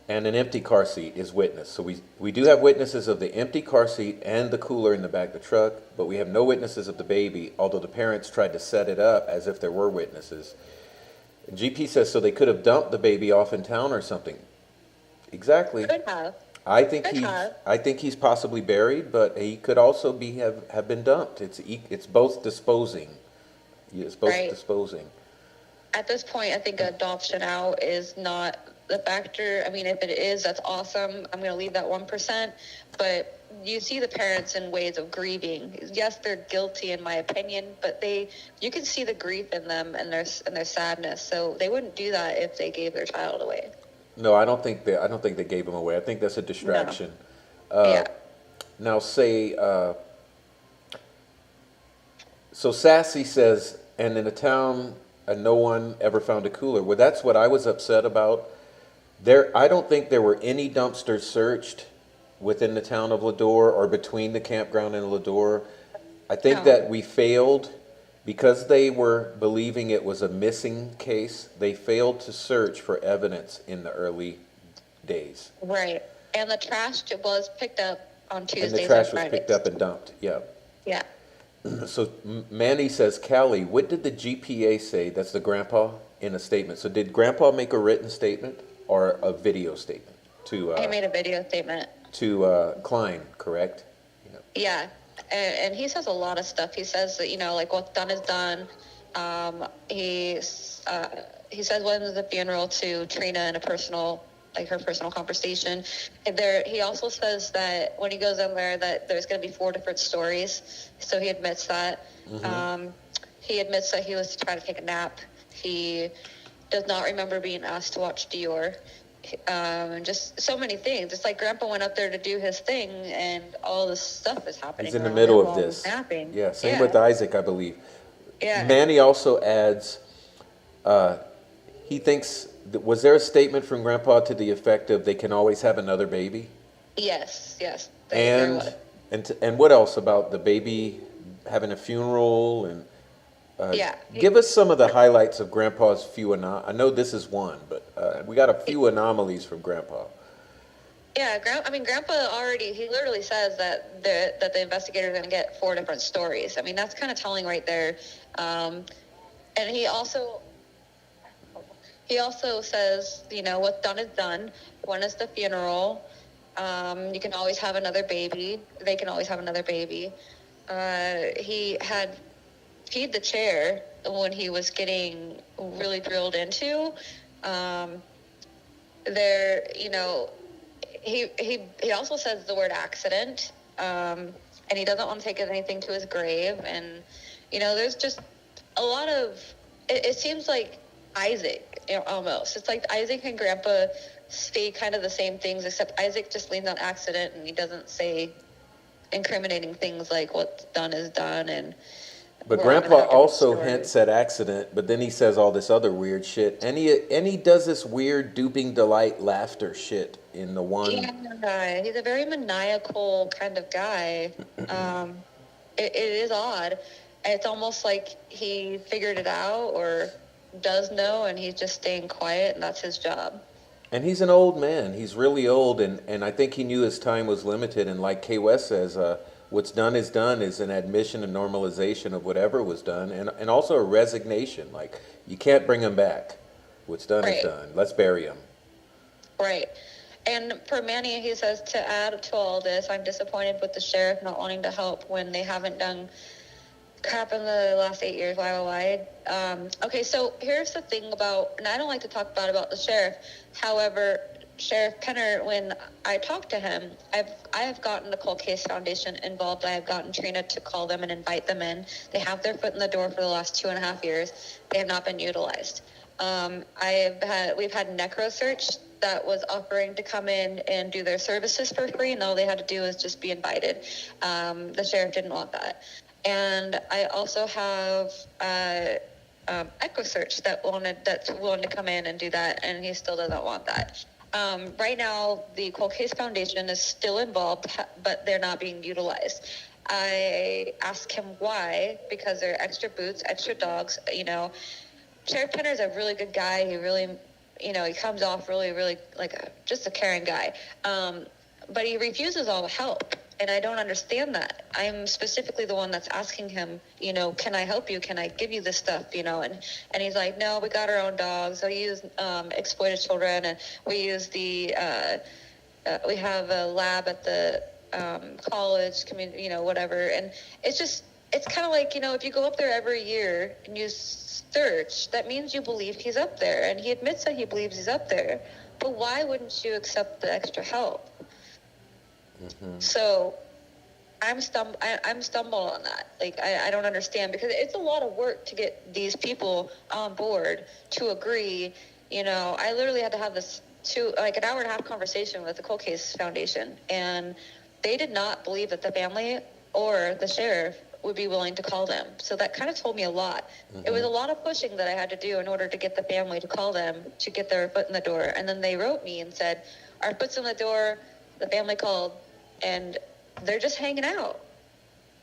And an empty car seat is witness. So we do have witnesses of the empty car seat and the cooler in the back of the truck, but we have no witnesses of the baby, although the parents tried to set it up as if there were witnesses. GP says, so they could have dumped the baby off in town or something. Exactly. Could have. I think he's possibly buried, but he could also have been dumped. It's both disposing. It's both disposing. At this point, I think adoption out is not the factor. I mean, if it is, that's awesome. I'm going to leave that 1%. But you see the parents in ways of grieving. Yes, they're guilty in my opinion, but you can see the grief in them and their sadness. So they wouldn't do that if they gave their child away. No, I don't think they gave him away. I think that's a distraction. No. Now say, so Sassy says, and in a town, no one ever found a cooler. Well, that's what I was upset about. I don't think there were any dumpsters searched within the town of Lador or between the campground and Lador. I think No. that we failed because they were believing it was a missing case. They failed to search for evidence in the early days. Right. And the trash was picked up on And the Tuesdays and trash was picked Fridays. up and dumped, yeah. Yeah. So Manny says, Callie, what did the GPA say? That's the grandpa in a statement. So did grandpa make a written statement or a video statement He made a video statement. to Klein, correct? You know. Yeah. And he says a lot of stuff. He says that, like what's done is done. He says when was the funeral to Trina in a personal, like her personal conversation. And he also says that when he goes in there that there's going to be 4 different stories. So he admits that. Mm-hmm. He admits that he was trying to take a nap. He does not remember being asked to watch DeOrr. Just so many things. It's like Grandpa went up there to do his thing, and all this stuff is happening. He's in the around middle him of while this. he's napping. Yeah, same with Isaac, I believe. Yeah. Manny also adds, he thinks, was there a statement from Grandpa to the effect of they can always have another baby? Yes. And what else about the baby having a funeral and Yeah. give us some of the highlights of Grandpa's few I know this is one, but we got a few anomalies from Grandpa. Yeah, Grandpa he literally says that the investigator is going to get 4 different stories. I mean, that's kind of telling right there. And he also says, what's done is done. When is the funeral? You can always have another baby. They can always have another baby. He had peed the chair when he was getting really drilled into. He also says the word accident, and he doesn't want to take anything to his grave. And, there's just a lot of, it seems like Isaac, almost. It's like Isaac and Grandpa say kind of the same things, except Isaac just leans on accident, and he doesn't say incriminating things like what's done is done. But Grandpa also hints at accident, but then he says all this other weird shit, and he does this weird duping delight laughter shit in the one. Yeah, he's a very maniacal kind of guy. It is odd. It's almost like he figured it out or does know, and he's just staying quiet, and that's his job. And he's an old man. He's really old, and I think he knew his time was limited. And like Kay West says, what's done is an admission and normalization of whatever was done, and also a resignation. Like, you can't bring him back. What's done is done. Let's bury him. Right. And for Manny, he says, to add to all this, I'm disappointed with the sheriff not wanting to help when they haven't done crap in the last 8 years. Why? Okay, so here's the thing about, and I don't like to talk about the sheriff. However, Sheriff Penner, when I talked to him, I have gotten the Cold Case Foundation involved. I have gotten Trina to call them and invite them in. They have their foot in the door for the last 2.5 years. They have not been utilized. We've had NecroSearch that was offering to come in and do their services for free, and all they had to do was just be invited. The sheriff didn't want that. And I also have EchoSearch that's willing to come in and do that, and he still doesn't want that. Right now, the Cold Case Foundation is still involved, but they're not being utilized. I asked him why, because there are extra boots, extra dogs. Sheriff Penner is a really good guy. He really, he comes off really, really like just a caring guy. But he refuses all the help. And I don't understand that. I'm specifically the one that's asking him, can I help you? Can I give you this stuff? And he's like, no, we got our own dogs. So we use exploited children, and we use we have a lab at the college, community, whatever. And it's kind of like, if you go up there every year and you search, that means you believe he's up there. And he admits that he believes he's up there. But why wouldn't you accept the extra help? Mm-hmm. So I'm stumbled on that. Like, I don't understand, because it's a lot of work to get these people on board to agree. I literally had to have this an hour and a half conversation with the Cold Case Foundation, and they did not believe that the family or the sheriff would be willing to call them. So that kind of told me a lot. It was a lot of pushing that I had to do in order to get the family to call them, to get their foot in the door. And then they wrote me and said, our foot's in the door, the family called, and they're just hanging out.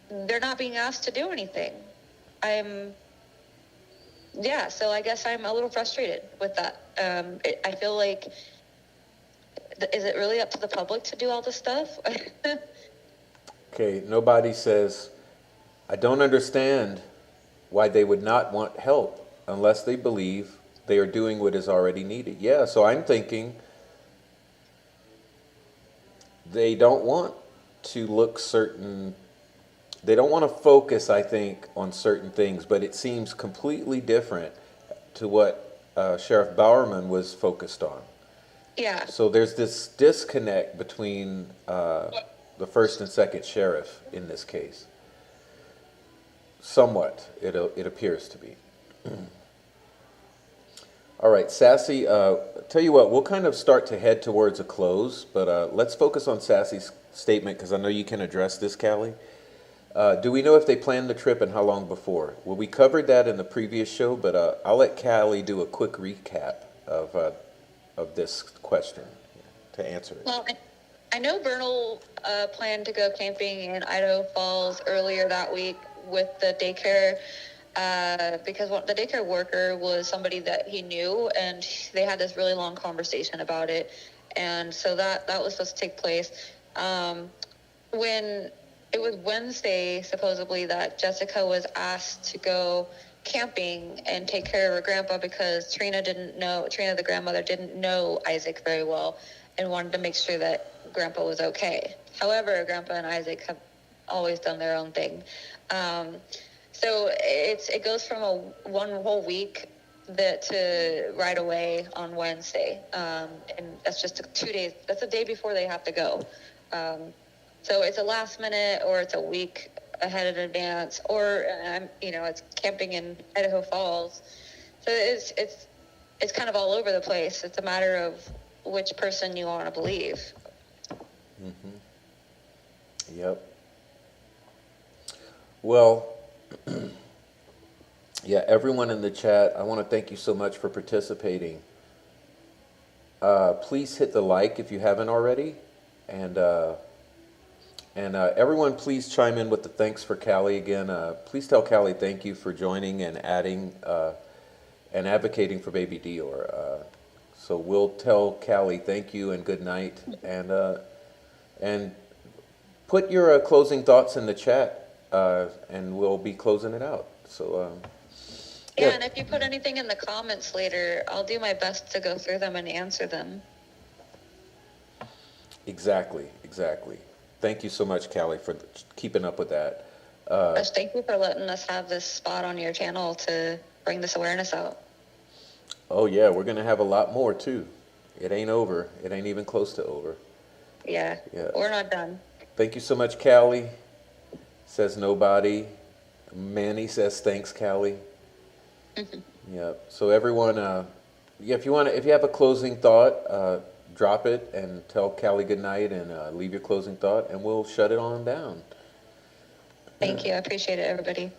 They're not being asked to do anything. So I guess I'm a little frustrated with that. I feel like, is it really up to the public to do all this stuff? Okay, nobody says, I don't understand why they would not want help unless they believe they are doing what is already needed. Yeah, so I'm thinking they don't want to look certain, they don't want to focus, I think, on certain things, but it seems completely different to what Sheriff Bowerman was focused on. Yeah. So there's this disconnect between the first and second sheriff in this case. Somewhat, it appears to be. All right, Sassy, tell you what, we'll kind of start to head towards a close, but let's focus on Sassy's statement because I know you can address this, Callie. Do we know if they planned the trip and how long before? Well, we covered that in the previous show, but I'll let Callie do a quick recap of this question to answer it. Well, I know Vernal planned to go camping in Idaho Falls earlier that week with the daycare because the daycare worker was somebody that he knew, and they had this really long conversation about it. And so that was supposed to take place. When it was Wednesday, supposedly, that Jessica was asked to go camping and take care of her grandpa because Trina, the grandmother, didn't know Isaac very well and wanted to make sure that grandpa was okay. However, grandpa and Isaac have always done their own thing. So it goes from one whole week to right away on Wednesday. And that's just 2 days. That's a day before they have to go. So it's a last minute, or it's a week ahead in advance, or it's camping in Idaho Falls. So it's kind of all over the place. It's a matter of which person you want to believe. Mm-hmm. Yep. Well, yeah, everyone in the chat, I want to thank you so much for participating. Please hit the like if you haven't already, and everyone, please chime in with the thanks for Callie again. Please tell Callie thank you for joining and adding and advocating for baby DeOrr. So we'll tell Callie thank you and good night, and put your closing thoughts in the chat, and we'll be closing it out. So yeah, and if you put anything in the comments later, I'll do my best to go through them and answer them. Exactly. Thank you so much, Callie, for keeping up with that. Thank you for letting us have this spot on your channel to bring this awareness out. Oh, yeah, we're going to have a lot more, too. It ain't over. It ain't even close to over. Yeah, we're not done. Thank you so much, Callie. Says nobody. Manny says thanks, Callie. Yeah. So everyone, if you have a closing thought, drop it and tell Callie good night, and leave your closing thought, and we'll shut it on down. Thank you. I appreciate it, everybody.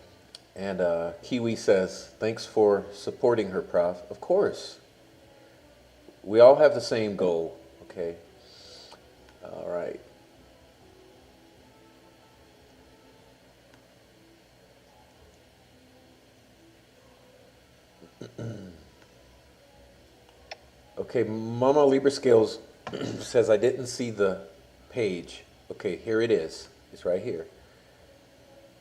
And Kiwi says, thanks for supporting her, Prof. Of course. We all have the same goal, okay? All right. Okay, Mama Libra Scales says, I didn't see the page. Okay, here it is. It's right here.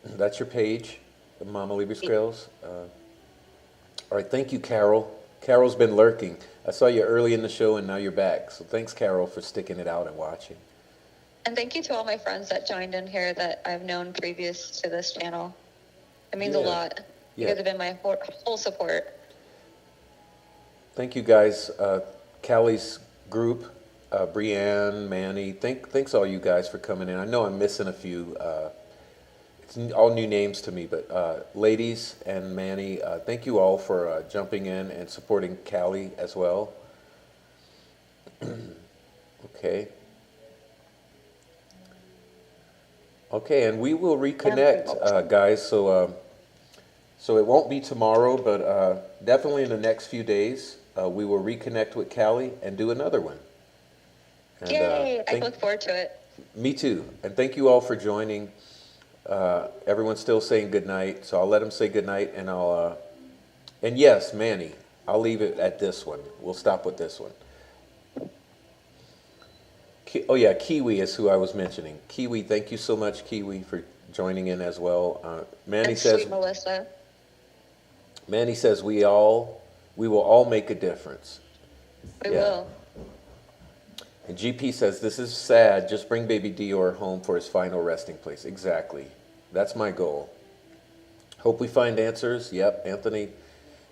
That's your page, Mama Libra Scales. All right, thank you, Carol. Carol's been lurking. I saw you early in the show, and now you're back. So thanks, Carol, for sticking it out and watching. And thank you to all my friends that joined in here that I've known previous to this channel. It means a lot. You guys have been my whole support. Thank you, guys. Callie's group, Brianne, Manny, thanks all you guys for coming in. I know I'm missing a few. It's all new names to me, but ladies and Manny, thank you all for jumping in and supporting Callie as well. Okay. Okay, and we will reconnect, guys. So it won't be tomorrow, but definitely in the next few days, we will reconnect with Callie and do another one. And Yay! I look forward to it. me too. And thank you all for joining. Everyone's still saying good night, so I'll let them say good night, and and yes, Manny, I'll leave it at this one. We'll stop with this one. Oh yeah, Kiwi is who I was mentioning. Kiwi, thank you so much, Kiwi, for joining in as well. Manny And says, sweet Melissa. Manny says we will all make a difference. We Yeah. will. And GP says this is sad. Just bring baby DeOrr home for his final resting place. Exactly. That's my goal. Hope we find answers. Yep, Anthony.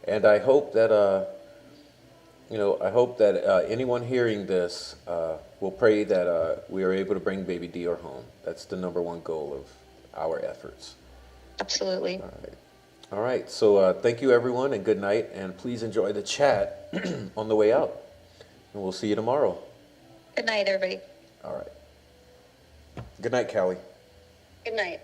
And I hope that anyone hearing this will pray that we are able to bring baby DeOrr home. That's the number one goal of our efforts. Absolutely. All right. So thank you, everyone, and good night. And please enjoy the chat on the way out. And we'll see you tomorrow. Good night, everybody. All right. Good night, Callie. Good night.